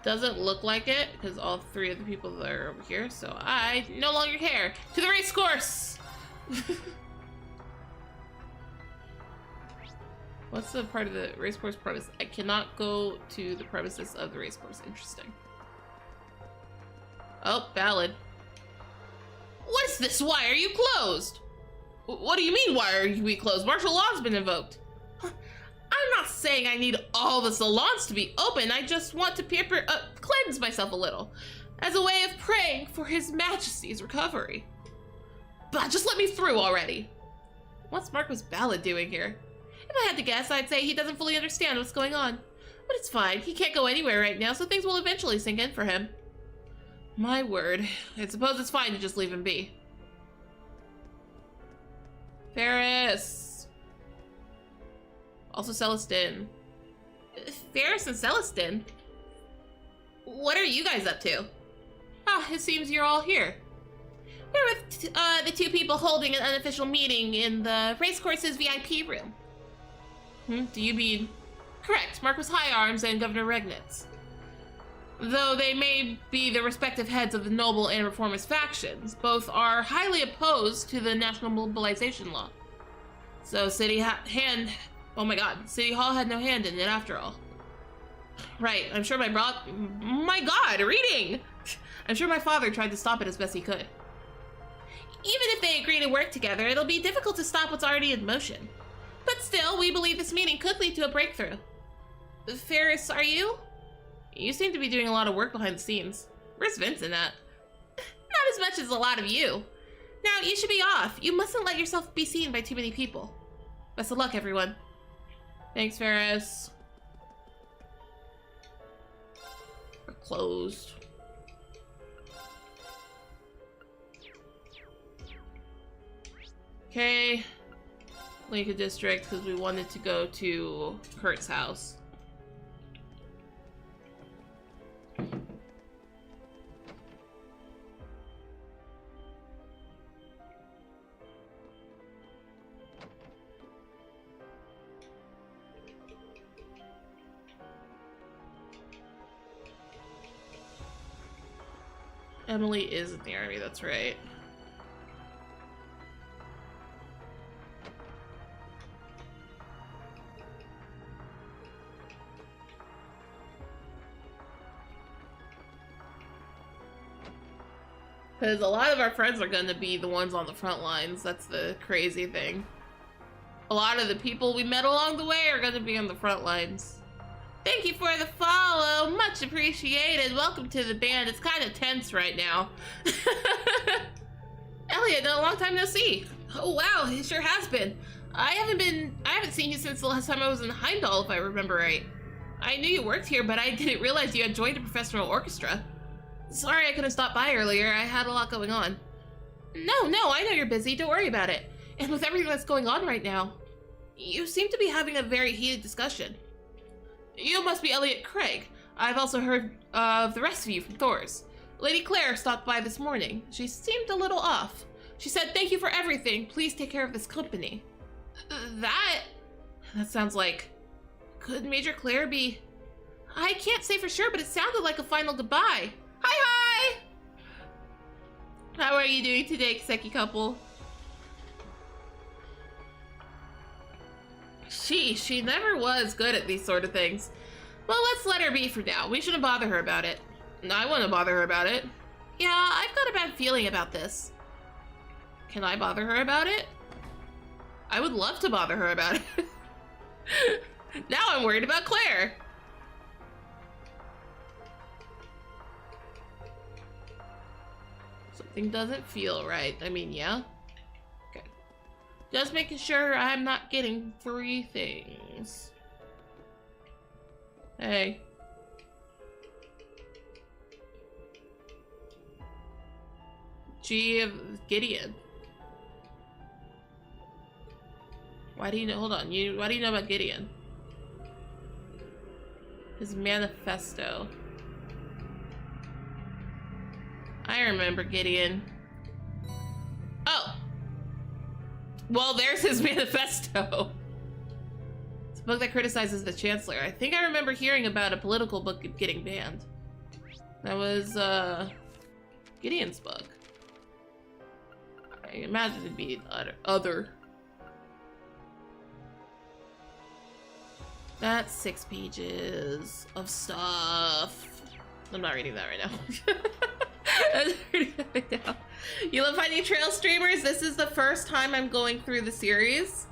Doesn't look like it, because all three of the people that are over here, so I no longer care. To the race course! What's the part of the race course premise? I cannot go to the premises of the race course. Interesting. Oh, valid. What is this? Why are you closed? What do you mean, why are we closed? Martial law's been invoked. I'm not saying I need all the salons to be open. I just want to cleanse myself a little, as a way of praying for His Majesty's recovery. But just let me through already. What's Marquis Ballad doing here? If I had to guess, I'd say he doesn't fully understand what's going on. But it's fine. He can't go anywhere right now, so things will eventually sink in for him. My word. I suppose it's fine to just leave him be. Ferris. Also Celestin. Ferris and Celestin? What are you guys up to? Ah, it seems you're all here. We're with the two people holding an unofficial meeting in the racecourse's VIP room. Do you mean... Correct, Marquis High Arms and Governor Regnitz. Though they may be the respective heads of the noble and reformist factions, both are highly opposed to the national mobilization law. So City Hall had no hand in it after all. Right, I'm sure my God, reading! I'm sure my father tried to stop it as best he could. Even if they agree to work together, it'll be difficult to stop what's already in motion. But still, we believe this meeting could lead to a breakthrough. Ferris, are you? You seem to be doing a lot of work behind the scenes. Where's Vincent at? Not as much as a lot of you. Now, you should be off. You mustn't let yourself be seen by too many people. Best of luck, everyone. Thanks, Ferris. We're closed. Okay. Lincoln District, because we wanted to go to Kurt's house. Emily is in the army, that's right. Because a lot of our friends are going to be the ones on the front lines. That's the crazy thing. A lot of the people we met along the way are going to be on the front lines. Thank you for the follow. Much appreciated. Welcome to the band. It's kind of tense right now. Elliot, a long time no see. Oh wow, it sure has been. I haven't seen you since the last time I was in Heimdall, if I remember right. I knew you worked here, but I didn't realize you had joined a professional orchestra. Sorry I couldn't stop by earlier. I had a lot going on. No, I know you're busy. Don't worry about it. And with everything that's going on right now, you seem to be having a very heated discussion. You must be Elliot Craig. I've also heard of the rest of you from Thor's. Lady Claire stopped by this morning. She seemed a little off. She said, "Thank you for everything. Please take care of this company." That sounds like... Could Major Claire be... I can't say for sure, but it sounded like a final goodbye. Hi! How are you doing today, Kiseki couple? She never was good at these sort of things. Well, let's let her be for now. We shouldn't bother her about it. I wouldn't bother her about it. Yeah, I've got a bad feeling about this. Can I bother her about it? I would love to bother her about it. Now I'm worried about Claire. Something doesn't feel right. I mean, yeah. Okay. Just making sure I'm not getting 3 things. Hey. G of Gideon. Why do you know? Hold on. Why do you know about Gideon? His manifesto. I remember Gideon. Oh! Well, there's his manifesto. It's a book that criticizes the Chancellor. I think I remember hearing about a political book getting banned. That was, Gideon's book. I imagine it'd be other. That's 6 pages of stuff. I'm not reading that right now. I'm not reading that right now. You love finding trail streamers? This is the first time I'm going through the series.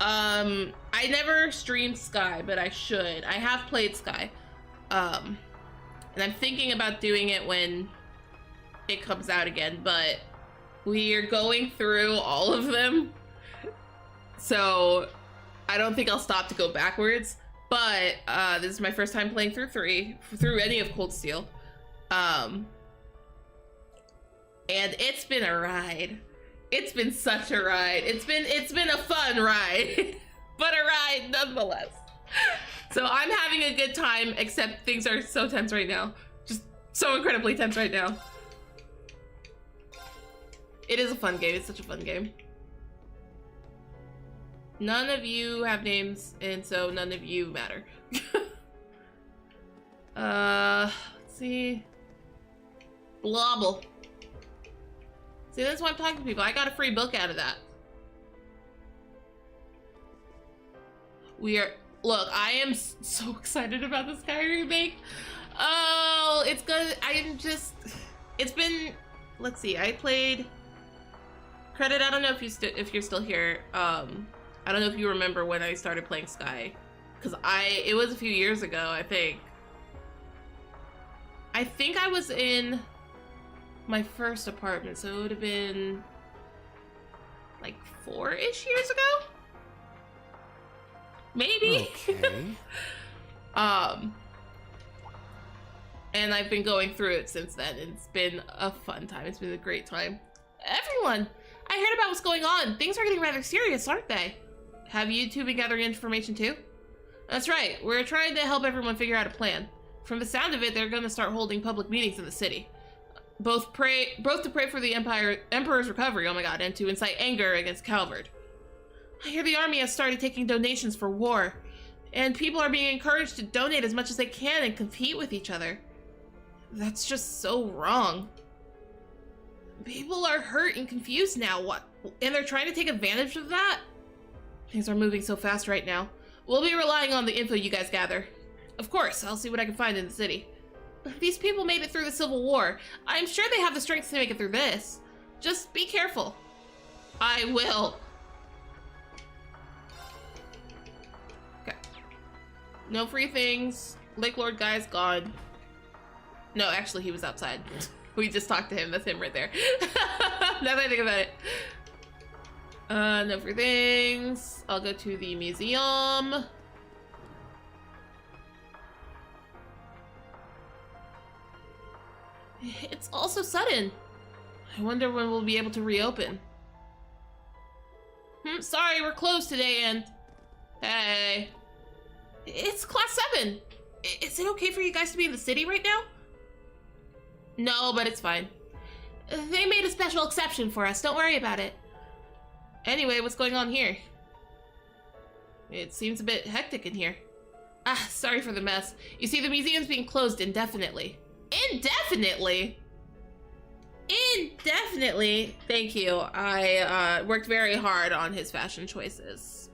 I never streamed Sky, but I should. I have played Sky. And I'm thinking about doing it when it comes out again, but we are going through all of them. So I don't think I'll stop to go backwards. But this is my first time playing through any of Cold Steel. And it's been a ride. It's been such a ride. It's been a fun ride, but a ride nonetheless. So I'm having a good time, except things are so tense right now. Just so incredibly tense right now. It is a fun game. It's such a fun game. None of you have names, and so none of you matter. Let's see. Blobble. See, that's why I'm talking to people. I got a free book out of that. Look, I am so excited about the Sky remake. Oh, it's good. It's been, let's see, I played Credit. I don't know if you're still here. I don't know if you remember when I started playing Sky, because it was a few years ago, I think. I think I was in my first apartment, so it would have been like 4-ish years ago? Maybe? Okay. And I've been going through it since then. It's been a fun time. It's been a great time. Everyone! I heard about what's going on. Things are getting rather serious, aren't they? Have you two been gathering information too? That's right. We're trying to help everyone figure out a plan. From the sound of it, they're going to start holding public meetings in the city. Both to pray for the Emperor's recovery, oh my god, and to incite anger against Calvard. I hear the army has started taking donations for war, and people are being encouraged to donate as much as they can and compete with each other. That's just so wrong. People are hurt and confused now, and they're trying to take advantage of that? Things are moving so fast right now. We'll be relying on the info you guys gather. Of course, I'll see what I can find in the city. These people made it through the Civil War. I'm sure they have the strength to make it through this. Just be careful. I will. Okay. No free things. Lake Lord guy's gone. No, actually, he was outside. We just talked to him. That's him right there. Now that I think about it. No free things. I'll go to the museum. It's all so sudden. I wonder when we'll be able to reopen. Sorry, we're closed today, and... Hey. It's class 7. Is it okay for you guys to be in the city right now? No, but it's fine. They made a special exception for us. Don't worry about it. Anyway, what's going on here? It seems a bit hectic in here. Ah, sorry for the mess. You see, the museum's being closed indefinitely. Indefinitely? Indefinitely. Thank you. I worked very hard on his fashion choices.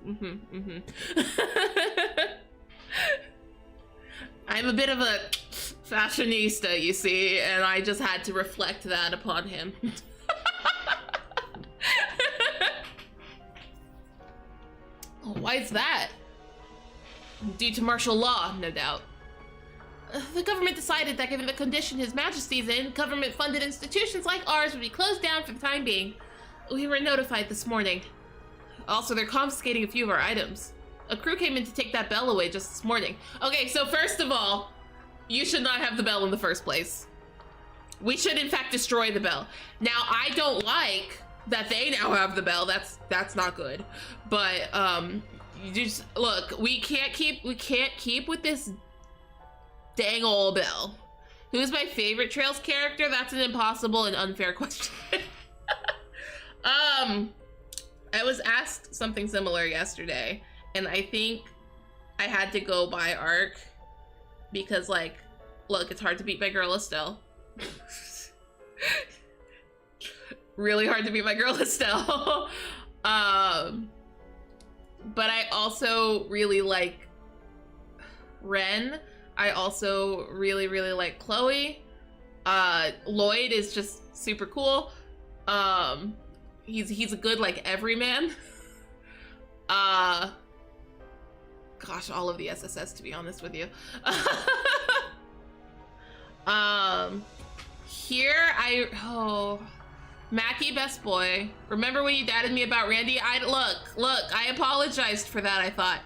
I'm a bit of a fashionista, you see, and I just had to reflect that upon him. Oh, why is that? Due to martial law, no doubt. The government decided that given the condition His Majesty's in, government-funded institutions like ours would be closed down for the time being. We were notified this morning. Also, they're confiscating a few of our items. A crew came in to take that bell away just this morning. Okay, so first of all, you should not have the bell in the first place. We should, in fact, destroy the bell. Now, I don't like that they now have the bell. That's not good. But you just look, we can't keep with this dang old bell. Who's my favorite Trails character? That's an impossible and unfair question. I was asked something similar yesterday, and I think I had to go by Arc because, like, look, it's hard to beat my girl Estelle. Really hard to beat my girl Estelle. But I also really like Ren. I also really like Chloe. Lloyd is just super cool. He's a good, like, everyman. Gosh, all of the SSS, to be honest with you. Mackie, best boy. Remember when you dadded me about Randy? Look, I apologized for that, I thought.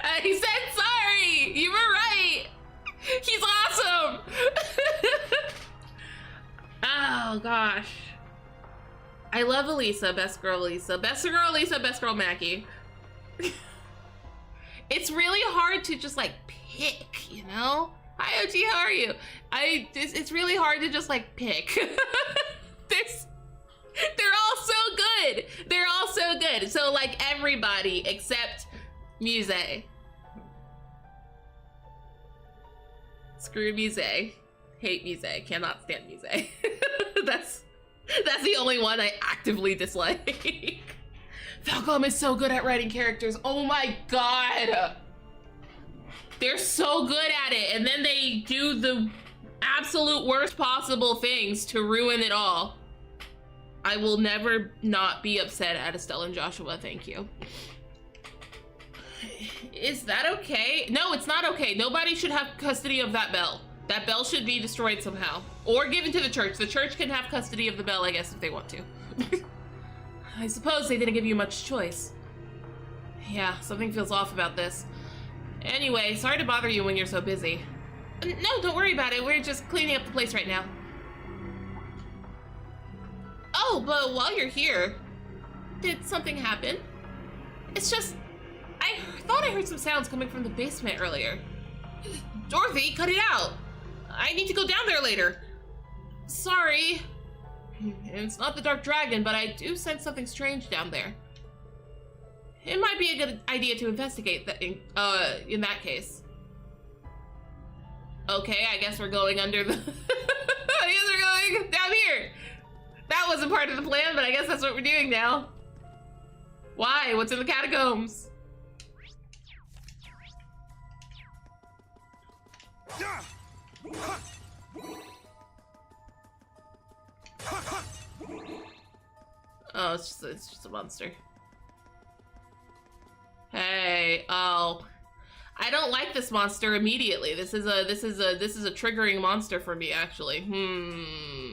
I said sorry! You were right! He's awesome! Oh, gosh. I love Elisa, best girl Elisa. Best girl Elisa, best girl Mackie. It's really hard to just, like, pick, you know? Hi, OG, how are you? It's really hard to just, like, pick. They're all so good. They're all so good. So, like, everybody except Muse. Screw Muse. Hate Muse. Cannot stand Muse. That's the only one I actively dislike. Falcom is so good at writing characters. Oh my god. They're so good at it, and then they do the absolute worst possible things to ruin it all. I will never not be upset at Estelle and Joshua, thank you. Is that okay? No, it's not okay. Nobody should have custody of that bell. That bell should be destroyed somehow. Or given to the church. The church can have custody of the bell, I guess, if they want to. I suppose they didn't give you much choice. Yeah, something feels off about this. Anyway, sorry to bother you when you're so busy. No, don't worry about it. We're just cleaning up the place right now. Oh, but while you're here, did something happen? It's just, I thought I heard some sounds coming from the basement earlier. Dorothy, cut it out. I need to go down there later. Sorry. It's not the Dark Dragon, but I do sense something strange down there. It might be a good idea to investigate that in that case. Okay, I guess we're going under the... I guess we're going down here. That wasn't part of the plan, but I guess that's what we're doing now. Why? What's in the catacombs? Oh, it's just a monster. Hey, oh. I don't like this monster immediately. This is a triggering monster for me, actually.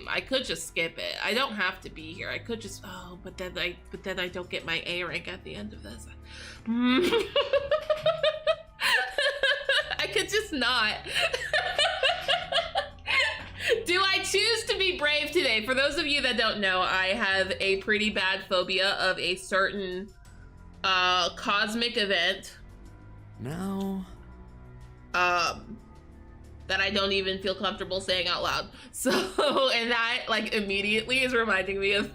I could just skip it. I don't have to be here. I could just, oh, but then I don't get my A rank at the end of this. I could just not. Do I choose to be brave today? For those of you that don't know, I have a pretty bad phobia of a certain cosmic event. No. That I don't even feel comfortable saying out loud. So, and that like immediately is reminding me of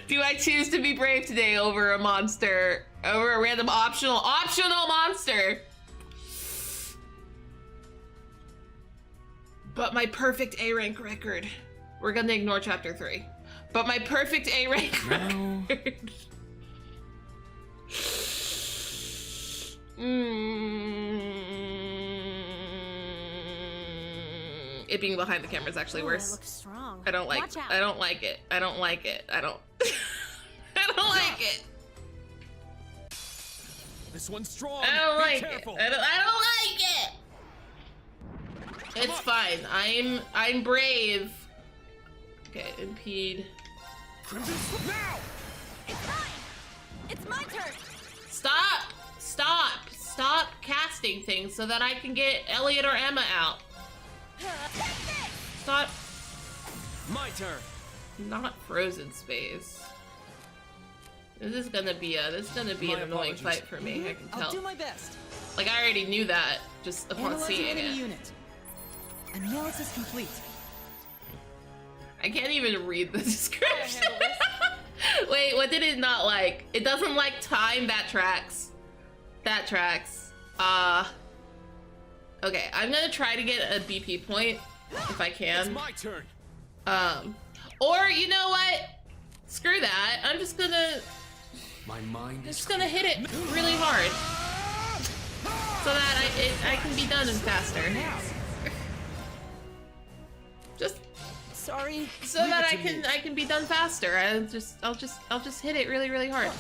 do I choose to be brave today over a monster, over a random optional monster? But my perfect A rank record. We're gonna ignore chapter 3. But my perfect A rank record. It being behind the camera is actually worse. It looks strong. I don't like Watch out. I don't like it. I don't like it. I don't I don't like it. This one's strong. I don't like careful. it. I don't like it. It's fine. I'm brave. Okay, impede. Crimson now. It's mine. It's my turn. Stop casting things so that I can get Elliot or Emma out. Stop. My turn. Not frozen space. This is gonna be an annoying fight for me. I can tell. I'll do my best. Like I already knew that just upon seeing it. Unit. Analysis complete. I can't even read the description. Wait, what did it not like? It doesn't like time. That tracks. That tracks. Okay, I'm gonna try to get a BP point if I can. It's my turn. Or you know what? Screw that. I'm just gonna. My mind is. Just gonna hit it really hard, so that I can be done faster. Just. Sorry. So that I can be done faster. I'll just hit it really hard.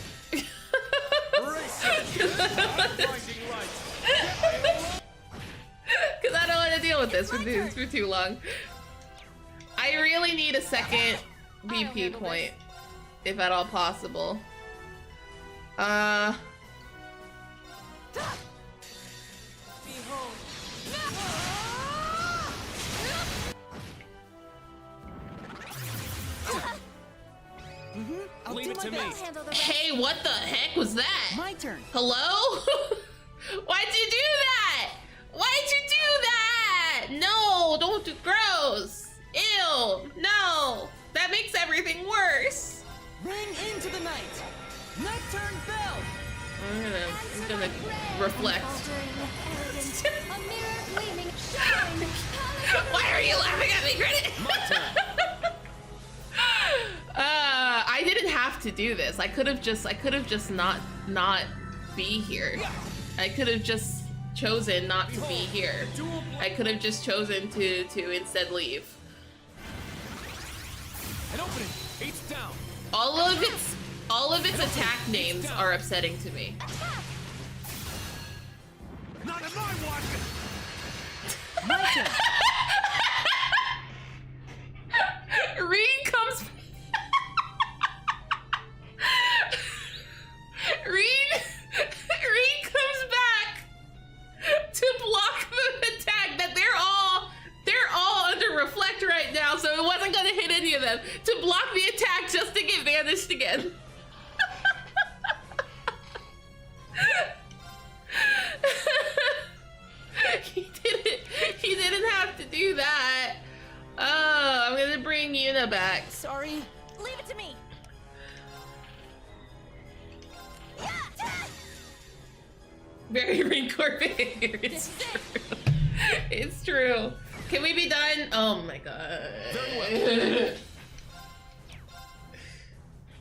Because I don't want to deal with this for too long. I really need a second BP point, if at all possible. Leave it to me. Hey, what the heck was that? My turn. Hello? Why'd you do that? Why'd you do that? No, don't do gross. Ew, no. That makes everything worse. Ring into the night. Nocturne bell. I'm gonna reflect. Why are you laughing at me, Credit? I didn't have to do this. I could have just not be here. I could have just chosen not to be here. I could have just chosen to instead leave. An opening. Eight's down. All of its attack names are upsetting to me. Not in my watch. My turn. Reed comes. Reed comes back to block the attack that they're all under reflect right now, so it wasn't gonna hit any of them. To block the attack just to get vanished again. He didn't have to do that. Oh, I'm gonna bring Yuna back. Sorry. Leave it to me. Very Rancor behavior. It's true. It's true. Can we be done? Oh my god.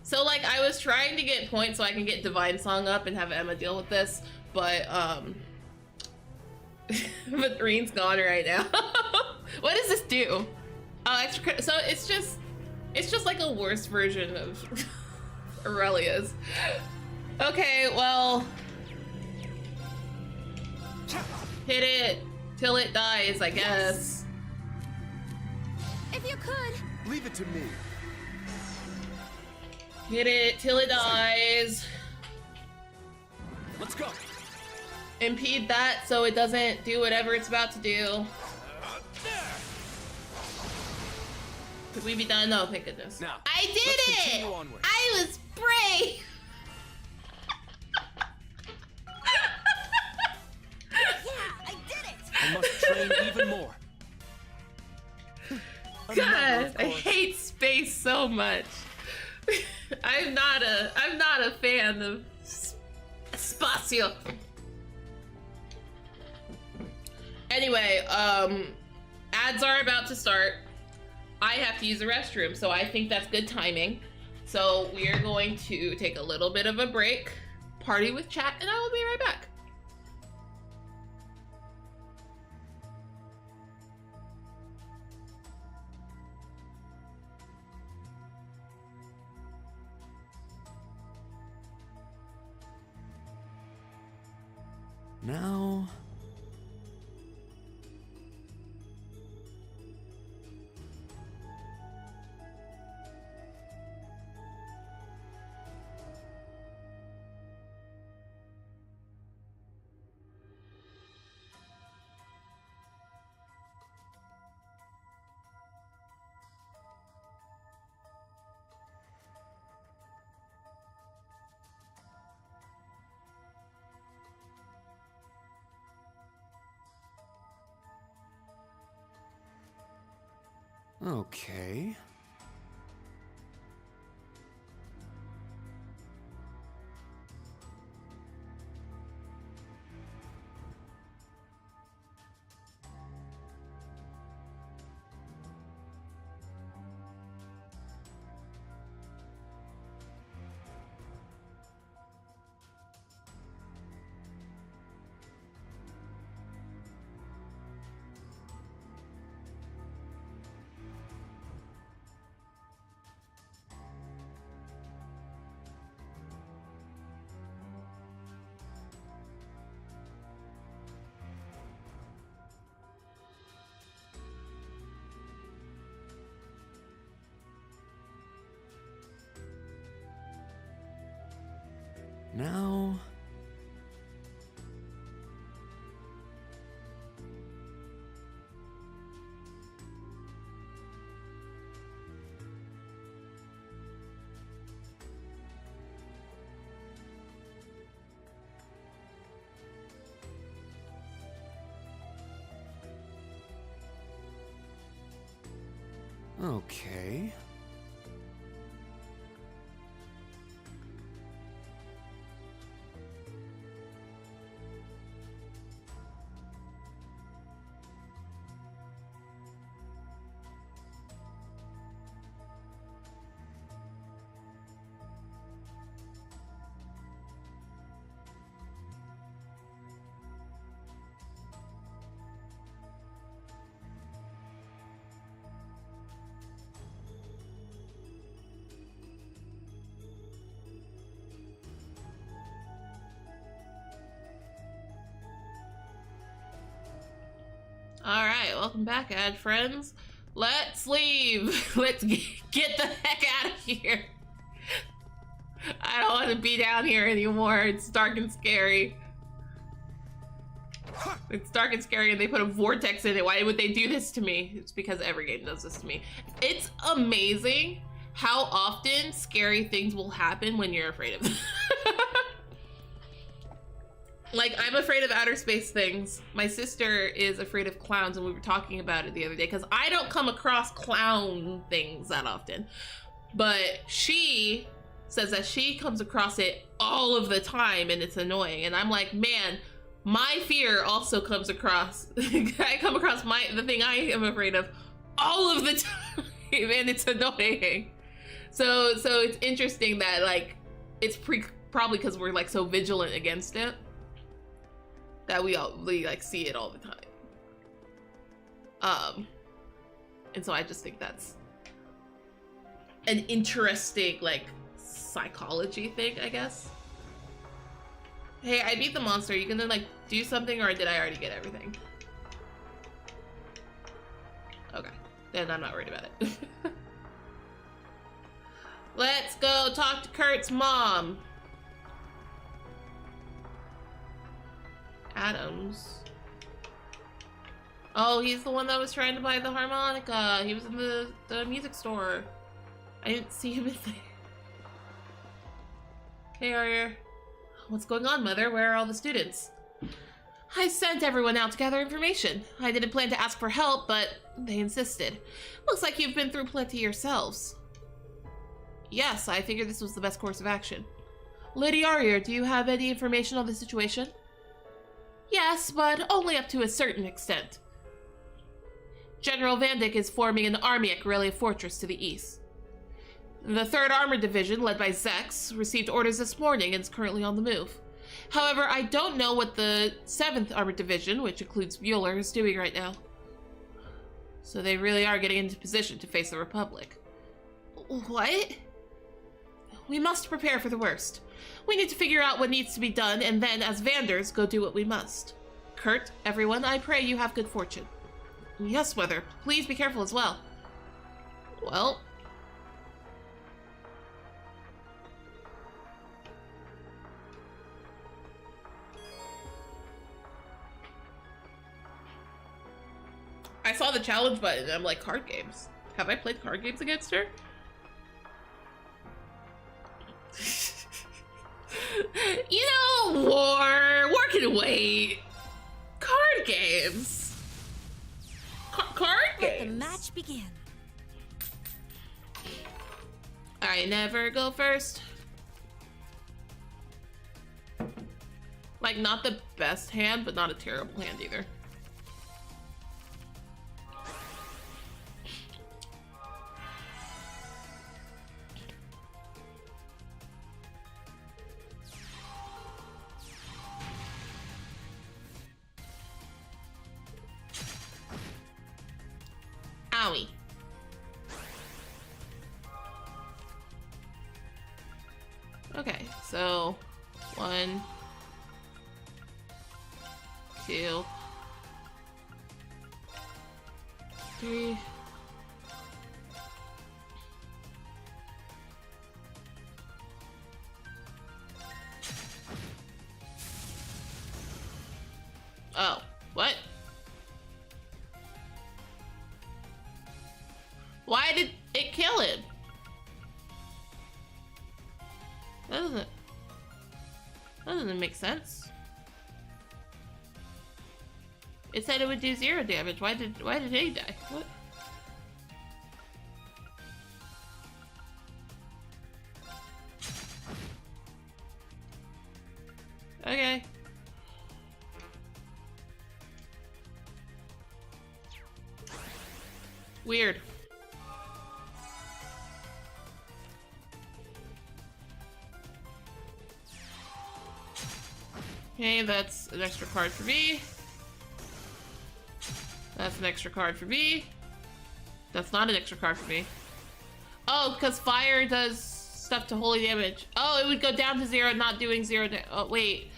So like I was trying to get points so I can get Divine Song up and have Emma deal with this, but but Reen's gone right now. What does this do? Oh, extra credit. So it's just like a worse version of Aurelia's. Okay, well, hit it till it dies, I guess. If you could. Leave it to me. Hit it till it dies. Let's go. impede that so it doesn't do whatever it's about to do. Could we be done? No, thank goodness. Now, I did it! I was brave! I must train even more. God, I hate space so much. I'm not a fan of Spacio. Anyway, ads are about to start. I have to use the restroom, so I think that's good timing. So we are going to take a little bit of a break, party with chat, and I will be right back. Now... Okay. Now... Okay. All right, welcome back, ad friends. Let's leave. Let's get the heck out of here. I don't want to be down here anymore. It's dark and scary. It's dark and scary, and they put a vortex in it. Why would they do this to me? It's because every game does this to me. It's amazing how often scary things will happen when you're afraid of them. Like, I'm afraid of outer space things. My sister is afraid of clowns, and we were talking about it the other day, because I don't come across clown things that often. But she says that she comes across it all of the time, and it's annoying. And I'm like, man, my fear also comes across, I come across the thing I am afraid of all of the time, and it's annoying. So it's interesting that, like, it's probably because we're, like, so vigilant against it, that we like see it all the time. And so I just think that's an interesting, like, psychology thing, I guess. Hey, I beat the monster. Are you gonna, like, do something, or did I already get everything? Okay, then I'm not worried about it. Let's go talk to Kurt's mom. Adams. Oh, he's the one that was trying to buy the harmonica. He was in the music store. I didn't see him in there. Hey, Arya. What's going on, Mother? Where are all the students? I sent everyone out to gather information. I didn't plan to ask for help, but they insisted. Looks like you've been through plenty yourselves. Yes, I figured this was the best course of action. Lady Arya, do you have any information on the situation? Yes, but only up to a certain extent. General Vandyck is forming an army at Corellia Fortress to the east. The 3rd Armored Division, led by Zex, received orders this morning and is currently on the move. However, I don't know what the 7th Armored Division, which includes Mueller, is doing right now. So they really are getting into position to face the Republic. What? We must prepare for the worst. We need to figure out what needs to be done, and then, as Vanders, go do what we must. Kurt, everyone, I pray you have good fortune. Yes, Mother. Please be careful as well. Well... I saw the challenge button and I'm like, card games. Have I played card games against her? You know, war can wait. Card games. Card games. Let the match begin. I never go first. Like, not the best hand, but not a terrible hand either. Owie. Okay, so 1, 2, 3. Oh, what? Why did it kill him? That doesn't make sense. It said it would do 0 damage. Why did he die? What? Okay. Weird. Okay, that's an extra card for me. That's an extra card for me. That's not an extra card for me. Oh, because fire does stuff to holy damage. Oh, it would go down to 0, not doing 0 damage. Oh, wait.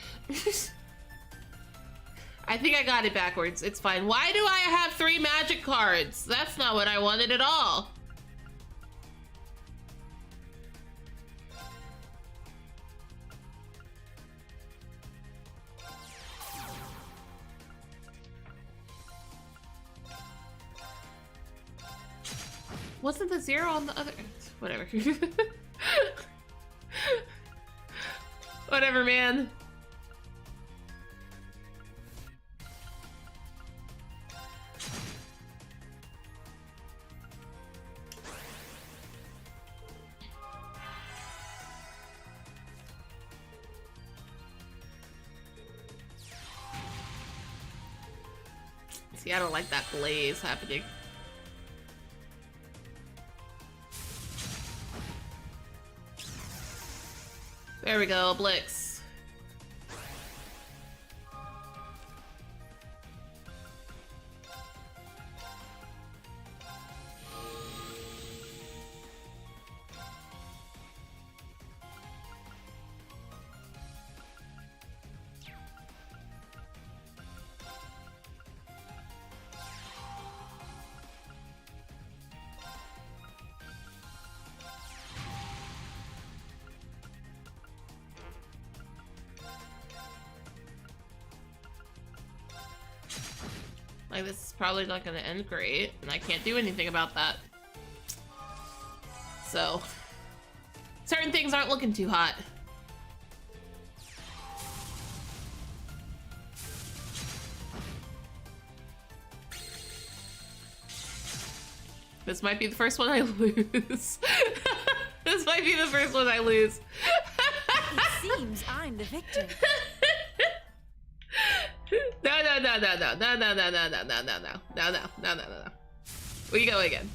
I think I got it backwards. It's fine. Why do I have 3 magic cards? That's not what I wanted at all. Wasn't the 0 on the other? Whatever. Whatever, man. See, I don't like that blaze happening. There we go, Blix. Like, this is probably not gonna end great, and I can't do anything about that. So, certain things aren't looking too hot. This might be the first one I lose. This might be the first one I lose. It seems I'm the victor. No. We go again.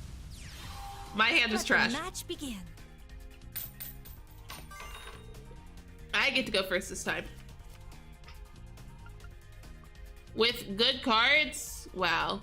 My hand was trash. Let the match begin. I get to go first this time. With good cards? Wow.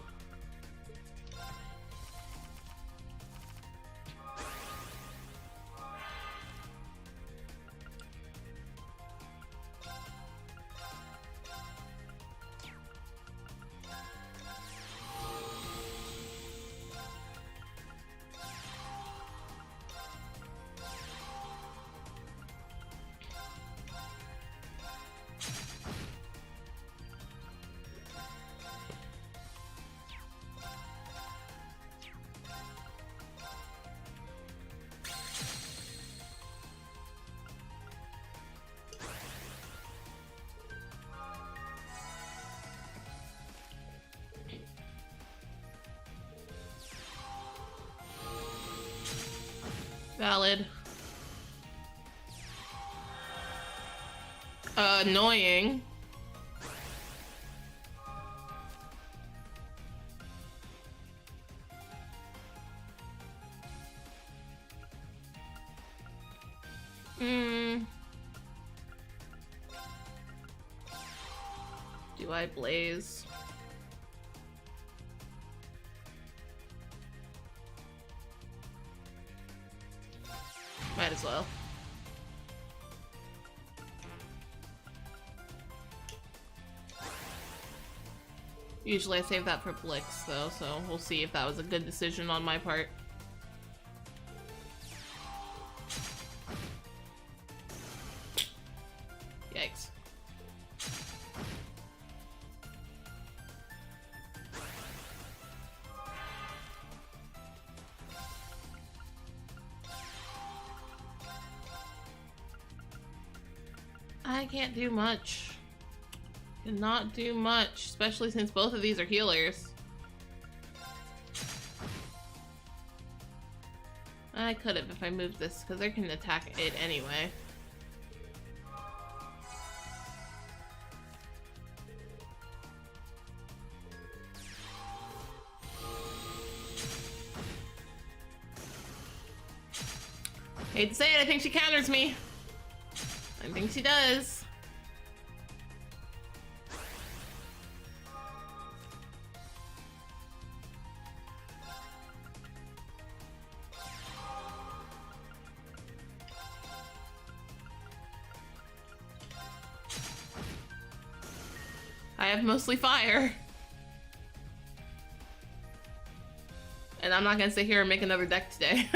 Valid. Annoying. Do I blaze? Might as well. Usually I save that for Blix though, so we'll see if that was a good decision on my part. Yikes. I can't do much. Cannot do much, especially since both of these are healers. I could have if I moved this, because they can attack it anyway. Hate to say it, I think she counters me. I think she does. I have mostly fire. And I'm not gonna sit here and make another deck today.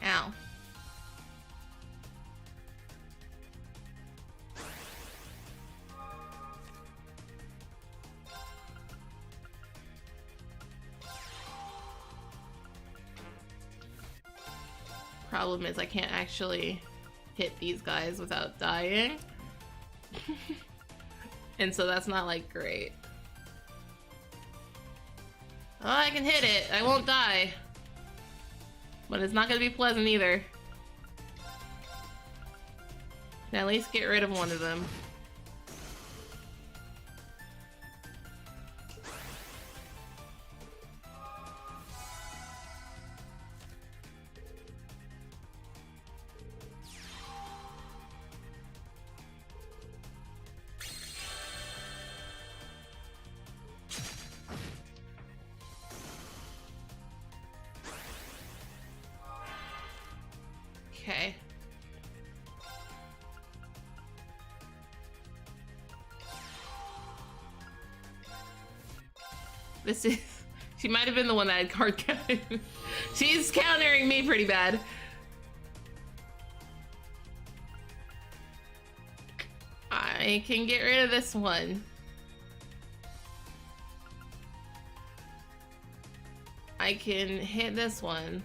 Ow. Problem is I can't actually hit these guys without dying. And so that's not like great. Oh, I can hit it. I won't die. But it's not gonna be pleasant either. Can at least get rid of one of them. Okay. This is... She might have been the one that had card counting. She's countering me pretty bad. I can get rid of this one. I can hit this one.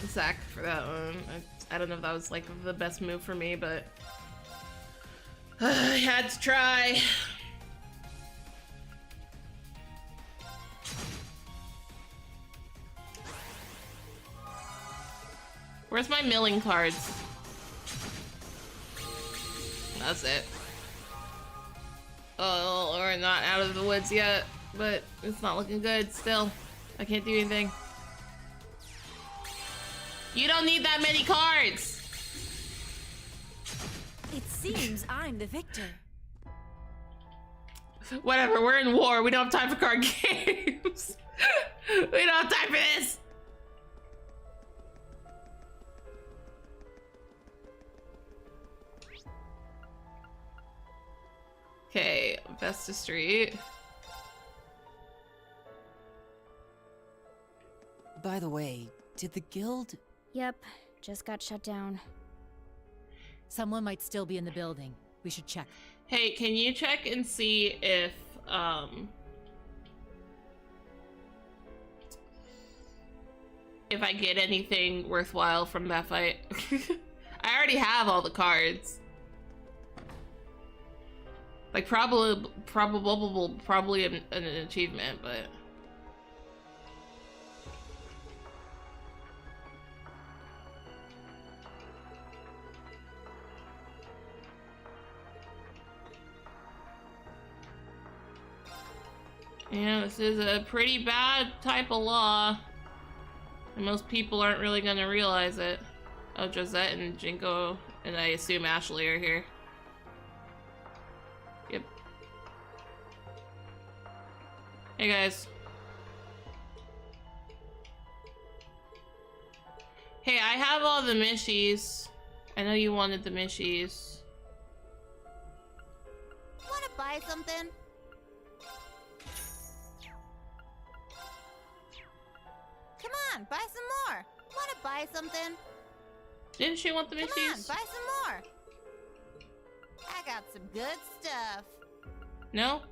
Sack for that one. I don't know if that was like the best move for me, but I had to try. Where's my milling cards? That's it. Oh, we're not out of the woods yet, but it's not looking good still. I can't do anything. You don't need that many cards! It seems I'm the victor. Whatever, we're in war. We don't have time for card games. We don't have time for this! Okay, Vesta Street. By the way, did the guild... Yep, just got shut down. Someone might still be in the building. We should check. Hey, can you check and see if, if I get anything worthwhile from that fight? I already have all the cards. Like, probably an achievement, but... Yeah, this is a pretty bad type of law. And most people aren't really gonna realize it. Oh, Josette and Jinko, and I assume Ashley are here. Yep. Hey guys. Hey, I have all the mishies. I know you wanted the mishies. Wanna buy something? Come on, buy some more. Wanna buy something? Didn't she want the mishies? Come on, buy some more. I got some good stuff. No?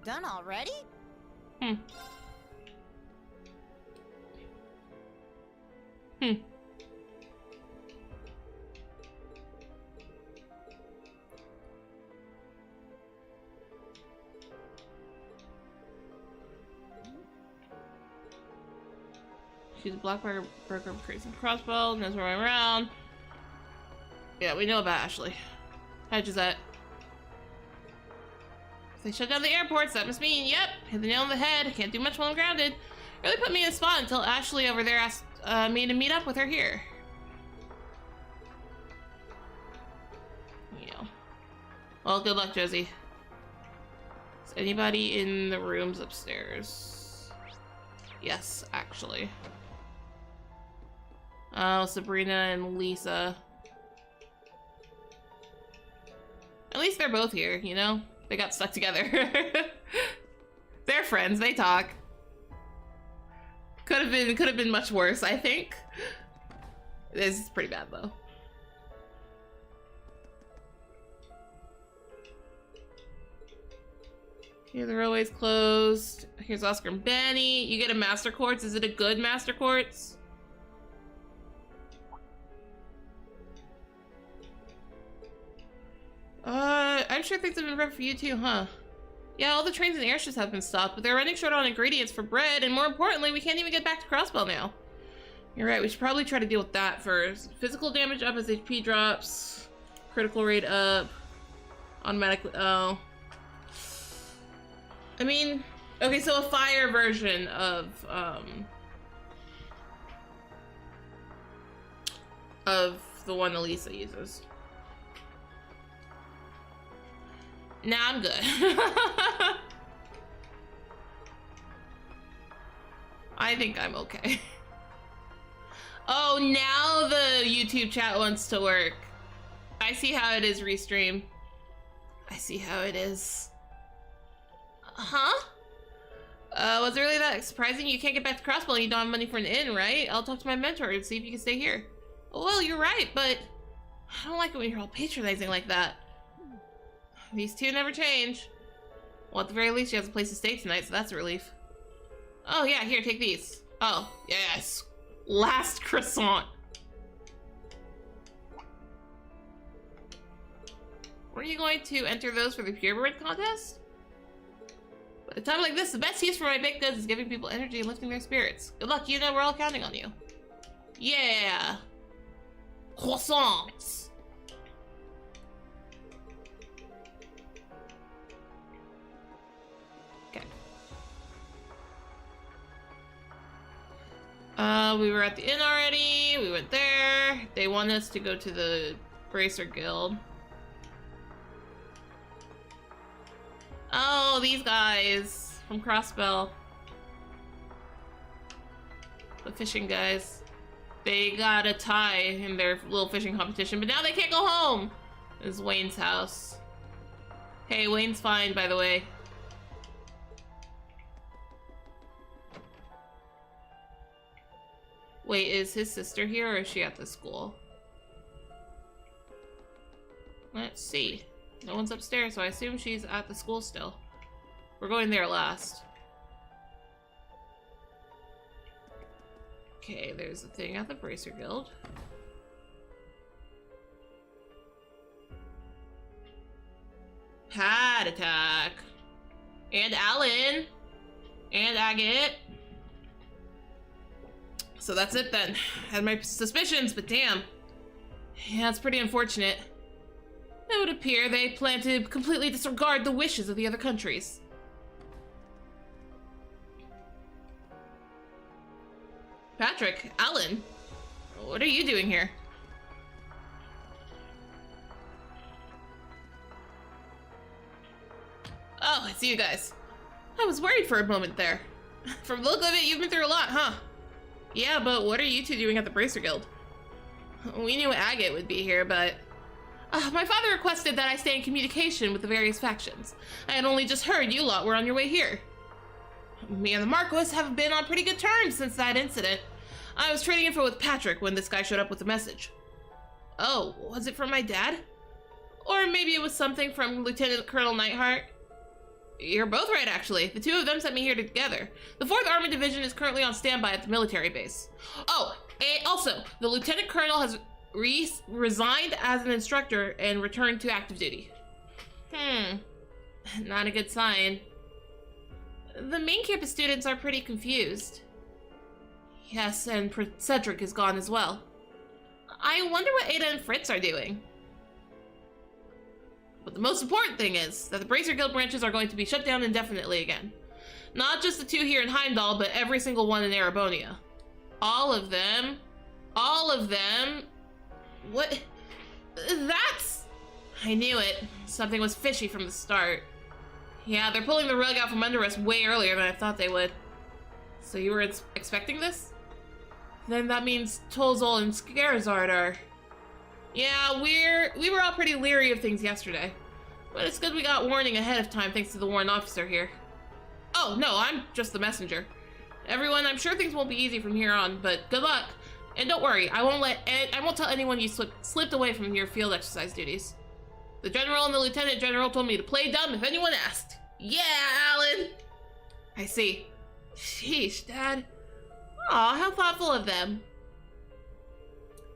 Done already? She's a black broker of crazy crossbow, knows where I'm around. Yeah, we know about Ashley. Hi, Josette. If they shut down the airports, that must mean, yep, hit the nail on the head. Can't do much while I'm grounded. Really put me in a spot until Ashley over there asked me to meet up with her here. Yeah. Well, good luck, Josie. Is anybody in the rooms upstairs? Yes, actually. Oh, Sabrina and Lisa. At least they're both here, you know? They got stuck together. They're friends, they talk. Could have been much worse, I think. This is pretty bad though. Here the railway's closed. Here's Oscar and Benny. You get a Master Quartz. Is it a good Master Quartz? I'm sure things have been rough for you too, huh? Yeah, all the trains and airships have been stopped, but they're running short on ingredients for bread, and more importantly, we can't even get back to Crossbell now. You're right, we should probably try to deal with that first. Physical damage up as HP drops. Critical rate up. Automatically, oh. I mean, okay, so a fire version of the one Elisa uses. Nah, I'm good. I think I'm okay. Oh, now the YouTube chat wants to work. I see how it is, Restream. I see how it is. Huh? Was it really that surprising? You can't get back to Crossbow and you don't have money for an inn, right? I'll talk to my mentor and see if you can stay here. Well, you're right, but I don't like it when you're all patronizing like that. These two never change. Well, at the very least, she has a place to stay tonight, so that's a relief. Oh, yeah, here, take these. Oh, yes. Last croissant. Were you going to enter those for the purebred contest? At a time like this, the best use for my baked goods is giving people energy and lifting their spirits. Good luck, you know we're all counting on you. Yeah. Croissants. Okay. We were at the inn already. We went there. They want us to go to the Bracer Guild. Oh, these guys from Crossbell. The fishing guys. They got a tie in their little fishing competition, but now they can't go home. This is Wayne's house. Hey, Wayne's fine, by the way. Wait, is his sister here or is she at the school? Let's see. No one's upstairs, so I assume she's at the school still. We're going there last. Okay, there's the thing at the Bracer Guild. Hat attack. And Alan. And Agate. So that's it then. Had my suspicions, but damn. Yeah, it's pretty unfortunate. It would appear they plan to completely disregard the wishes of the other countries. Patrick, Alan, what are you doing here? Oh, I see you guys. I was worried for a moment there. From the look of it, you've been through a lot, huh? Yeah, but what are you two doing at the Bracer Guild? We knew Agate would be here, but... my father requested that I stay in communication with the various factions. I had only just heard you lot were on your way here. Me and the Marquis have been on pretty good terms since that incident. I was trading info with Patrick when this guy showed up with a message. Oh, was it from my dad? Or maybe it was something from Lieutenant Colonel Nightheart? You're both right, actually. The two of them sent me here together. The 4th Armored Division is currently on standby at the military base. Oh, and also, the Lieutenant Colonel has resigned as an instructor and returned to active duty. Not a good sign. The main campus students are pretty confused. Yes, and Cedric is gone as well. I wonder what Ada and Fritz are doing. But the most important thing is that the Bracer Guild branches are going to be shut down indefinitely again. Not just the 2 here in Heimdall, but every single one in Erebonia. All of them. All of them. What? That's... I knew it. Something was fishy from the start. Yeah, they're pulling the rug out from under us way earlier than I thought they would. So you were expecting this? Then that means Tolzol and Skarazard are... Yeah, we were all pretty leery of things yesterday. But it's good we got warning ahead of time thanks to the warrant officer here. Oh, no, I'm just the messenger. Everyone, I'm sure things won't be easy from here on, but good luck. And don't worry, I won't tell anyone you slipped away from your field exercise duties. The General and the Lieutenant General told me to play dumb if anyone asked. Yeah, Alan! I see. Sheesh, Dad. Aw, how thoughtful of them.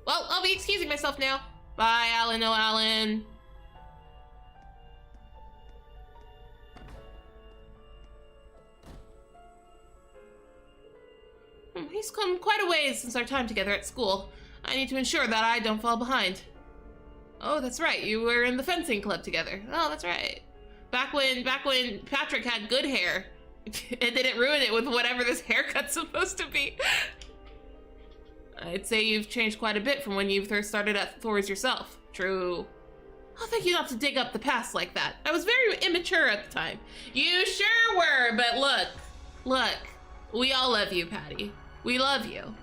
Well, I'll be excusing myself now. Bye, Alan O'Allen. He's come quite a ways since our time together at school. I need to ensure that I don't fall behind. Oh, that's right. You were in the fencing club together. Oh, that's right. Back when Patrick had good hair. And didn't ruin it with whatever this haircut's supposed to be. I'd say you've changed quite a bit from when you first started at Thor's yourself. True. I'll thank you not to dig up the past like that. I was very immature at the time. You sure were, but look, we all love you, Patty. We love you.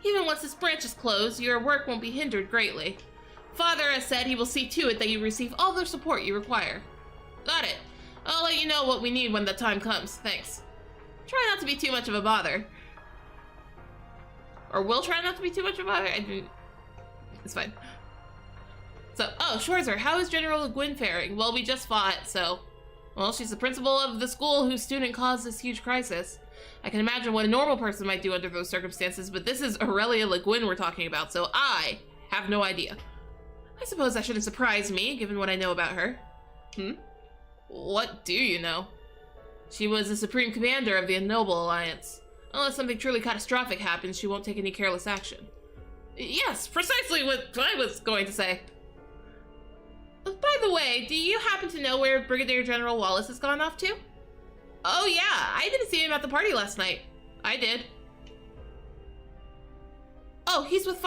Even once this branch is closed, your work won't be hindered greatly. Father has said he will see to it that you receive all the support you require. Got it. I'll let you know what we need when the time comes. Thanks. Try not to be too much of a bother. Or will try not to be too much of a bother? It's fine. So, oh, Schwarzer, how is General Le Guin faring? Well, we just fought, so... Well, she's the principal of the school whose student caused this huge crisis. I can imagine what a normal person might do under those circumstances, but this is Aurelia Le Guin we're talking about, so I have no idea. I suppose that shouldn't surprise me, given what I know about her. What do you know? She was the supreme commander of the Noble Alliance. Unless something truly catastrophic happens, she won't take any careless action. Yes, precisely what I was going to say. By the way, do you happen to know where Brigadier General Wallace has gone off to? Oh yeah, I didn't see him at the party last night. I did. Oh, he's with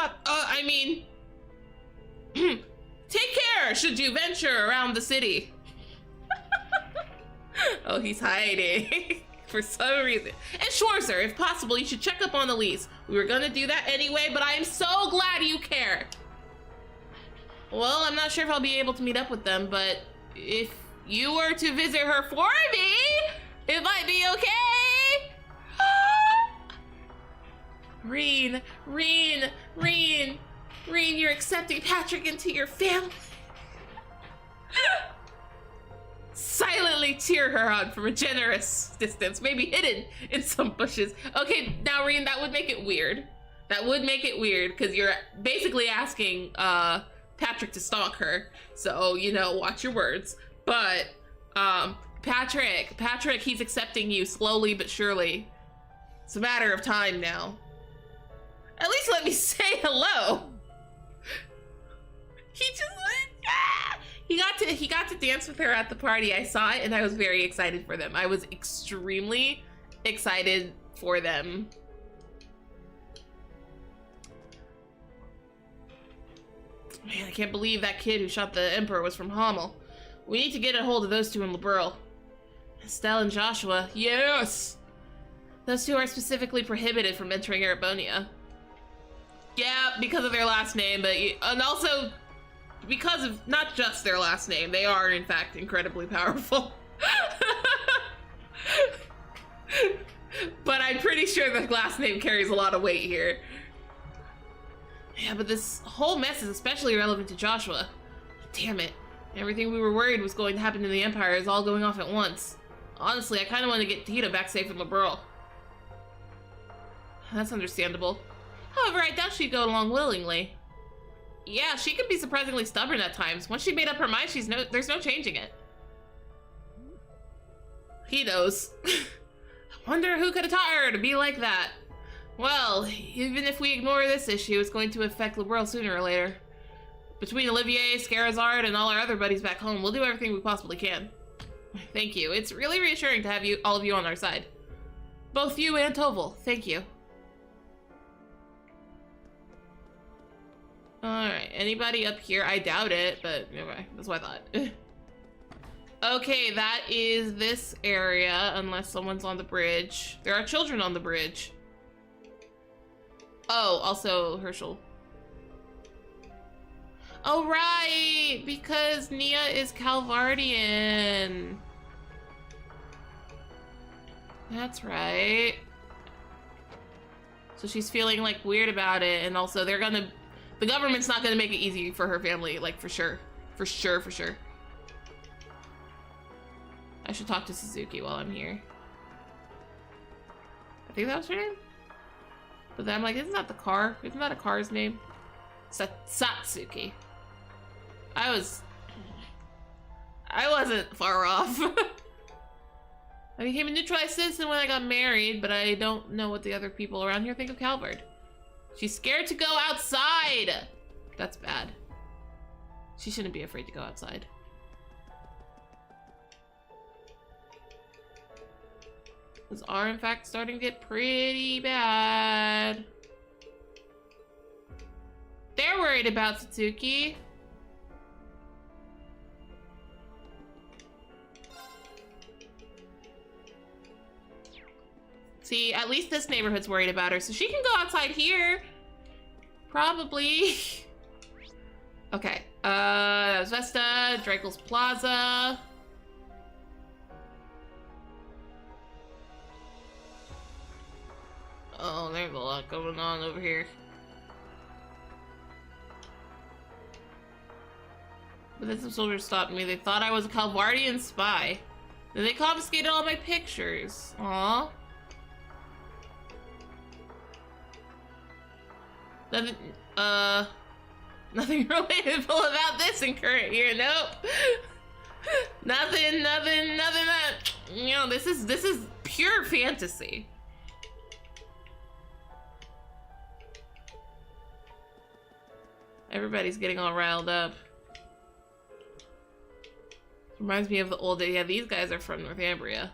take care should you venture around the city. Oh, he's hiding for some reason. And Schwarzer, if possible, you should check up on Elise. We were gonna do that anyway, but I am so glad you care. Well, I'm not sure if I'll be able to meet up with them, but if you were to visit her for me, it might be okay. Reen, you're accepting Patrick into your family. Silently cheer her on from a generous distance, maybe hidden in some bushes. Okay, now Reen, that would make it weird. That would make it weird, because you're basically asking Patrick to stalk her. So, you know, watch your words. But, Patrick, he's accepting you slowly but surely. It's a matter of time now. At least let me say hello. He just he got to dance with her at the party. I saw it and I was very excited for them. I was extremely excited for them. Man, I can't believe that kid who shot the Emperor was from Hamel. We need to get a hold of those two in Liberl. Estelle and Joshua, yes! Those two are specifically prohibited from entering Erebonia. Yeah, because of their last name, and also because of not just their last name, they are in fact incredibly powerful. But I'm pretty sure the last name carries a lot of weight here. Yeah, but this whole mess is especially relevant to Joshua. Damn it. Everything we were worried was going to happen in the Empire is all going off at once. Honestly, I kind of want to get Tita back safe in Liberl. That's understandable. However, I doubt she'd go along willingly. Yeah, she can be surprisingly stubborn at times. Once she made up her mind, there's no changing it. He knows. I wonder who could have taught her to be like that. Well, even if we ignore this issue, it's going to affect Liberl sooner or later. Between Olivier, Scarazard, and all our other buddies back home, we'll do everything we possibly can. Thank you. It's really reassuring to have all of you on our side. Both you and Toval, thank you. Alright, anybody up here? I doubt it, but anyway, that's what I thought. Okay, that is this area, unless someone's on the bridge. There are children on the bridge. Oh, also Herschel. Oh, right, because Nia is Calvardian. That's right. So she's feeling like weird about it, and also the government's not gonna make it easy for her family, like for sure. For sure. I should talk to Suzuki while I'm here. I think that was her name? But then I'm like, isn't that a car's name? Satsuki. I wasn't far off. I became a neutralized citizen when I got married, but I don't know what the other people around here think of Calvard. She's scared to go outside! That's bad. She shouldn't be afraid to go outside. Those are in fact starting to get pretty bad. They're worried about Satsuki. See, at least this neighborhood's worried about her, so she can go outside here. Probably. Okay. That was Vesta, Drakel's Plaza. Oh, there's a lot going on over here. But then some soldiers stopped me. They thought I was a Calvardian spy. Then they confiscated all my pictures. Aww. Nothing, nothing relatable about this in current year. Nope. nothing that, you know, this is pure fantasy. Everybody's getting all riled up. Reminds me of the old days. Yeah, these guys are from Northumbria.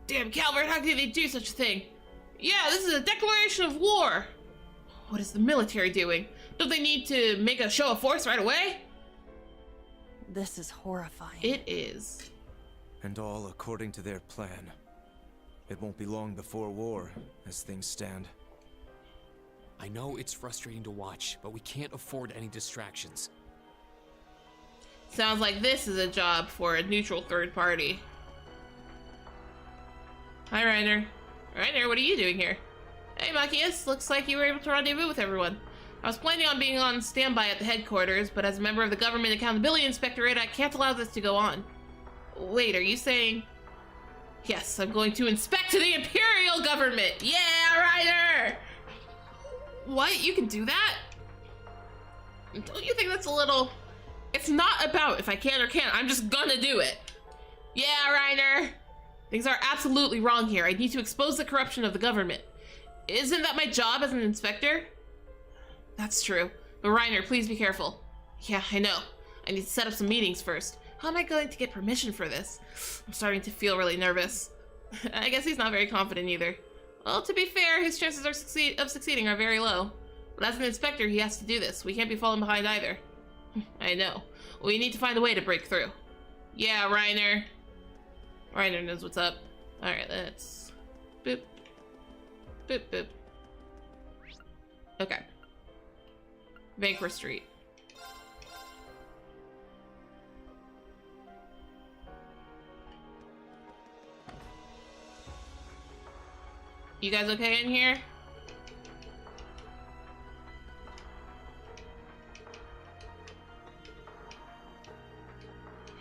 Damn, Calvert, how could they do such a thing? Yeah, this is a declaration of war! What is the military doing? Don't they need to make a show of force right away? This is horrifying. It is. And all according to their plan. It won't be long before war, as things stand. I know it's frustrating to watch, but we can't afford any distractions. Sounds like this is a job for a neutral third party. Hi, Reiner. Reiner, what are you doing here? Hey, Machias. Looks like you were able to rendezvous with everyone. I was planning on being on standby at the headquarters, but as a member of the Government Accountability Inspectorate, I can't allow this to go on. Wait, are you saying... Yes, I'm going to inspect the Imperial Government! Yeah, Reiner! What? You can do that? Don't you think that's a little... It's not about if I can or can't, I'm just gonna do it. Yeah, Reiner! Things are absolutely wrong here. I need to expose the corruption of the government. Isn't that my job as an inspector? That's true. But Reiner, please be careful. Yeah, I know. I need to set up some meetings first. How am I going to get permission for this? I'm starting to feel really nervous. I guess he's not very confident either. Well, to be fair, his chances of succeeding are very low. But as an inspector, he has to do this. We can't be falling behind either. I know. We need to find a way to break through. Yeah, Reiner. Reiner knows what's up. Alright, let's... Boop. Boop, boop. Okay. Vanquer Street. You guys okay in here?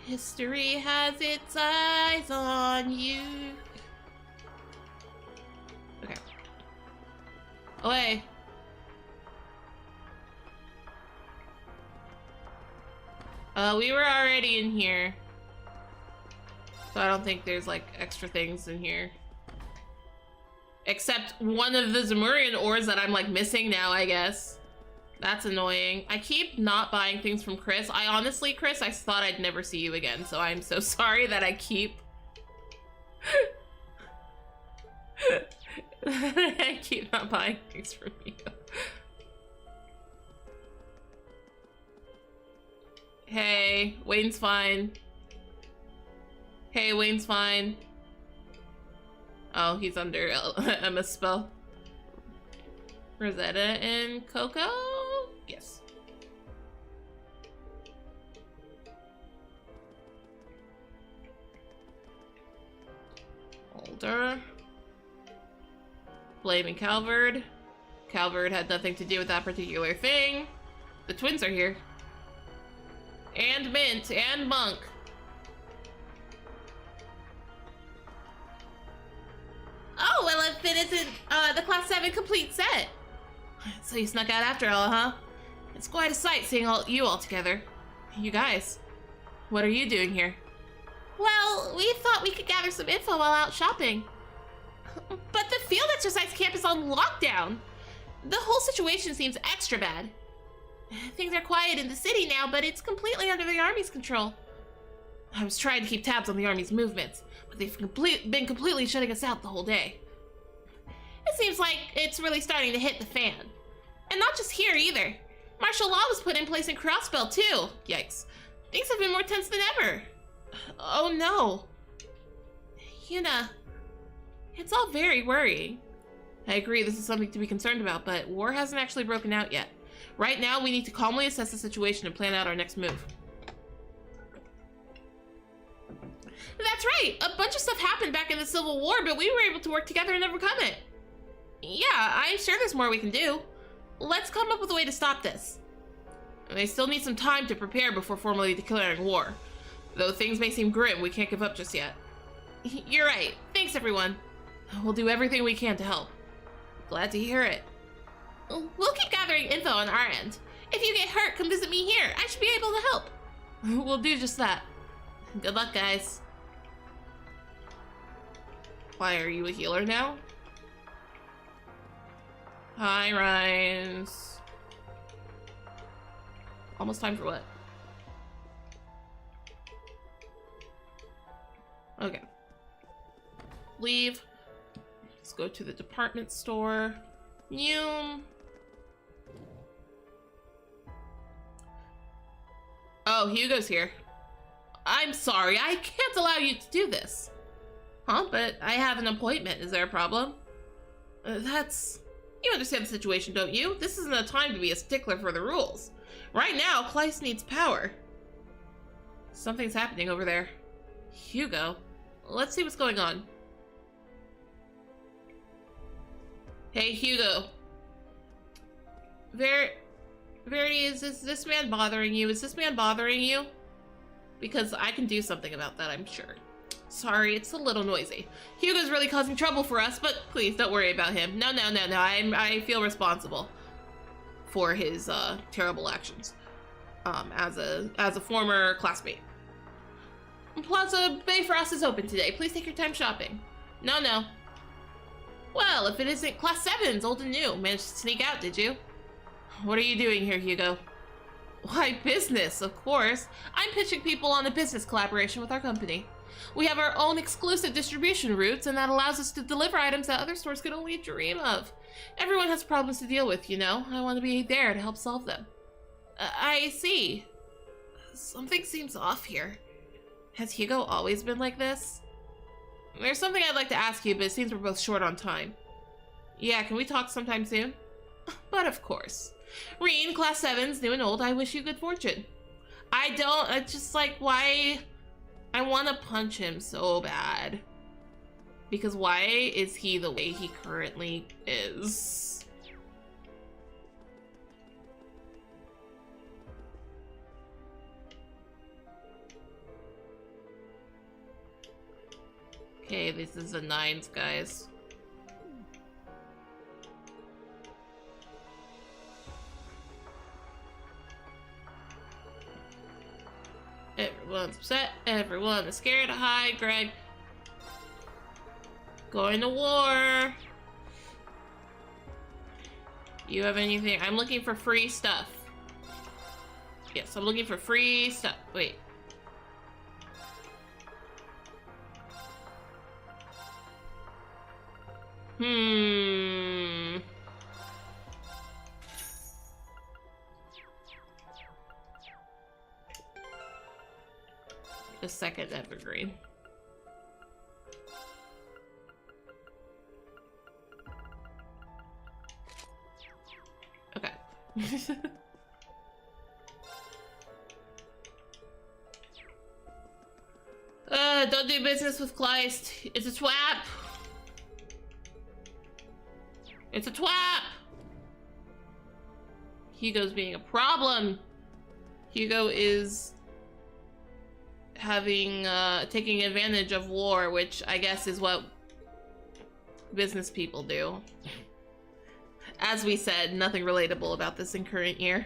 History has its eyes on you. Okay. Away. We were already in here. So I don't think there's like extra things in here. Except one of the Zemurian ores that I'm like missing now, I guess. That's annoying. I keep not buying things from Chris. I honestly, Chris, I thought I'd never see you again, so I'm so sorry that I keep... I keep not buying things from you. Hey, Wayne's fine. Hey, Wayne's fine. Oh, he's under Emma's spell. Rosetta and Coco? Yes. Older. Blaming Calvard. Calvard had nothing to do with that particular thing. The twins are here. And Mint and Monk. Oh, well, then it's in the Class 7 complete set. So you snuck out after all, huh? It's quite a sight seeing you all together. You guys, what are you doing here? Well, we thought we could gather some info while out shopping. But the field exercise camp is on lockdown. The whole situation seems extra bad. Things are quiet in the city now, but it's completely under the Army's control. I was trying to keep tabs on the Army's movements, but they've been completely shutting us out the whole day. It seems like it's really starting to hit the fan. And not just here either. Martial law was put in place in Crossbell too. Yikes. Things have been more tense than ever. Oh no. Yuna, it's all very worrying. I agree, this is something to be concerned about, but war hasn't actually broken out yet. Right now, we need to calmly assess the situation and plan out our next move. That's right! A bunch of stuff happened back in the Civil War, but we were able to work together and overcome it. Yeah, I'm sure there's more we can do. Let's come up with a way to stop this. I still need some time to prepare before formally declaring war. Though things may seem grim, we can't give up just yet. You're right. Thanks, everyone. We'll do everything we can to help. Glad to hear it. We'll keep gathering info on our end. If you get hurt, come visit me here. I should be able to help. We'll do just that. Good luck, guys. Why, are you a healer now? Hi, Rhymes. Almost time for what? Okay. Leave. Let's go to the department store. New. Oh, Hugo's here. I'm sorry, I can't allow you to do this. Huh? But I have an appointment. Is there a problem? You understand the situation, don't you? This isn't a time to be a stickler for the rules. Right now, Kleist needs power. Something's happening over there. Hugo, let's see what's going on. Hey, Hugo. Verity, is this man bothering you? Is this man bothering you? Because I can do something about that, I'm sure. Sorry, it's a little noisy. Hugo's really causing trouble for us, but please don't worry about him. No. I feel responsible for his terrible actions. As a former classmate. Plaza Bay for us is open today. Please take your time shopping. No. Well, if it isn't Class 7's old and new. Managed to sneak out, did you? What are you doing here, Hugo? Why, business, of course. I'm pitching people on a business collaboration with our company. We have our own exclusive distribution routes, and that allows us to deliver items that other stores could only dream of. Everyone has problems to deal with, you know? I want to be there to help solve them. I see. Something seems off here. Has Hugo always been like this? There's something I'd like to ask you, but it seems we're both short on time. Yeah, can we talk sometime soon? But of course. Reen, Class 7's new and old, I wish you good fortune. It's just like, why? I want to punch him so bad. Because why is he the way he currently is? Okay, this is the 9s, guys. Everyone's upset. Everyone is scared. Hi, Greg. Going to war. You have anything? I'm looking for free stuff. Yes, I'm looking for free stuff. Wait. The second evergreen. Okay. Don't do business with Kleist. It's a twap. It's a twap. Hugo's being a problem. Hugo is taking advantage of war, which I guess is what business people do. As we said, nothing relatable about this in current year.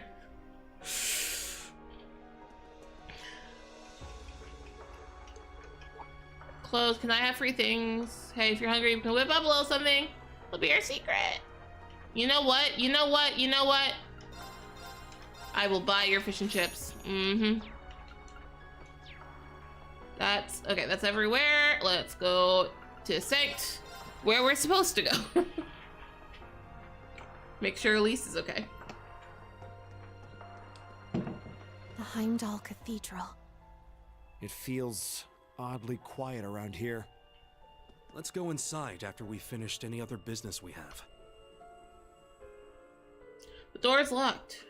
Clothes, can I have free things? Hey, if you're hungry, you can whip up a little something. It'll be our secret. You know what? I will buy your fish and chips. That's okay, that's everywhere. Let's go to Sanct, where we're supposed to go. Make sure Elise is okay. The Heimdall Cathedral. It feels oddly quiet around here. Let's go inside after we've finished any other business we have. The door's locked.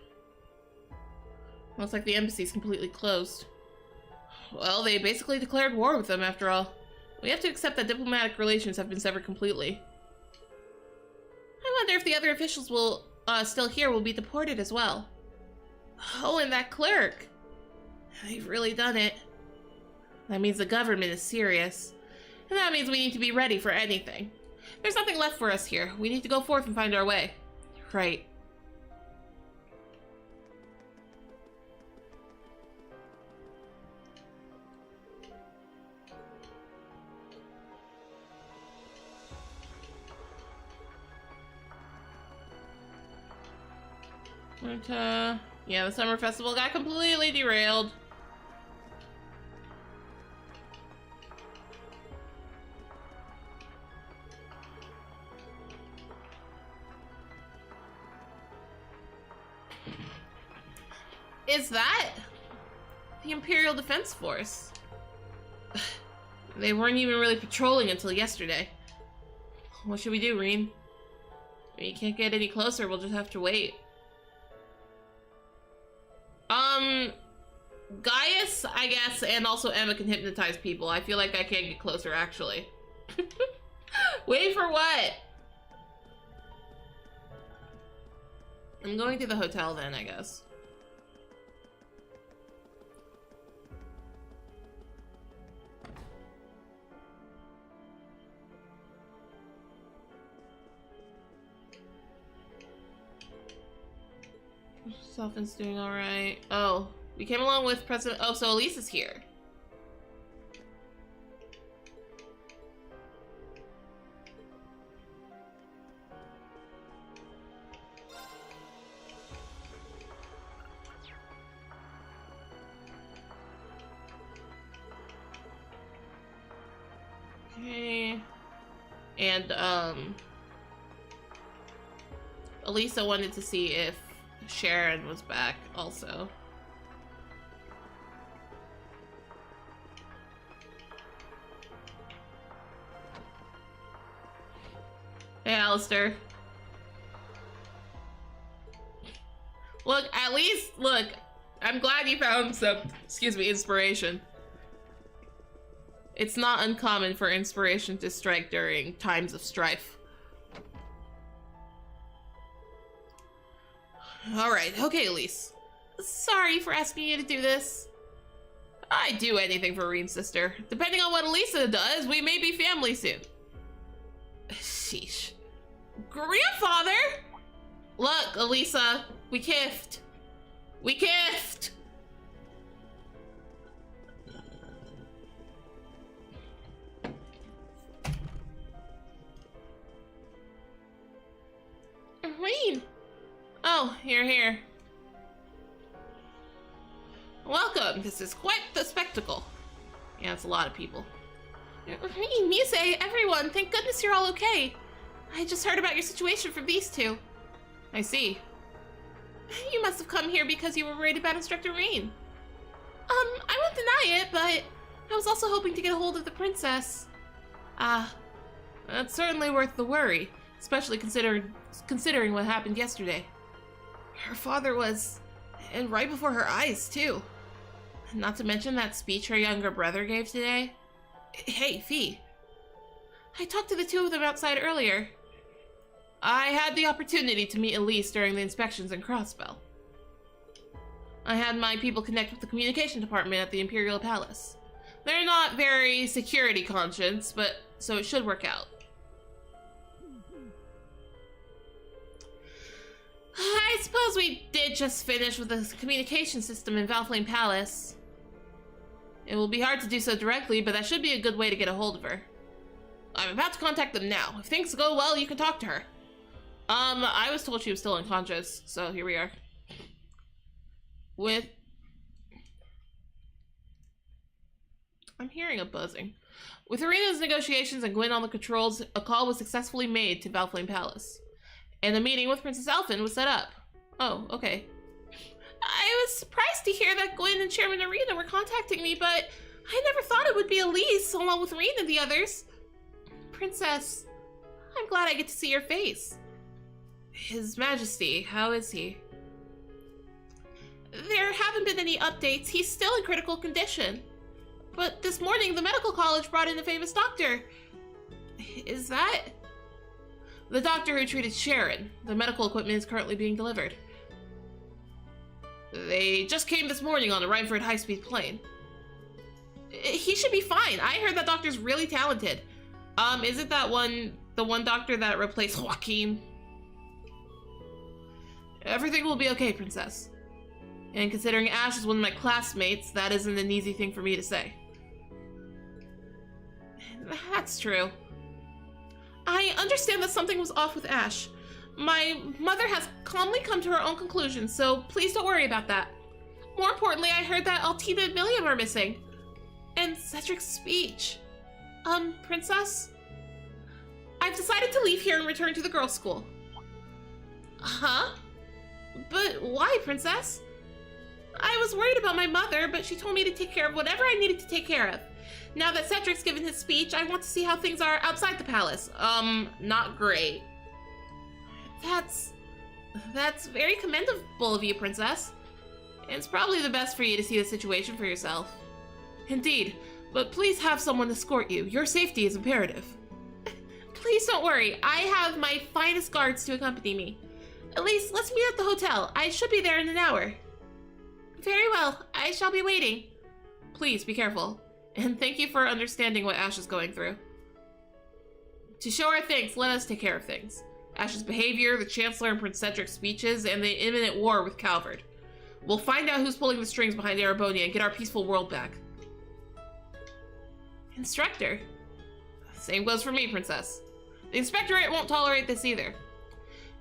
Looks like the embassy's completely closed. Well, they basically declared war with them after all. We have to accept that diplomatic relations have been severed completely. I wonder if the other officials will still here will be deported as well. Oh, and that clerk. They've really done it. That means the government is serious. And that means we need to be ready for anything. There's nothing left for us here. We need to go forth and find our way. Right. But, yeah, the summer festival got completely derailed. Is that the Imperial Defense Force? They weren't even really patrolling until yesterday. What should we do, Reen? We can't get any closer, we'll just have to wait. Gaius, I guess, and also Emma can hypnotize people. I feel like I can't get closer, actually. Wait for what? I'm going to the hotel then, I guess. Selfin's doing alright. Oh, we came along with President. Oh, so Elise is here. Okay. And, Elisa wanted to see if Sharon was back also. Hey, Alistair. Look, at least, look, I'm glad you found some, inspiration. It's not uncommon for inspiration to strike during times of strife. Alright, okay, Elise. Sorry for asking you to do this. I'd do anything for Reen's sister. Depending on what Elisa does, we may be family soon. Sheesh. Grandfather? Look, Elisa, we kissed. We kissed! Reen! Oh, you're here. Welcome. This is quite the spectacle. Yeah, it's a lot of people. Reen, Muse, everyone, thank goodness you're all okay. I just heard about your situation from these two. I see. You must have come here because you were worried about Instructor Reen. I won't deny it, but I was also hoping to get a hold of the princess. That's certainly worth the worry, especially considering what happened yesterday. Her father was, and right before her eyes, too. Not to mention that speech her younger brother gave today. Hey, Fee. I talked to the two of them outside earlier. I had the opportunity to meet Elise during the inspections in Crossbell. I had my people connect with the communication department at the Imperial Palace. They're not very security conscious, but so it should work out. I suppose we did just finish with the communication system in Valflame Palace. It will be hard to do so directly, but that should be a good way to get a hold of her. I'm about to contact them now. If things go well, you can talk to her. I was told she was still unconscious, so here we are. I'm hearing a buzzing. With Arena's negotiations and Gwyn on the controls, a call was successfully made to Valflame Palace. And a meeting with Princess Elfin was set up. Oh, okay. I was surprised to hear that Gwen and Chairman Arena were contacting me, but I never thought it would be Elise along with Reen and the others. Princess, I'm glad I get to see your face. His Majesty, how is he? There haven't been any updates. He's still in critical condition. But this morning, the medical college brought in a famous doctor. Is that? The doctor who treated Sharon. The medical equipment is currently being delivered. They just came this morning on a Rhineford high-speed plane. He should be fine. I heard that doctor's really talented. Isn't that the one doctor that replaced Joaquin? Everything will be okay, Princess. And considering Ash is one of my classmates, that isn't an easy thing for me to say. That's true. I understand that something was off with Ash. My mother has calmly come to her own conclusions, so please don't worry about that. More importantly, I heard that Altina and William are missing. And Cedric's speech. Princess? I've decided to leave here and return to the girls' school. Huh? But why, Princess? I was worried about my mother, but she told me to take care of whatever I needed to take care of. Now that Cedric's given his speech, I want to see how things are outside the palace. Not great. That's very commendable of you, Princess. It's probably the best for you to see the situation for yourself. Indeed, but please have someone escort you. Your safety is imperative. Please don't worry. I have my finest guards to accompany me. Elise, let's meet at the hotel. I should be there in an hour. Very well. I shall be waiting. Please be careful. And thank you for understanding what Ash is going through. To show our thanks, let us take care of things. Ash's behavior, the Chancellor and Prince Cedric's speeches, and the imminent war with Calvard. We'll find out who's pulling the strings behind Erebonia and get our peaceful world back. Instructor. Same goes for me, Princess. The Inspectorate won't tolerate this either.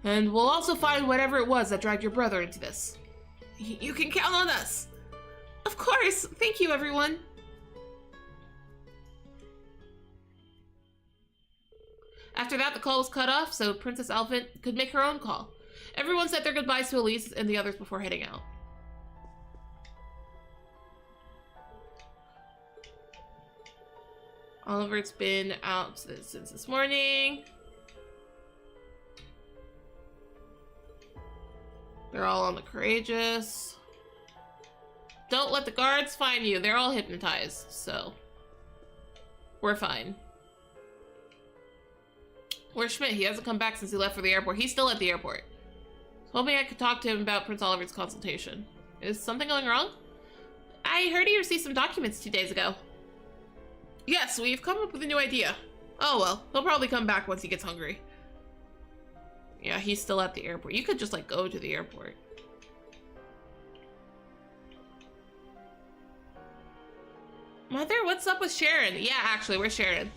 And we'll also find whatever it was that dragged your brother into this. You can count on us. Of course. Thank you, everyone. After that, the call was cut off, so Princess Elephant could make her own call. Everyone said their goodbyes to Elise and the others before heading out. Oliver's been out since this morning. They're all on the Courageous. Don't let the guards find you. They're all hypnotized, so we're fine. Where's Schmidt? He hasn't come back since he left for the airport. He's still at the airport. Hoping I could talk to him about Prince Oliver's consultation. Is something going wrong? I heard he received some documents 2 days ago. Yes, we've come up with a new idea. Oh well, he'll probably come back once he gets hungry. Yeah, he's still at the airport. You could just, like, go to the airport. Mother, what's up with Sharon? Yeah, actually, where's Sharon?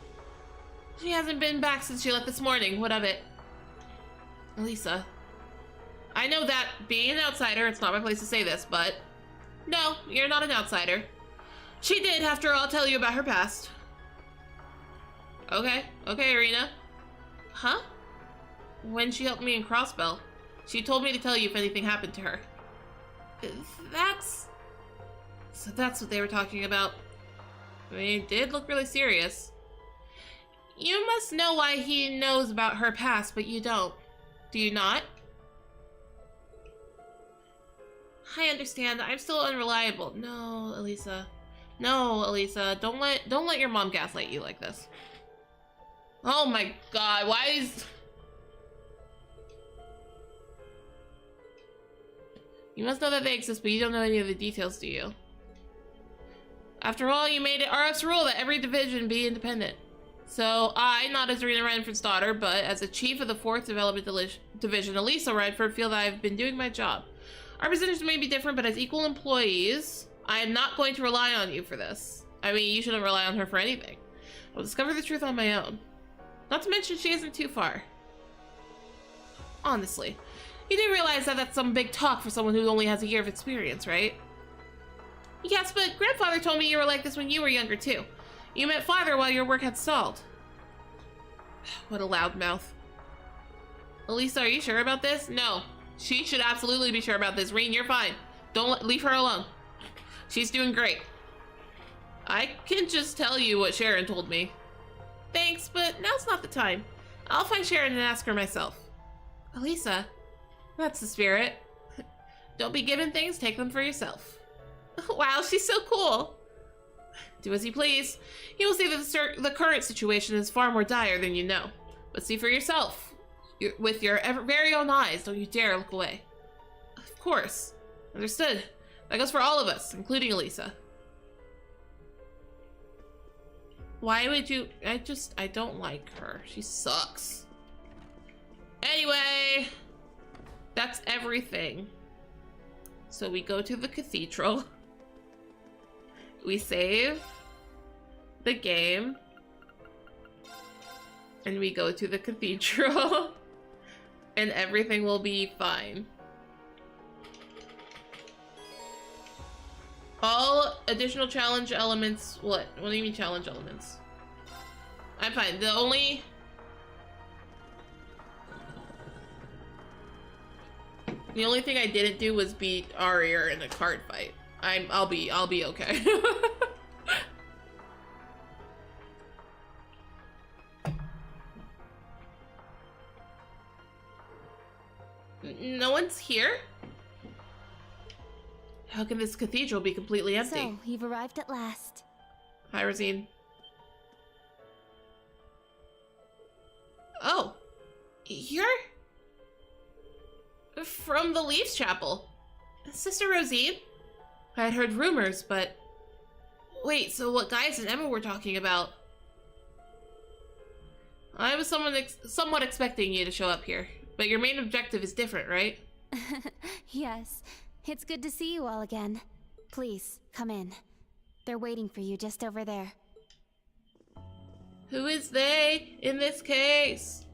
She hasn't been back since she left this morning. What of it? Elisa. I know that, being an outsider, it's not my place to say this, but... No, you're not an outsider. She did, after all, tell you about her past. Okay, Irina. Huh? When she helped me in Crossbell. She told me to tell you if anything happened to her. So that's what they were talking about. I mean, it did look really serious. You must know why he knows about her past, but you don't. Do you not? I understand. I'm still unreliable. No, Elisa. No, Elisa. Don't let your mom gaslight you like this. Oh my god, why is... You must know that they exist, but you don't know any of the details, do you? After all, you made it RF's rule that every division be independent. So I, not as Rena Renford's daughter, but as the chief of the 4th Development Division, Elisa Renford, feel that I've been doing my job. Our positions may be different, but as equal employees, I am not going to rely on you for this. I mean, you shouldn't rely on her for anything. I'll discover the truth on my own. Not to mention, she isn't too far. Honestly. You do realize that that's some big talk for someone who only has a year of experience, right? Yes, but Grandfather told me you were like this when you were younger, too. You met Father while your work had stalled. What a loudmouth. Elisa, are you sure about this? No. She should absolutely be sure about this. Reen, you're fine. Don't leave her alone. She's doing great. I can just tell you what Sharon told me. Thanks, but now's not the time. I'll find Sharon and ask her myself. Elisa, that's the spirit. Don't be given things, take them for yourself. Wow, she's so cool. Do as you please. You will see that the current situation is far more dire than you know. But see for yourself. With your very own eyes, don't you dare look away. Of course. Understood. That goes for all of us, including Elisa. Why would you... I don't like her. She sucks. Anyway, that's everything. So we go to the cathedral. We save the game. And we go to the cathedral. And everything will be fine. All additional challenge elements... What? What do you mean challenge elements? I'm fine. The only... The only thing I didn't do was beat Aria in a card fight. I'll be okay. No one's here? How can this cathedral be completely empty? So, you've arrived at last. Hi, Rosine. Oh. You're... from the Leaves Chapel. Sister Rosine? I had heard rumors, but... Wait, so what Gaius and Emma were talking about? I was somewhat expecting you to show up here, but your main objective is different, right? Yes. It's good to see you all again. Please, come in. They're waiting for you just over there. Who is they in this case?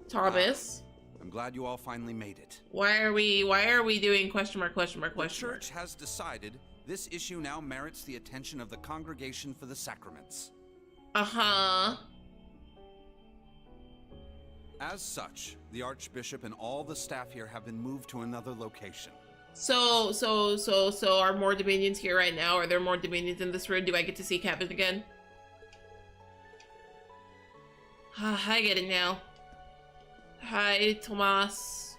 Thomas. I'm glad you all finally made it. Why are we doing question mark? The church has decided this issue now merits the attention of the Congregation for the Sacraments. Uh-huh. As such, the Archbishop and all the staff here have been moved to another location. So are more Dominions here right now? Are there more Dominions in this room? Do I get to see Kevin again? I get it now. Hi, Tomas.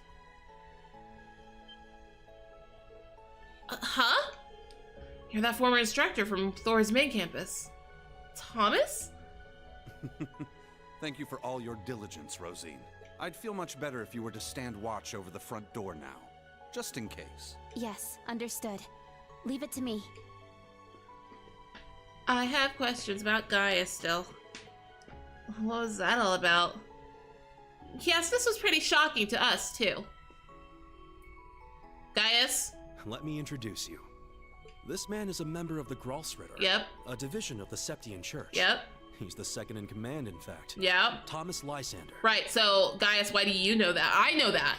Huh? You're that former instructor from Thor's main campus. Thomas? Thank you for all your diligence, Rosine. I'd feel much better if you were to stand watch over the front door now, just in case. Yes, understood. Leave it to me. I have questions about Gaius still. What was that all about? Yes, this was pretty shocking to us, too. Gaius? Let me introduce you. This man is a member of the Gralsritter. Yep. A division of the Septian Church. Yep. He's the second in command, in fact. Yep. Thomas Lysander. Right, so, Gaius, why do you know that? I know that.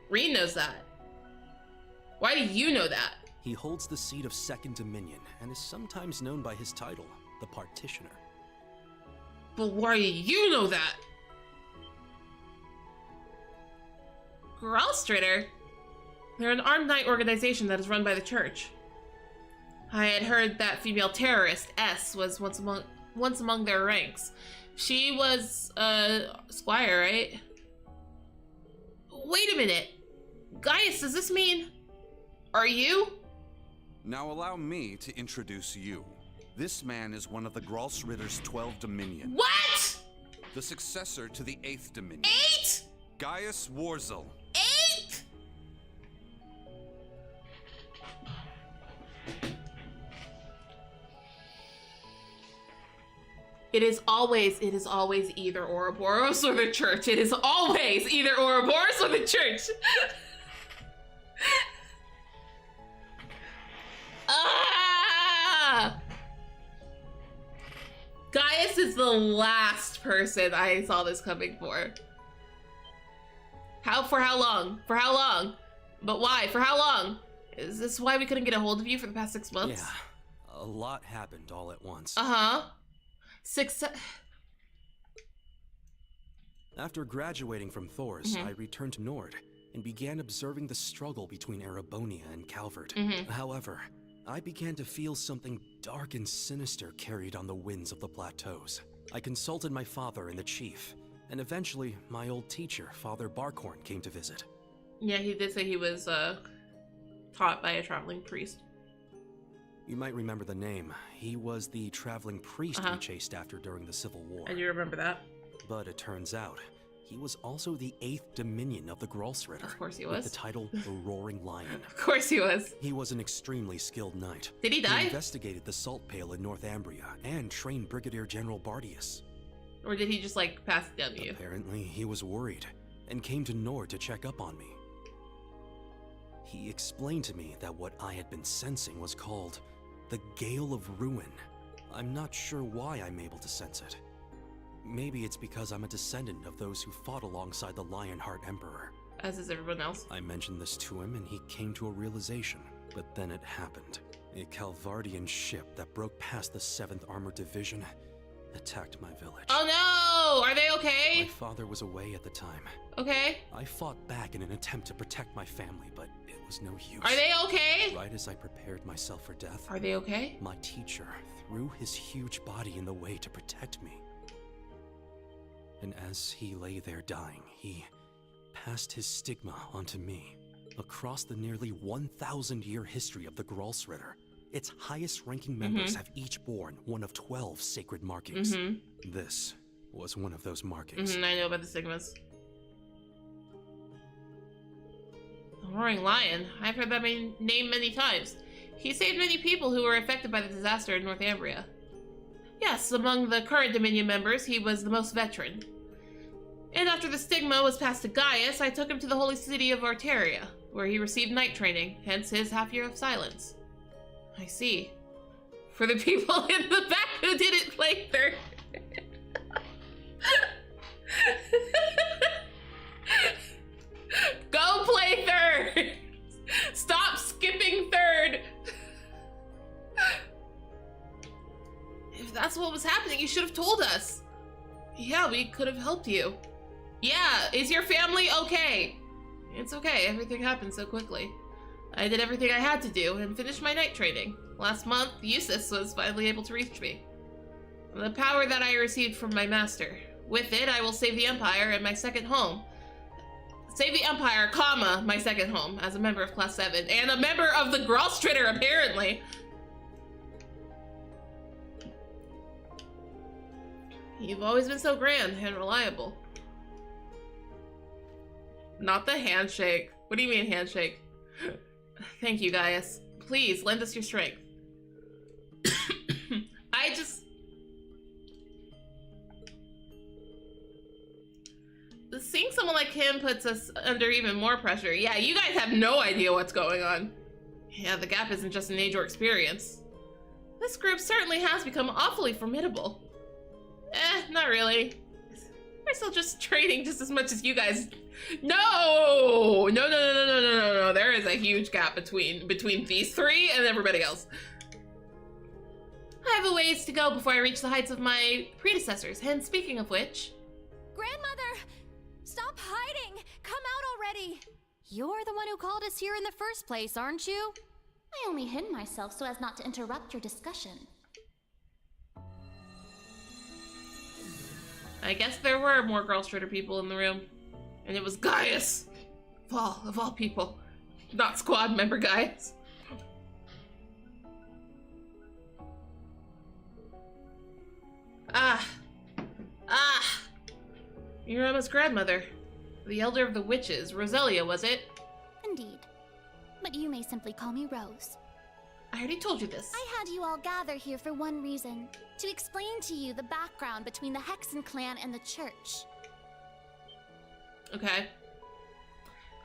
Reed knows that. Why do you know that? He holds the seat of Second Dominion, and is sometimes known by his title, the Partitioner. But why do you know that? Gralstritter? They're an armed knight organization that is run by the church. I had heard that female terrorist, S, was once among their ranks. She was a squire, right? Wait a minute. Gaius, does this mean... Are you? Now allow me to introduce you. This man is one of the Gralsritter's 12 Dominions. What?! The successor to the 8th Dominion. 8?! Gaius Warzel. 8?! It is always either Ouroboros or the church. It is always either Ouroboros or the church. Ah! Gaius is the last person I saw this coming for. For how long? For how long? But why? For how long? Is this why we couldn't get a hold of you for the past 6 months? Yeah, a lot happened all at once. Uh-huh. After graduating from Thor's, I returned to Nord, and began observing the struggle between Erebonia and Calvert. However, I began to feel something dark and sinister carried on the winds of the plateaus. I consulted my father and the chief, and eventually my old teacher, Father Barkhorn, came to visit. Yeah, he did say he was taught by a traveling priest. You might remember the name. He was the traveling priest we chased after during the Civil War. I do remember that. But it turns out, he was also the 8th Dominion of the Grolsritter. Of course he with was. the title the Roaring Lion. Of course he was. He was an extremely skilled knight. Did he die? He investigated the Salt Pale in Northumbria and trained Brigadier General Bardius. Or did he just, like, pass it down to you? Apparently, he was worried and came to Nord to check up on me. He explained to me that what I had been sensing was called the Gale of Ruin. I'm not sure why I'm able to sense it. Maybe it's because I'm a descendant of those who fought alongside the Lionheart Emperor. As is everyone else. I mentioned this to him and he came to a realization, but then it happened. A Calvardian ship that broke past the 7th Armored Division attacked my village. Oh no! Are they okay? My father was away at the time. Okay. I fought back in an attempt to protect my family, but it was no use. Are they okay? Right as I prepared myself for death, are they okay? My teacher threw his huge body in the way to protect me. And as he lay there dying, he passed his stigma onto me. Across the nearly 1,000-year history of the Grolsritter, its highest-ranking members have each borne one of 12 sacred markings. This was one of those markings. I know about the stigmas. The Roaring Lion. I've heard that name many times. He saved many people who were affected by the disaster in Northumbria. Yes, among the current Dominion members, he was the most veteran. And after the stigma was passed to Gaius, I took him to the holy city of Arteria, where he received knight training, hence his half-year of silence. I see. For the people in the back who didn't play third. Go play third! Stop skipping third! If that's what was happening, you should have told us. Yeah, we could have helped you. Yeah, is your family okay? It's okay, everything happened so quickly. I did everything I had to do and finished my knight training. Last month, Eustace was finally able to reach me. The power that I received from my master. With it, I will save the Empire and my second home. Save the Empire, comma, my second home, as a member of Class 7, and a member of the Grolstritter, apparently. You've always been so grand and reliable. Not the handshake. What do you mean, handshake? Thank you, Gaius. Please, lend us your strength. Seeing someone like him puts us under even more pressure. Yeah, you guys have no idea what's going on. Yeah, the gap isn't just an age or experience. This group certainly has become awfully formidable. Not really. We're still just training just as much as you guys. No! No. There is a huge gap between these three and everybody else. I have a ways to go before I reach the heights of my predecessors, and speaking of which... Grandmother! Stop hiding! Come out already! You're the one who called us here in the first place, aren't you? I only hid myself so as not to interrupt your discussion. I guess there were more Grolstritter people in the room. And it was Gaius! Of all people. Not squad member Gaius. You're Emma's grandmother. The elder of the witches. Roselia, was it? Indeed. But you may simply call me Rose. I already told you this. I had you all gather here for one reason. To explain to you the background between the Hexen clan and the church. Okay.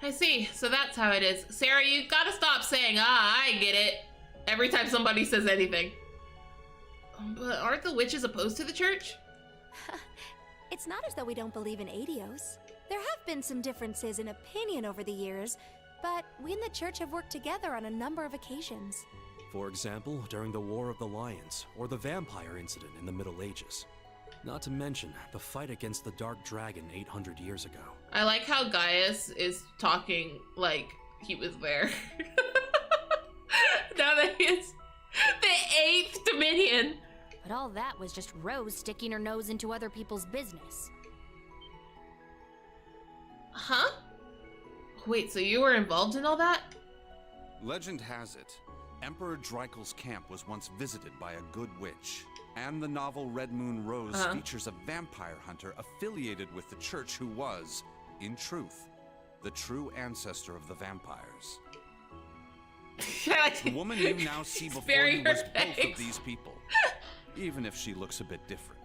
I see. So that's how it is. Sarah, you gotta stop saying, I get it, every time somebody says anything. But aren't the witches opposed to the church? It's not as though we don't believe in Adios. There have been some differences in opinion over the years, but we and the church have worked together on a number of occasions. For example, during the War of the Lions, or the vampire incident in the Middle Ages. Not to mention the fight against the Dark Dragon 800 years ago. I like how Gaius is talking like he was there. Now that he is the 8th Dominion. But all that was just Rose sticking her nose into other people's business. Huh? Wait, so you were involved in all that? Legend has it, Emperor Dreikel's camp was once visited by a good witch. And the novel Red Moon Rose features a vampire hunter affiliated with the church who was, in truth, the true ancestor of the vampires. The woman you now see before you was both of these people, even if she looks a bit different.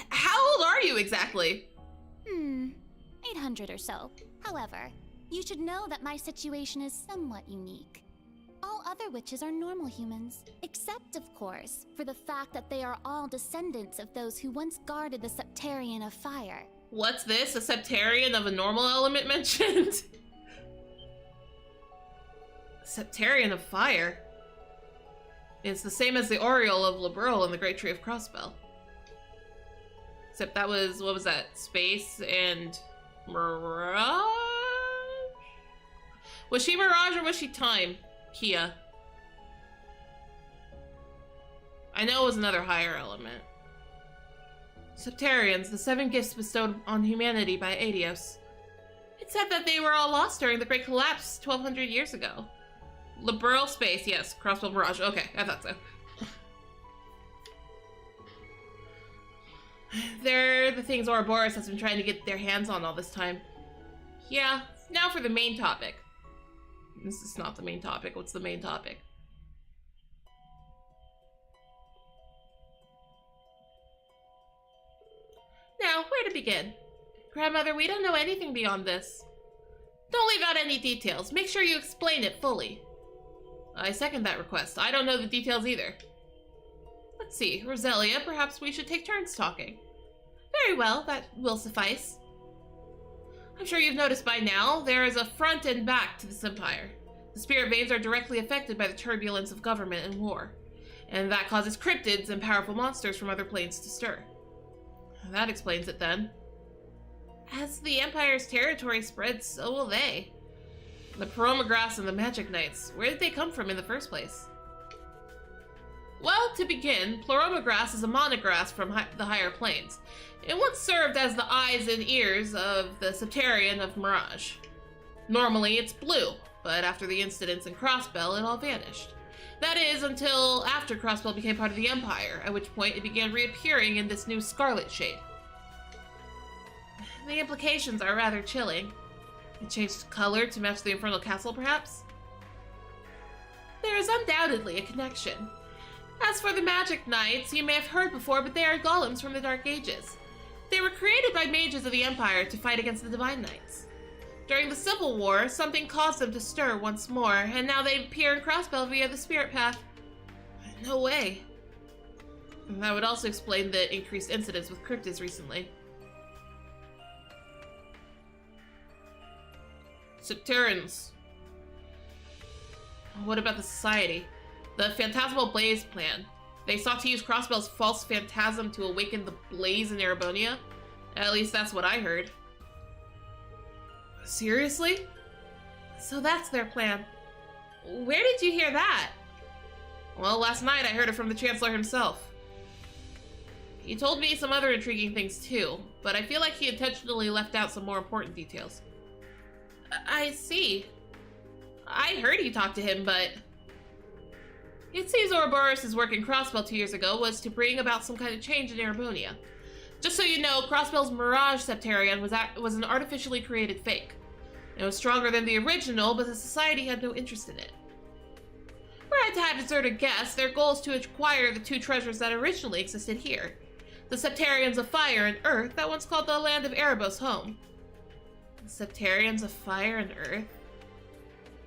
How old are you exactly? 800 or so. However, you should know that my situation is somewhat unique. All other witches are normal humans, except, of course, for the fact that they are all descendants of those who once guarded the Septarian of Fire. What's this? A Septarian of a normal element mentioned? Septarian of Fire? It's the same as the Oriole of Liberl and the Great Tree of Crossbell. Except that was, what was that? Space and Mirage? Was she Mirage or was she Time? Kia. I know it was another higher element. Septarians, the 7 gifts bestowed on humanity by Adios. It said that they were all lost during the Great Collapse 1200 years ago. Liberal space, yes. Crossbow Mirage. Okay, I thought so. They're the things Ouroboros has been trying to get their hands on all this time. Yeah, now for the main topic. This is not the main topic. What's the main topic? Now, where to begin? Grandmother, we don't know anything beyond this. Don't leave out any details. Make sure you explain it fully. I second that request. I don't know the details either. Let's see. Roselia, perhaps we should take turns talking. Very well, that will suffice. I'm sure you've noticed by now, there is a front and back to this empire. The spirit veins are directly affected by the turbulence of government and war, and that causes cryptids and powerful monsters from other planes to stir. That explains it then. As the empire's territory spreads, so will they. The Peromagrass and the Magic Knights, where did they come from in the first place? Well, to begin, Peromagrass is a monograss from the higher planes. It once served as the eyes and ears of the Septarian of Mirage. Normally it's blue, but after the incidents in Crossbell, it all vanished. That is, until after Crossbell became part of the Empire, at which point it began reappearing in this new scarlet shade. The implications are rather chilling. It changed color to match the Infernal Castle, perhaps? There is undoubtedly a connection. As for the Magic Knights, you may have heard before, but they are golems from the Dark Ages. They were created by mages of the Empire to fight against the Divine Knights. During the Civil War, something caused them to stir once more, and now they appear in Crossbell via the Spirit Path. No way. And that would also explain the increased incidents with cryptids recently. Septarians. What about the Society? The Phantasmal Blaze plan. They sought to use Crossbell's false phantasm to awaken the blaze in Erebonia? At least that's what I heard. Seriously? So that's their plan. Where did you hear that? Well, last night I heard it from the Chancellor himself. He told me some other intriguing things too, but I feel like he intentionally left out some more important details. I see. I heard you talked to him, but... It seems Ouroboros' work in Crossbell 2 years ago was to bring about some kind of change in Erebonia. Just so you know, Crossbell's Mirage Septarian was an artificially created fake. It was stronger than the original, but the Society had no interest in it. If I had to hazard a guess, their goal is to acquire the 2 treasures that originally existed here. The Septarians of Fire and Earth that once called the land of Erebos home. The Septarians of Fire and Earth?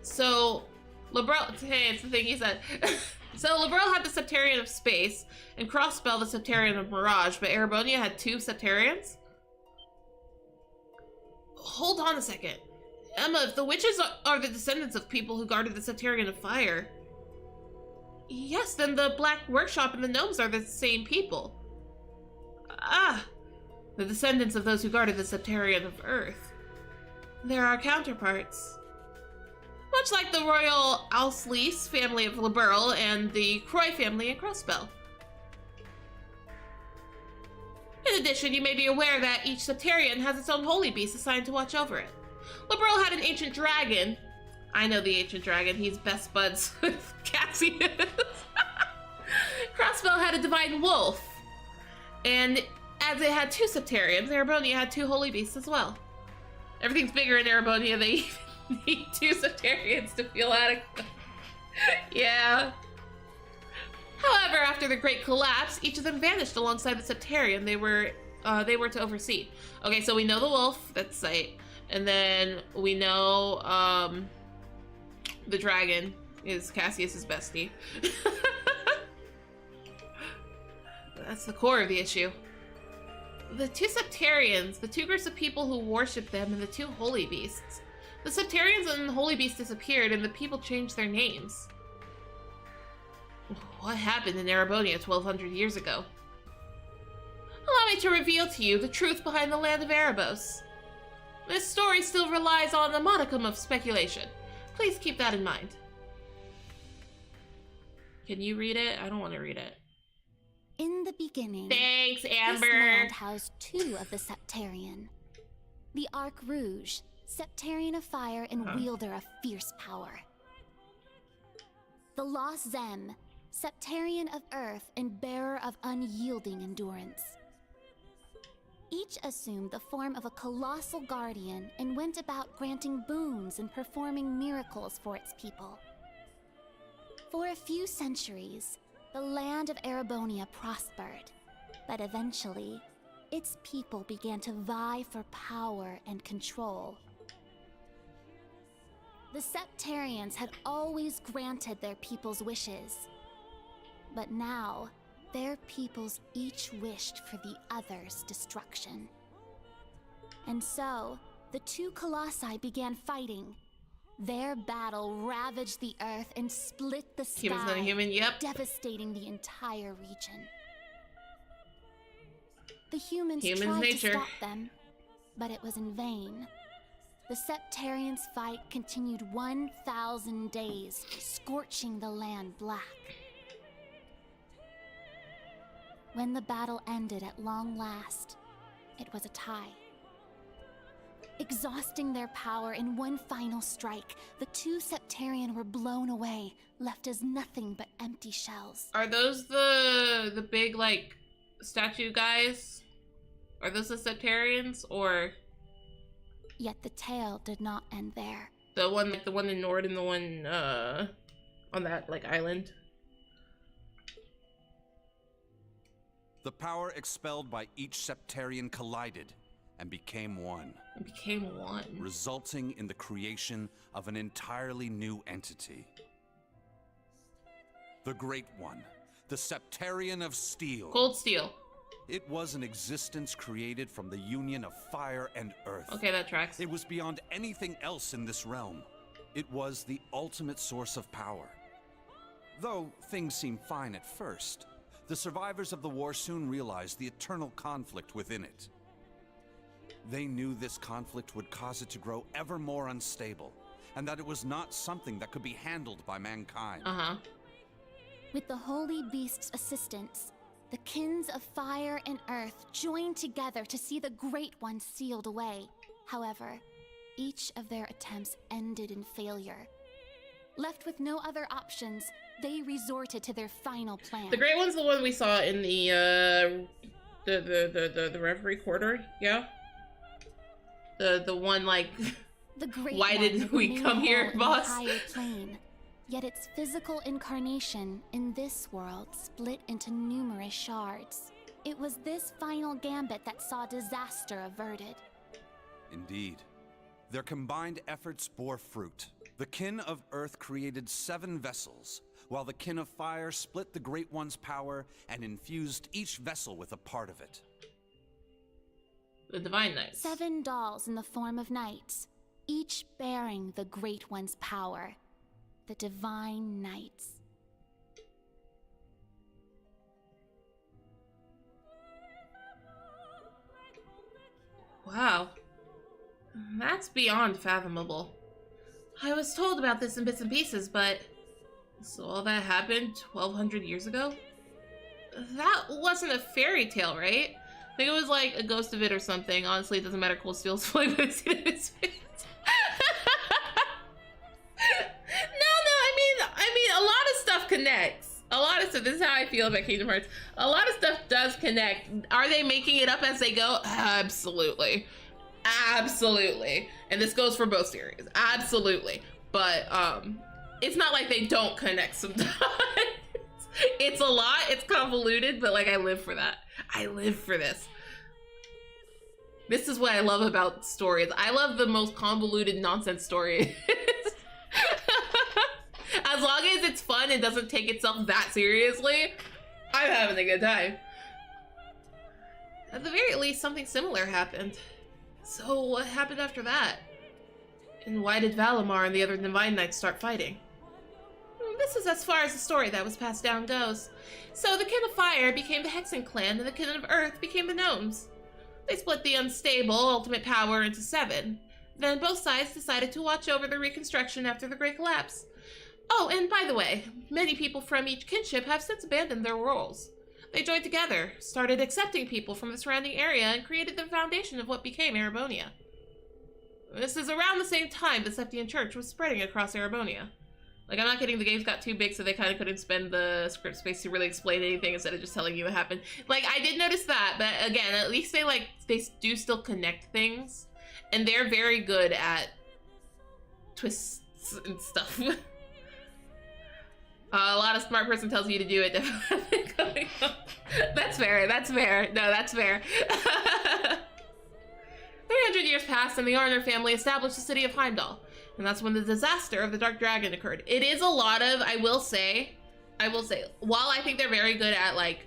So, Liberl, hey, it's the thing he said. So Liberl had the Septarian of Space, and Crossbell the Septarian of Mirage, but Erebonia had 2 Septarians? Hold on a second. Emma, if the witches are the descendants of people who guarded the Septarian of Fire, Yes, then the Black Workshop and the gnomes are the same people. Ah, the descendants of those who guarded the Septarian of Earth. They're our counterparts. Much like the royal Alsleese family of Liberl and the Croy family in Crossbell. In addition, you may be aware that each Septarian has its own holy beast assigned to watch over it. Liberl had an ancient dragon. I know the ancient dragon, he's best buds with Cassius. Crossbell had a divine wolf. And as it had two Septarians, Erebonia had two holy beasts as well. Everything's bigger in Erebonia, they even need two Septarians to feel adequate. Yeah. However, after the Great Collapse, each of them vanished alongside the Septarian they were to oversee. Okay, so we know the wolf, that's Sight. And then we know the dragon is Cassius's bestie. That's the core of the issue. The two Septarians, the two groups of people who worship them, and the two holy beasts. The Septarians and the holy beast disappeared, and the people changed their names. What happened in Erebonia 1200 years ago? Allow me to reveal to you the truth behind the land of Erebos. This story still relies on a modicum of speculation. Please keep that in mind. Can you read it? I don't want to read it. In the beginning, thanks, Amber. This land housed two of the Septarian. The Arc Rouge, Septarian of fire and wielder of fierce power. The Lost Zem, Septarian of earth and bearer of unyielding endurance. Each assumed the form of a colossal guardian and went about granting boons and performing miracles for its people. For a few centuries, the land of Erebonia prospered, but eventually, its people began to vie for power and control. The Septarians had always granted their people's wishes, but now, their peoples each wished for the other's destruction. And so, the two colossi began fighting. Their battle ravaged the earth and split the sky, Humans not a human, yep. devastating the entire region. The humans Human's tried nature. to stop them, but it was in vain. The Septarians' fight continued 1,000 days, scorching the land black. When the battle ended at long last, it was a tie. Exhausting their power in one final strike, the two Septarian were blown away, left as nothing but empty shells. Are those the big, like, statue guys? Are those the Septarians, or? Yet the tale did not end there. The one in Nord and the one, on that, like, island? The power expelled by each Septarian collided and became one. It became one. Resulting in the creation of an entirely new entity. The Great One, the Septarian of Steel. Cold Steel. It was an existence created from the union of fire and earth. Okay, that tracks. It was beyond anything else in this realm. It was the ultimate source of power. Though things seemed fine at first, the survivors of the war soon realized the eternal conflict within it. They knew this conflict would cause it to grow ever more unstable, and that it was not something that could be handled by mankind. With the Holy Beast's assistance, the kins of fire and earth joined together to see the Great One sealed away. However, each of their attempts ended in failure. Left with no other options, they resorted to their final plan. The Great One's the one we saw in the Reverie Quarter, yeah? The one, like, the Great why One did we remained come here, whole in boss? the higher plane. Yet its physical incarnation in this world split into numerous shards. It was this final gambit that saw disaster averted. Indeed. Their combined efforts bore fruit. The Kin of Earth created 7 vessels, while the Kin of Fire split the Great One's power and infused each vessel with a part of it. The Divine Knights. 7 dolls in the form of knights, each bearing the Great One's power. The Divine Knights. Wow. That's beyond fathomable. I was told about this in bits and pieces, but... So all that happened 1,200 years ago? That wasn't a fairy tale, right? I think it was like a ghost of it or something. Honestly, it doesn't matter. Cool Steel's funny when I see it in his face. I mean, a lot of stuff connects. A lot of stuff. This is how I feel about Kingdom Hearts. A lot of stuff does connect. Are they making it up as they go? Absolutely. Absolutely. And this goes for both series. Absolutely. But it's not like they don't connect sometimes. It's a lot. It's convoluted, but like I live for that. I live for this. This is what I love about stories. I love the most convoluted nonsense stories. As long as it's fun and doesn't take itself that seriously, I'm having a good time. At the very least, something similar happened. So what happened after that? And why did Valimar and the other Divine Knights start fighting? This is as far as the story that was passed down goes. So the Kin of Fire became the Hexen clan and the Kin of Earth became the Gnomes. They split the unstable ultimate power into 7. Then both sides decided to watch over the reconstruction after the Great Collapse. Oh, and by the way, many people from each kinship have since abandoned their roles. They joined together, started accepting people from the surrounding area, and created the foundation of what became Erebonia. This is around the same time the Septian Church was spreading across Erebonia. Like, I'm not kidding, the games got too big, so they kind of couldn't spend the script space to really explain anything instead of just telling you what happened. Like, I did notice that, but again, at least they do still connect things. And they're very good at twists and stuff. A lot of smart person tells you to do it. That's fair, that's fair. No, that's fair. 300 years passed and the Arner family established the city of Heimdall. And that's when the disaster of the Dark Dragon occurred. It is a lot of, I will say, while I think they're very good at like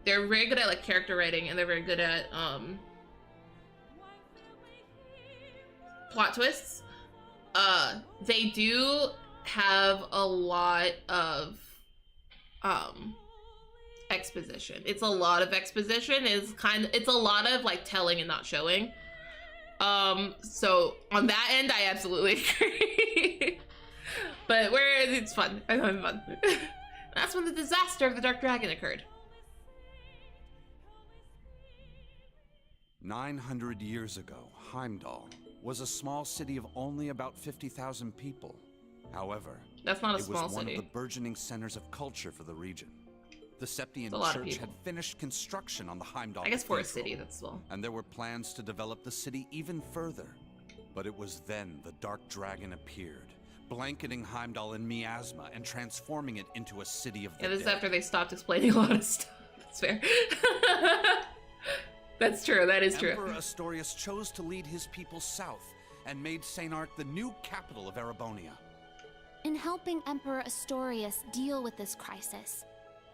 character writing and they're very good at plot twists, they do have a lot of exposition. It's a lot of exposition. It's a lot of like telling and not showing. So on that end, I absolutely agree. But it's fun. I'm having fun. That's when the disaster of the Dark Dragon occurred. 900 years ago, Heimdall was a small city of only about 50,000 people. However, that's not a small it was one city. of the burgeoning centers of culture for the region. The Septian Church had finished construction on the Heimdall I guess for a Cathedral, city, that's small. and there were plans to develop the city even further. But it was then the Dark Dragon appeared, blanketing Heimdall in miasma and transforming it into a city of the Yeah, this is dead. after they stopped explaining a lot of stuff. That's fair. That's true, that is true. Emperor Astorius chose to lead his people south and made St. Arc the new capital of Erebonia. In helping Emperor Astorius deal with this crisis,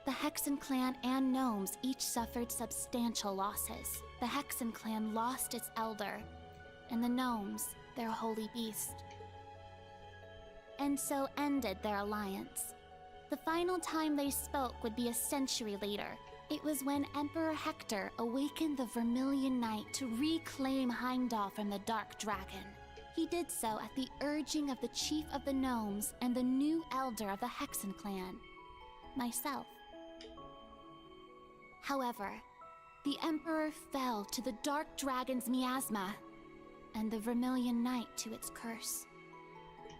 the Hexen clan and Gnomes each suffered substantial losses. The Hexen clan lost its elder, and the Gnomes their holy beast. And so ended their alliance. The final time they spoke would be a century later. It was when Emperor Hector awakened the Vermilion Knight to reclaim Heimdall from the Dark Dragon. He did so at the urging of the Chief of the Gnomes and the new Elder of the Hexen clan, myself. However, the Emperor fell to the Dark Dragon's miasma, and the Vermilion Knight to its curse.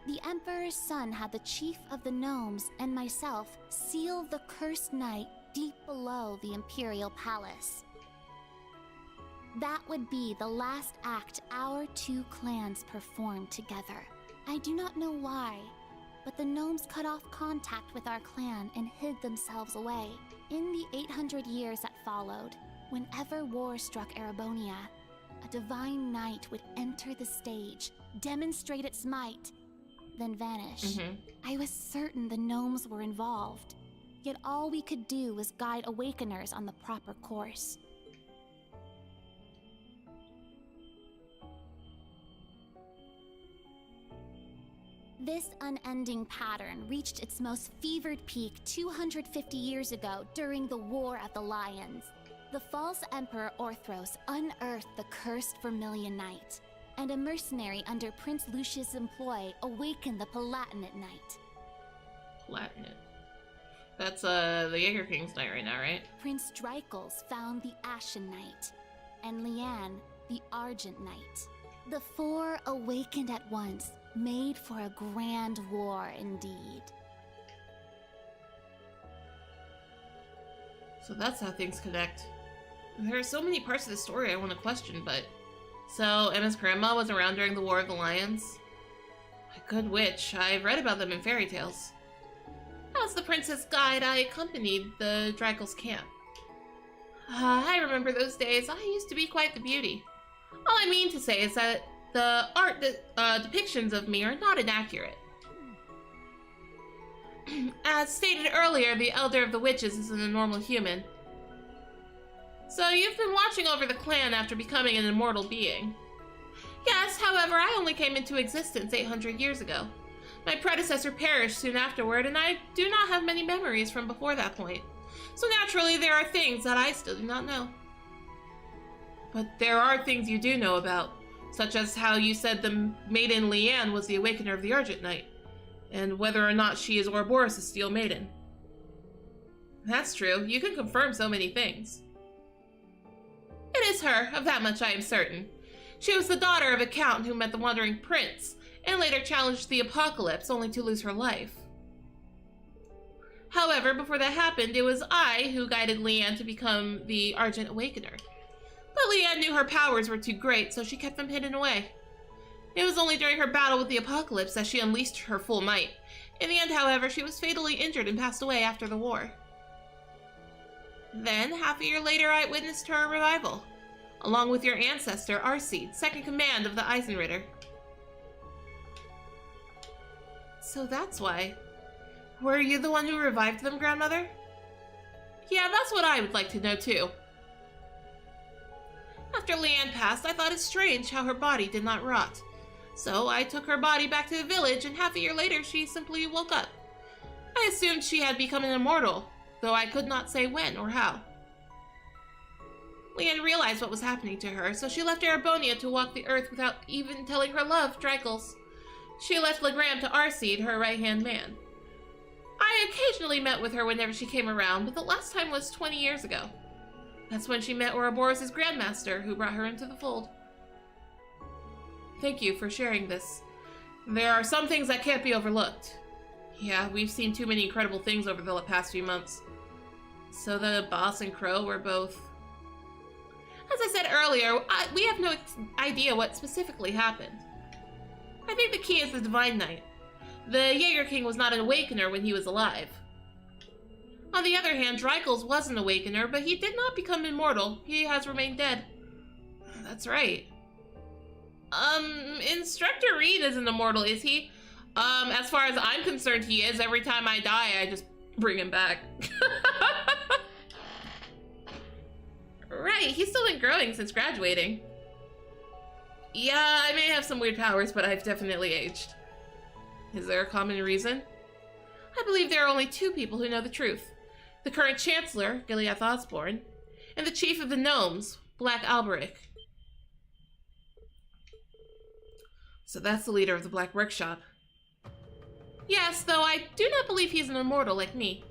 The Emperor's son had the Chief of the Gnomes and myself seal the cursed knight deep below the Imperial Palace. That would be the last act our two clans performed together. I do not know why, but the Gnomes cut off contact with our clan and hid themselves away. In the 800 years that followed, whenever war struck Erebonia, a divine knight would enter the stage, demonstrate its might, then vanish. I was certain the Gnomes were involved, yet all we could do was guide Awakeners on the proper course. This unending pattern reached its most fevered peak 250 years ago during the War of the Lions. The false Emperor Orthros unearthed the cursed Vermilion Knight, and a mercenary under Prince Lucius' employ awakened the Palatinate Knight. Palatinate. That's the Jaeger King's knight right now, right? Prince Dreichels found the Ashen Knight, and Leanne the Argent Knight. The four awakened at once, made for a grand war indeed. So that's how things connect. There are so many parts of the story I want to question, but... So, Emma's grandma was around during the War of the Lions? A good witch. I've read about them in fairy tales. As the princess guide, I accompanied the Dreichels camp. I remember those days. I used to be quite the beauty. All I mean to say is that the art depictions of me are not inaccurate. As stated earlier, the Elder of the Witches isn't a normal human. So you've been watching over the clan after becoming an immortal being. Yes, however, I only came into existence 800 years ago. My predecessor perished soon afterward, and I do not have many memories from before that point. So naturally, there are things that I still do not know. But there are things you do know about, such as how you said the maiden Leanne was the awakener of the Argent Knight, and whether or not she is Ouroboros' Steel Maiden. That's true. You can confirm so many things. It is her, of that much I am certain. She was the daughter of a count who met the Wandering Prince, and later challenged the Apocalypse, only to lose her life. However, before that happened, it was I who guided Leanne to become the Argent Awakener. But Leanne knew her powers were too great, so she kept them hidden away. It was only during her battle with the Apocalypse that she unleashed her full might. In the end, however, she was fatally injured and passed away after the war. Then, half a year later, I witnessed her revival, along with your ancestor, Arcide, second command of the Eisenritter. So that's why. Were you the one who revived them, Grandmother? Yeah, that's what I would like to know, too. After Leanne passed, I thought it strange how her body did not rot. So I took her body back to the village, and half a year later, she simply woke up. I assumed she had become an immortal, though I could not say when or how. Leanne realized what was happening to her, so she left Erebonia to walk the earth without even telling her love, Dreichels. She left Legram to Arcide, her right-hand man. I occasionally met with her whenever she came around, but the last time was 20 years ago. That's when she met Ouroboros' Grandmaster, who brought her into the fold. Thank you for sharing this. There are some things that can't be overlooked. Yeah, we've seen too many incredible things over the past few months. So the boss and Crow were both... As I said earlier, we have no idea what specifically happened. I think the key is the Divine Knight. The Jaeger King was not an Awakener when he was alive. On the other hand, Dreichels was an Awakener, but he did not become immortal. He has remained dead. That's right. Instructor Reed isn't immortal, is he? As far as I'm concerned, he is. Every time I die, I just bring him back. Right, he's still been growing since graduating. Yeah, I may have some weird powers, but I've definitely aged. Is there a common reason? I believe there are only two people who know the truth. The current Chancellor, Gileath Osborne, and the Chief of the Gnomes, Black Alberic. So that's the leader of the Black Workshop. Yes, though I do not believe he's an immortal like me.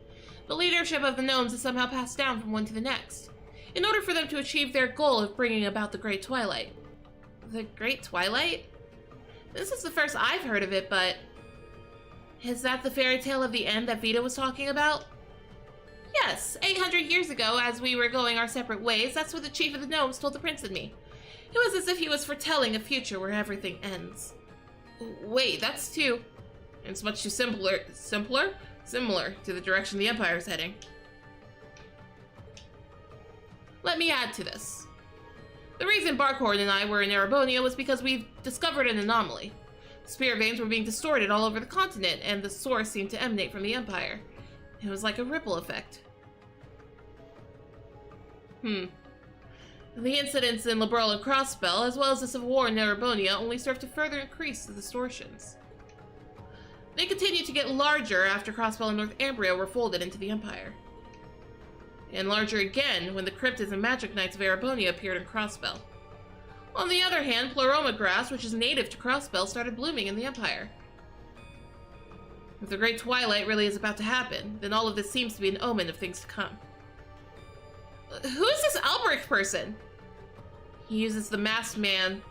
The leadership of the Gnomes is somehow passed down from one to the next, in order for them to achieve their goal of bringing about the Great Twilight. The Great Twilight? This is the first I've heard of it, but... Is that the fairy tale of the end that Vita was talking about? Yes, 800 years ago, as we were going our separate ways, that's what the Chief of the Gnomes told the Prince and me. It was as if he was foretelling a future where everything ends. Wait, that's too... It's much too similar to the direction the Empire is heading. Let me add to this. The reason Barkhorn and I were in Erebonia was because we discovered an anomaly. Spirit veins were being distorted all over the continent, and the source seemed to emanate from the Empire. It was like a ripple effect. The incidents in Liberal and Crossbell, as well as the Civil War in Erebonia, only served to further increase the distortions. They continued to get larger after Crossbell and North Ambria were folded into the Empire. and larger again when the cryptids and magic knights of Erebonia appeared in Crossbell. On the other hand, Pleroma grass, which is native to Crossbell, started blooming in the Empire. If the Great Twilight really is about to happen, then all of this seems to be an omen of things to come. Who is this Albrecht person? He uses the Masked Man.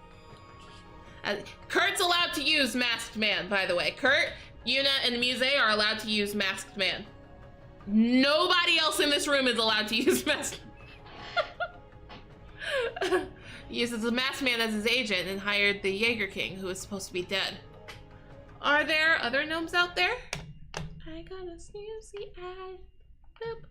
Kurt's allowed to use Masked Man, by the way. Kurt, Yuna, and Mise are allowed to use Masked Man. Nobody else in this room is allowed to use Masked Man. He uses the Masked Man as his agent and hired the Jaeger King, who is supposed to be dead. Are there other gnomes out there? I got a snoozy eye. Boop.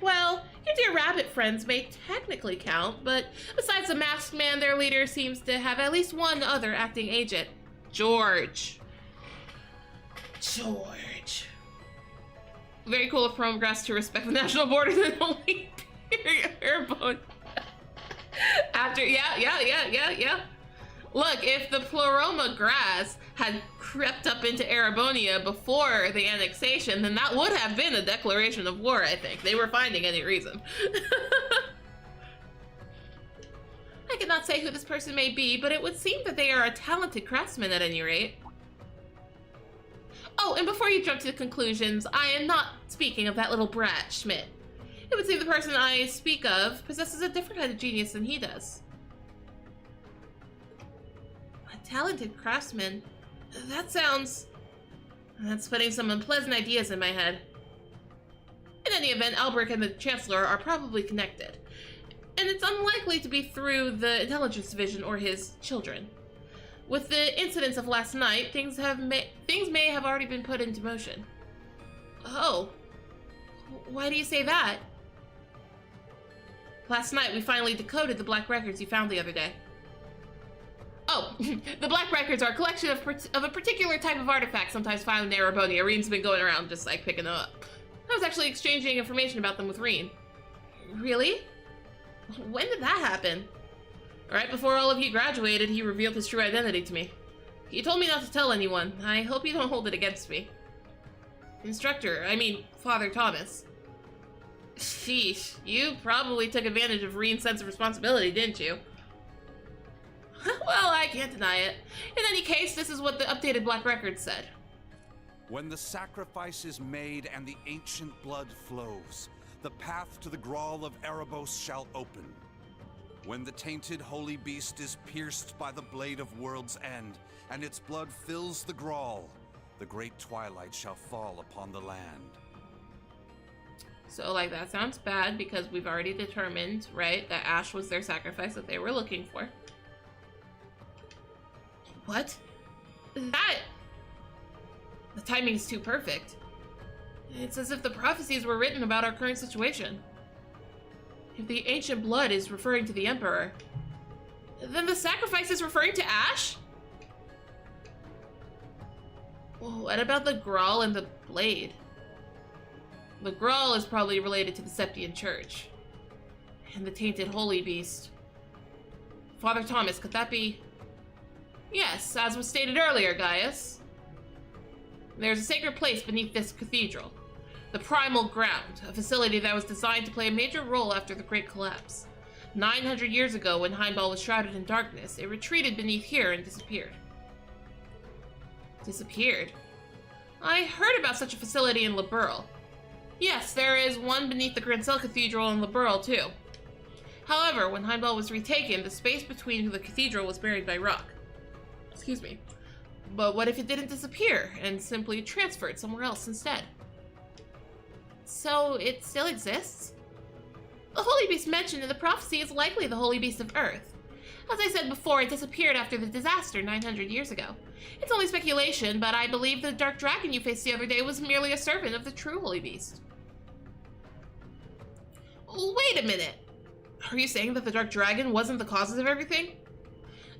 Well, your dear rabbit friends may technically count, but besides the Masked Man, their leader seems to have at least one other acting agent. George. Very cool of Promegrass to respect the national borders and only airborne. After, yeah. Look, if the Pleroma grass had crept up into Erebonia before the annexation, then that would have been a declaration of war, I think. They were finding any reason. I cannot say who this person may be, but it would seem that they are a talented craftsman at any rate. Oh, and before you jump to the conclusions, I am not speaking of that little brat, Schmidt. It would seem the person I speak of possesses a different kind of genius than he does. A talented craftsman? That's putting some unpleasant ideas in my head. In any event, Albrecht and the Chancellor are probably connected. And it's unlikely to be through the intelligence division or his children. With the incidents of last night, things may have already been put into motion. Oh. Why do you say that? Last night, we finally decoded the black records you found the other day. Oh, the black records are a collection of a particular type of artifact sometimes found in Erebonia. Reen's been going around just like picking them up. I was actually exchanging information about them with Reen. Really? When did that happen? Right before all of you graduated, he revealed his true identity to me. He told me not to tell anyone. I hope you don't hold it against me. Father Thomas. Sheesh, you probably took advantage of Reen's sense of responsibility, didn't you? Well, I can't deny it. In any case, this is what the updated Black Record said. When the sacrifice is made and the ancient blood flows, the path to the Grawl of Erebos shall open. When the tainted holy beast is pierced by the blade of World's End, and its blood fills the Grawl, the great twilight shall fall upon the land. So, that sounds bad because we've already determined, right, that Ash was their sacrifice that they were looking for. What? The timing is too perfect. It's as if the prophecies were written about our current situation. If the ancient blood is referring to the Emperor, then the sacrifice is referring to Ash? Well, what about the Grawl and the blade? The Grawl is probably related to the Septian Church. And the tainted holy beast. Father Thomas, could that be... Yes, as was stated earlier, Gaius. There's a sacred place beneath this cathedral. The Primal Ground, a facility that was designed to play a major role after the Great Collapse. 900 years ago, when Heimdall was shrouded in darkness, it retreated beneath here and disappeared. Disappeared? I heard about such a facility in Liberl. Yes, there is one beneath the Grancel Cathedral in Liberl, too. However, when Heimdall was retaken, the space between the cathedral was buried by rock. Excuse me. But what if it didn't disappear and simply transferred somewhere else instead? So it still exists? The Holy Beast mentioned in the prophecy is likely the Holy Beast of Earth. As I said before, it disappeared after the disaster 900 years ago. It's only speculation, but I believe the dark dragon you faced the other day was merely a servant of the true Holy Beast. Wait a minute. Are you saying that the dark dragon wasn't the cause of everything?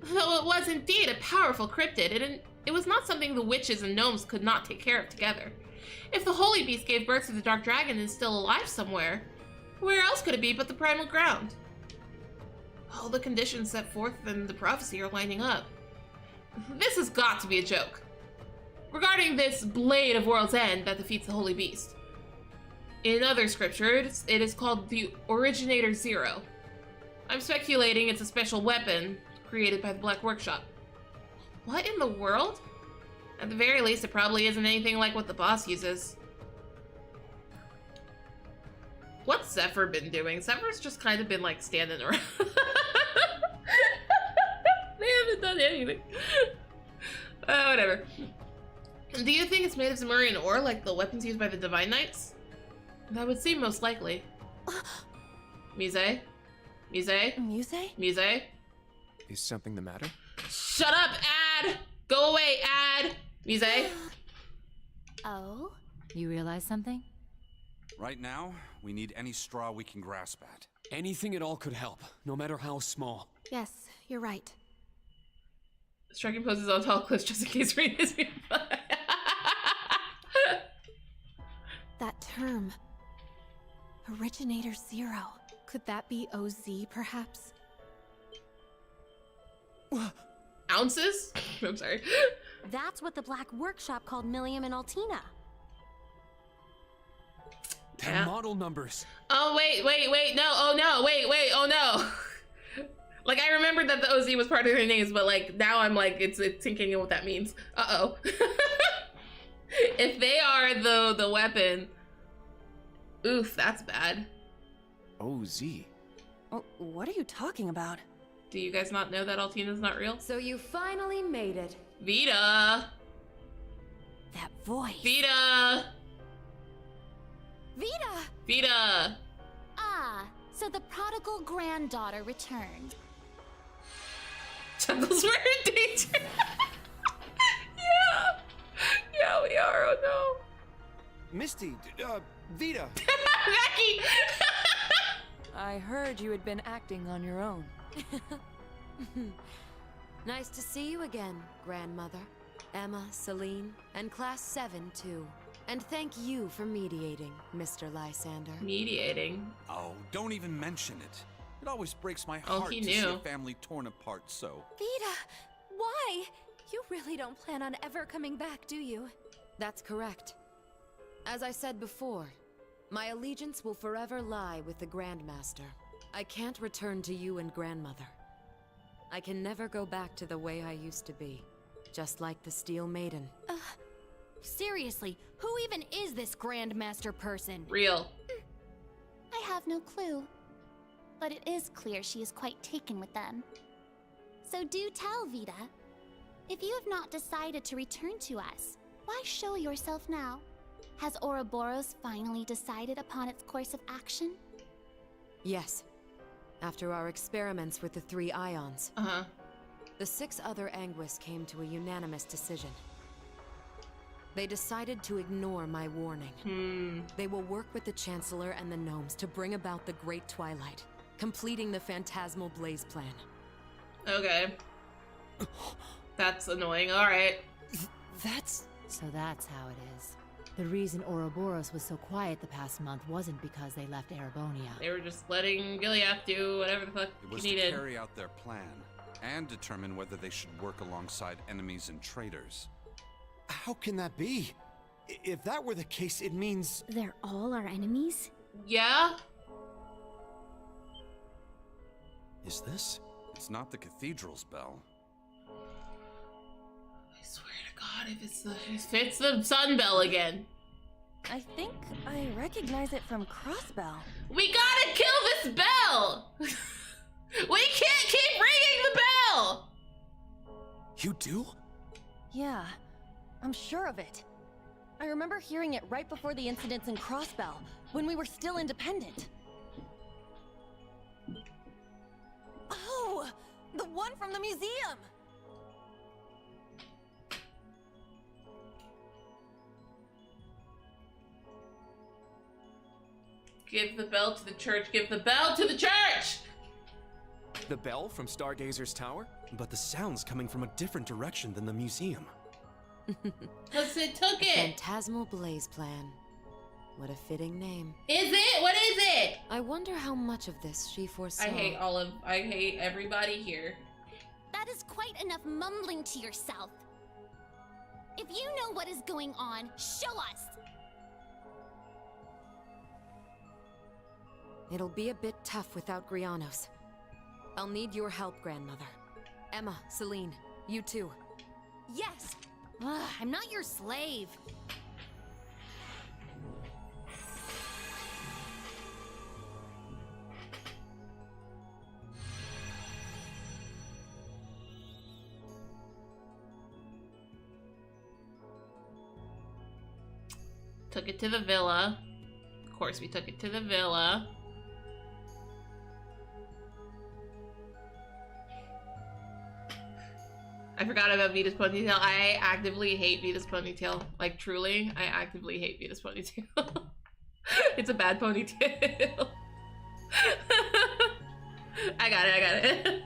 Though it was indeed a powerful cryptid, it was not something the witches and gnomes could not take care of together. If the Holy Beast gave birth to the dark dragon and is still alive somewhere, where else could it be but the Primal Ground? All the conditions set forth in the prophecy are lining up. This has got to be a joke. Regarding this Blade of World's End that defeats the Holy Beast. In other scriptures, it is called the Originator Zero. I'm speculating it's a special weapon created by the Black Workshop. What in the world? At the very least, it probably isn't anything like what the boss uses. What's Zephyr been doing? Zephyr's just kind of been like standing around. They haven't done anything. Whatever. Do you think it's made of Zemurian ore like the weapons used by the Divine Knights? That would seem most likely. Mise? Mise? Muse? Mise? Is something the matter? Shut up, Ad! Go away, Ad! Mise? Oh? You realize something? Right now, we need any straw we can grasp at. Anything at all could help, no matter how small. Yes, you're right. Striking poses on tall cliffs just in case rain is nearby. That term. Originator Zero. Could that be OZ, perhaps? Ounces? I'm sorry. That's what the Black Workshop called Millium and Altina. They're model numbers. Oh, wait, no, oh no, wait, oh no. Like, I remembered that the OZ was part of their names, but like, now I'm like, it's thinking of what that means. Uh-oh. If they are the weapon, oof, that's bad. OZ? Oh, what are you talking about? Do you guys not know that Altina's not real? So you finally made it. Vita! That voice. Vita! Vita! Vita! Ah, so the prodigal granddaughter returned. Chuckles, we're in danger. Yeah! Yeah, we are, oh no. Misty, Vita. Mackie! I heard you had been acting on your own. Nice to see you again, grandmother. Emma, Celine, and Class 7 too. And thank you for mediating, Mr. Lysander. Mediating? Oh, don't even mention it. It always breaks my Oh, heart he to see knew. a family torn apart so. Vita! Why? You really don't plan on ever coming back, do you? That's correct. As I said before, my allegiance will forever lie with the Grandmaster. I can't return to you and grandmother. I can never go back to the way I used to be. Just like the Steel Maiden. Seriously, who even is this Grandmaster person? Real. I have no clue. But it is clear she is quite taken with them. So do tell, Vita. If you have not decided to return to us, why show yourself now? Has Ouroboros finally decided upon its course of action? Yes. After our experiments with the 3 ions, the 6 other Anguis came to a unanimous decision. They decided to ignore my warning. They will work with the Chancellor and the Gnomes to bring about the Great Twilight, completing the Phantasmal Blaze plan. Okay. That's annoying, alright. So that's how it is. The reason Ouroboros was so quiet the past month wasn't because they left Erebonia. They were just letting Gileath do whatever the fuck It was he to needed. carry out their plan and determine whether they should work alongside enemies and traitors. How can that be? If that were the case, it means... They're all our enemies? Yeah? Is this? It's not the cathedral's bell. I swear to God, if it's the sun bell again. I think I recognize it from Crossbell. We gotta kill this bell! We can't keep ringing the bell! You do? Yeah, I'm sure of it. I remember hearing it right before the incidents in Crossbell, when we were still independent. Oh! The one from the museum! Give the bell to the church, give the bell to the church! The bell from Stargazer's tower? But the sound's coming from a different direction than the museum. Cause it took The it! Phantasmal Blaze Plan. What a fitting name. Is it? What is it? I wonder how much of this she foresaw. I hate everybody here. That is quite enough mumbling to yourself. If you know what is going on, show us! It'll be a bit tough without Grianos. I'll need your help, Grandmother. Emma, Celine, you too. Yes! Ugh, I'm not your slave. Took it to the villa. Of course, we took it to the villa. I forgot about Vita's ponytail. I actively hate Vita's ponytail. Like, truly, I actively hate Vita's ponytail. It's a bad ponytail. I got it.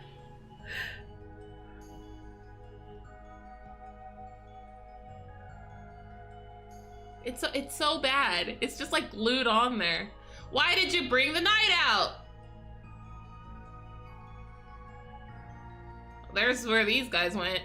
It's so bad. It's just like glued on there. Why did you bring the knight out? There's where these guys went.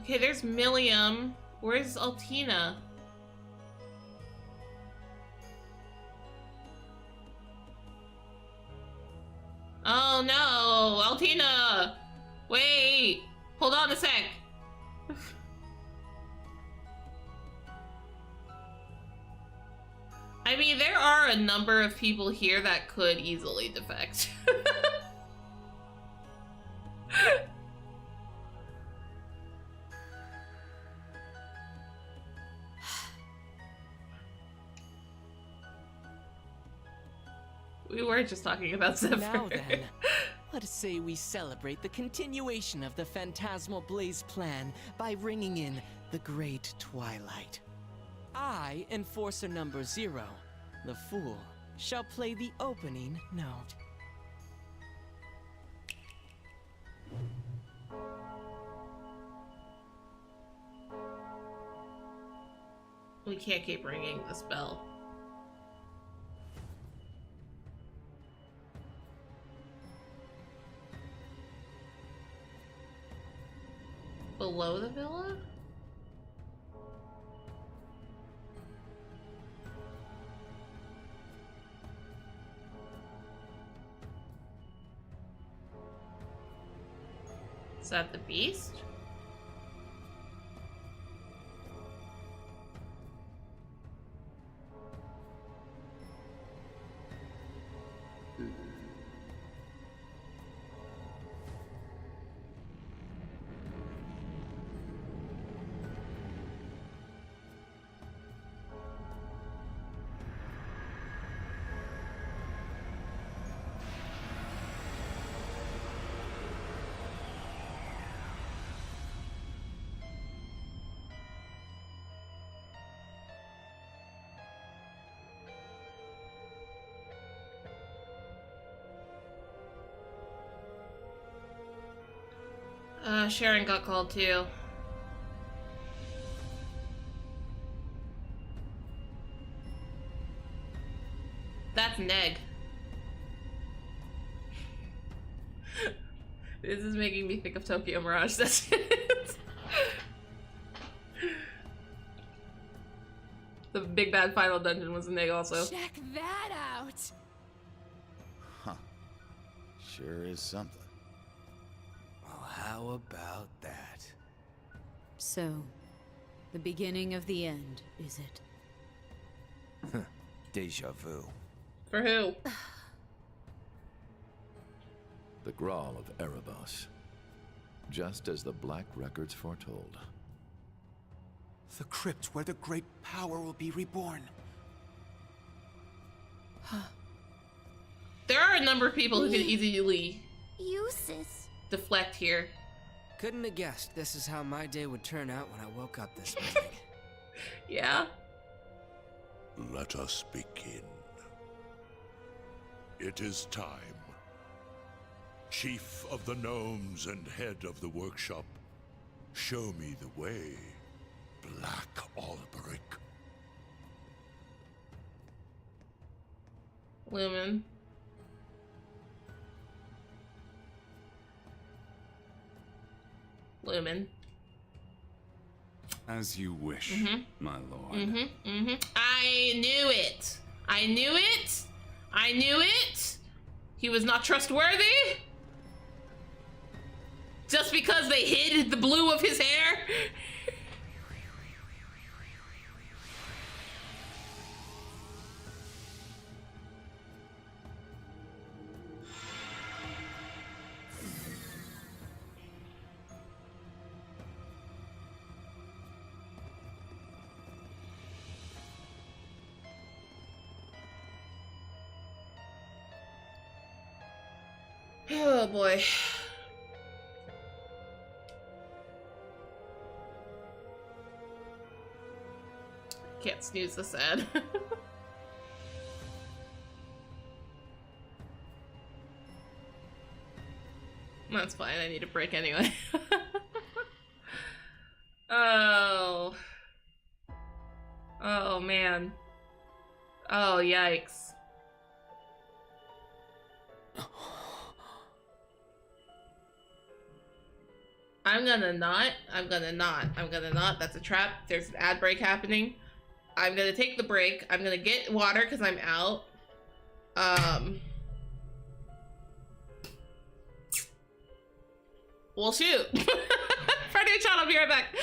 Okay, there's Milliam. Where's Altina? Oh no, Altina! Wait! Hold on a sec. I mean, there are a number of people here that could easily defect. We were just talking about Zephyr. Now then, let's say we celebrate the continuation of the Phantasmal Blaze plan by ringing in the Great Twilight. I, Enforcer number 0, the Fool, shall play the opening note. We can't keep ringing this bell. Below the villa? Is that the beast? Sharon got called too. That's Neg. This is making me think of Tokyo Mirage Sessions. The big bad final dungeon was a Neg also. Check that out! Huh. Sure is something. Well, how about that? So, the beginning of the end, is it? Deja vu. For who? The Grawl of Erebos. Just as the Black Records foretold. The crypt where the great power will be reborn. There are a number of people who can easily Uses. deflect here. Couldn't have guessed this is how my day would turn out when I woke up this morning. Yeah. Let us begin. It is time. Chief of the Gnomes and head of the workshop, show me the way, Black Alberic. Lumen. Lumen. As you wish, my lord. I knew it. I knew it. I knew it. He was not trustworthy. Just because they hid the blue of his hair. Oh boy. Can't snooze this ad. That's fine, I need a break anyway. Oh. Oh man. Oh yikes. I'm gonna not. That's a trap. There's an ad break happening. I'm gonna take the break. I'm gonna get water because I'm out. Well, shoot. Friday Chat, I'll be right back.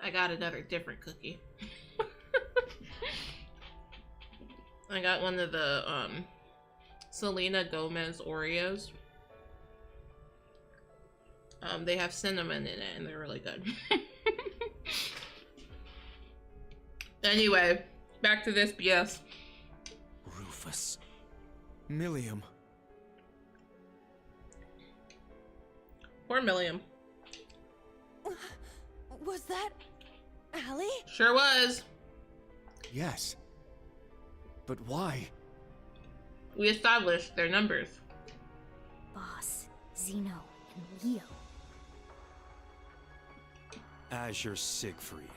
I got another different cookie. I got one of the Selena Gomez Oreos. They have cinnamon in it and they're really good. Anyway, back to this BS. Rufus. Milliam. Poor Milliam. Was that Allie? Sure was. Yes. But why? We established their numbers. Boss, Zeno, and Leo. Azure Siegfried.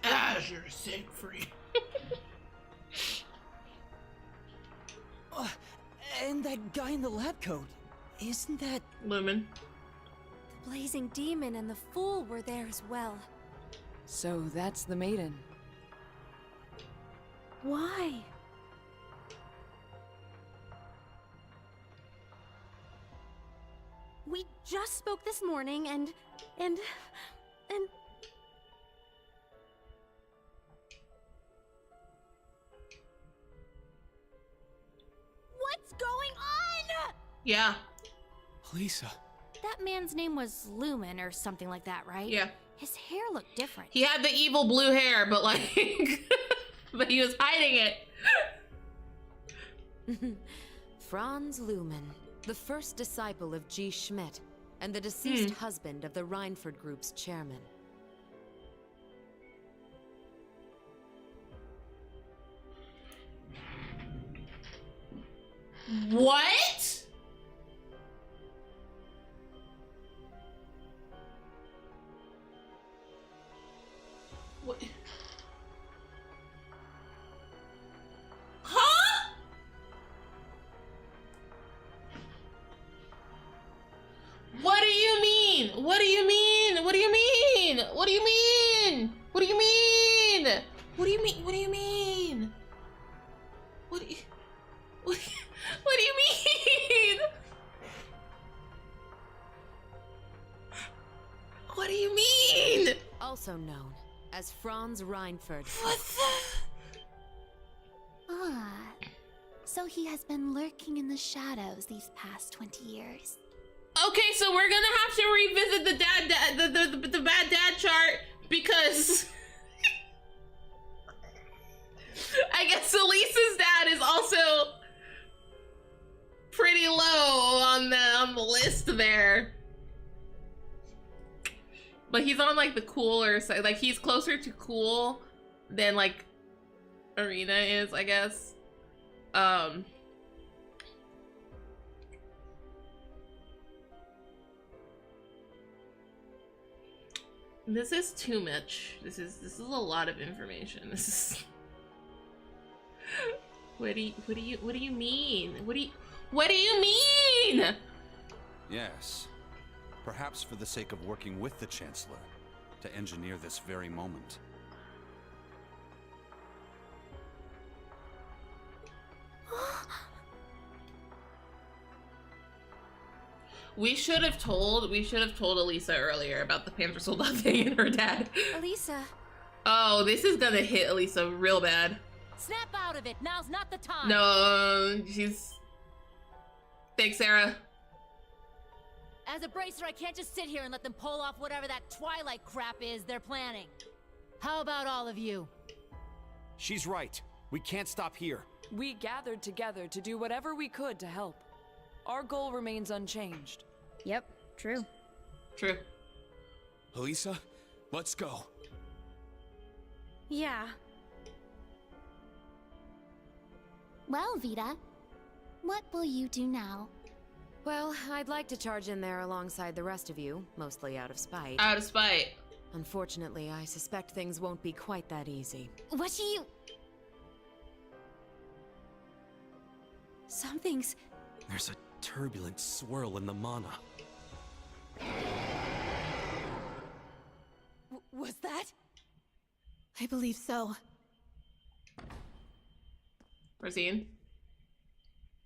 Azure Siegfried. And that guy in the lab coat. Isn't that... Lumen? The Blazing Demon and the Fool were there as well. So that's the maiden. Why? We just spoke this morning and... What's going on? Yeah. Lisa. That man's name was Lumen or something like that, right? Yeah. His hair looked different. He had the evil blue hair, but like... but he was hiding it. Franz Lumen, the first disciple of G. Schmidt, and the deceased husband of the Reinford Group's chairman. What? What? Huh? What do you mean? What do you mean? What do you mean? What do you mean? What do you mean? What do you mean? What do you mean? What do you... What do you mean? What do you mean? Also known as Franz Reinford. What the? Ah, so he has been lurking in the shadows these past 20 years. Okay, so we're gonna have to revisit the bad dad chart because I guess Elisa's dad is also pretty low on the list there. But he's on like the cooler side. Like he's closer to cool than like Arena is, I guess. This is too much. This is a lot of information. This is What do you mean? What do you mean? Yes. Perhaps for the sake of working with the Chancellor to engineer this very moment. We should have told Elisa earlier about the Panzer Soldat thing and her dad. Elisa. Oh, this is gonna hit Elisa real bad. Snap out of it. Now's not the time. No, she's... Thanks, Sarah. As a bracer, I can't just sit here and let them pull off whatever that Twilight crap is they're planning. How about all of you? She's right. We can't stop here. We gathered together to do whatever we could to help. Our goal remains unchanged. Yep, true. True. Elisa, let's go. Yeah. Well, Vita, what will you do now? Well, I'd like to charge in there alongside the rest of you, mostly out of spite. Out of spite. Unfortunately, I suspect things won't be quite that easy. What do you... Something's... There's a turbulent swirl in the mana. Was that? I believe so. Rosine?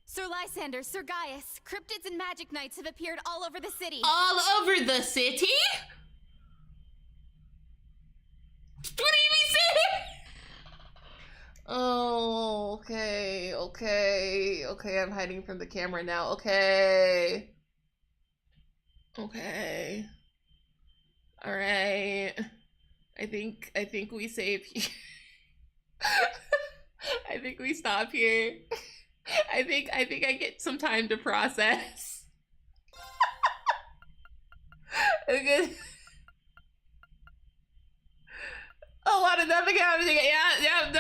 Sir Lysander, Sir Gaius, cryptids and magic knights have appeared all over the city. All over the city? Oh, okay, okay, okay, I'm hiding from the camera now. Okay. Okay. All right. I think we save here. I think we stop here. I think I get some time to process. Okay. A lot of nothing happening. Yeah,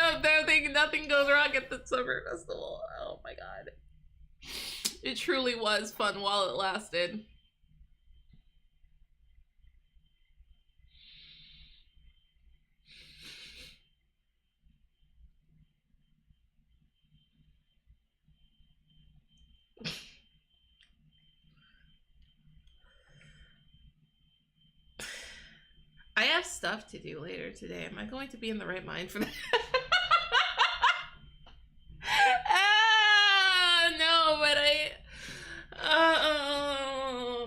nothing goes wrong at the summer festival. Oh my god. It truly was fun while it lasted. I have stuff to do later today. Am I going to be in the right mind for that? No,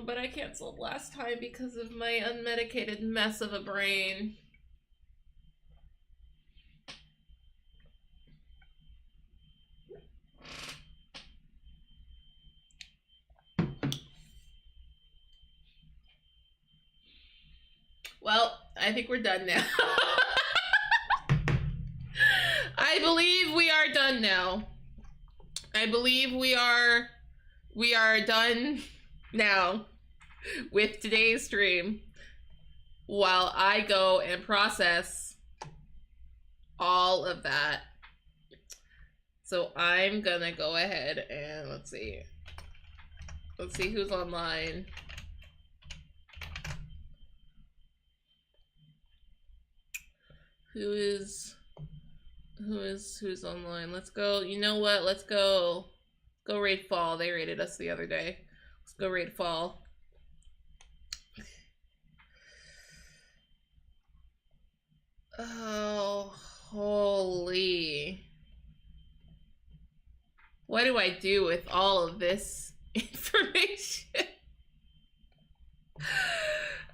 but I canceled last time because of my unmedicated mess of a brain. Well, I think we're done now. I believe we are done now. I believe we are done now with today's stream while I go and process all of that. So I'm gonna go ahead and let's see who's online. Who's online? Let's go. You know what? Let's go raid Fall. They raided us the other day. Let's go raid Fall. Oh, holy. What do I do with all of this information?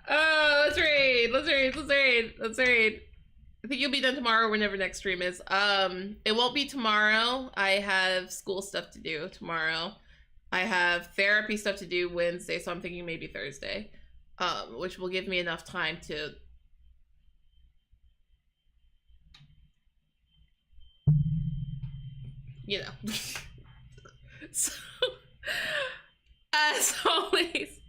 Oh, let's raid. I think you'll be done tomorrow, whenever next stream is. It won't be tomorrow. I have school stuff to do tomorrow. I have therapy stuff to do Wednesday, so I'm thinking maybe Thursday. Which will give me enough time to... You know. So, as always,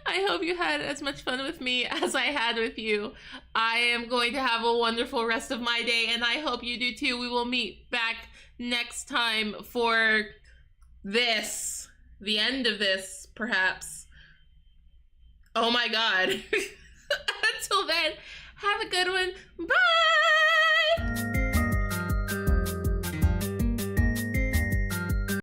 I hope you had as much fun with me as I had with you. I am going to have a wonderful rest of my day, and I hope you do too. We will meet back next time for this. The end of this, perhaps. Oh my god. Until then, have a good one. Bye!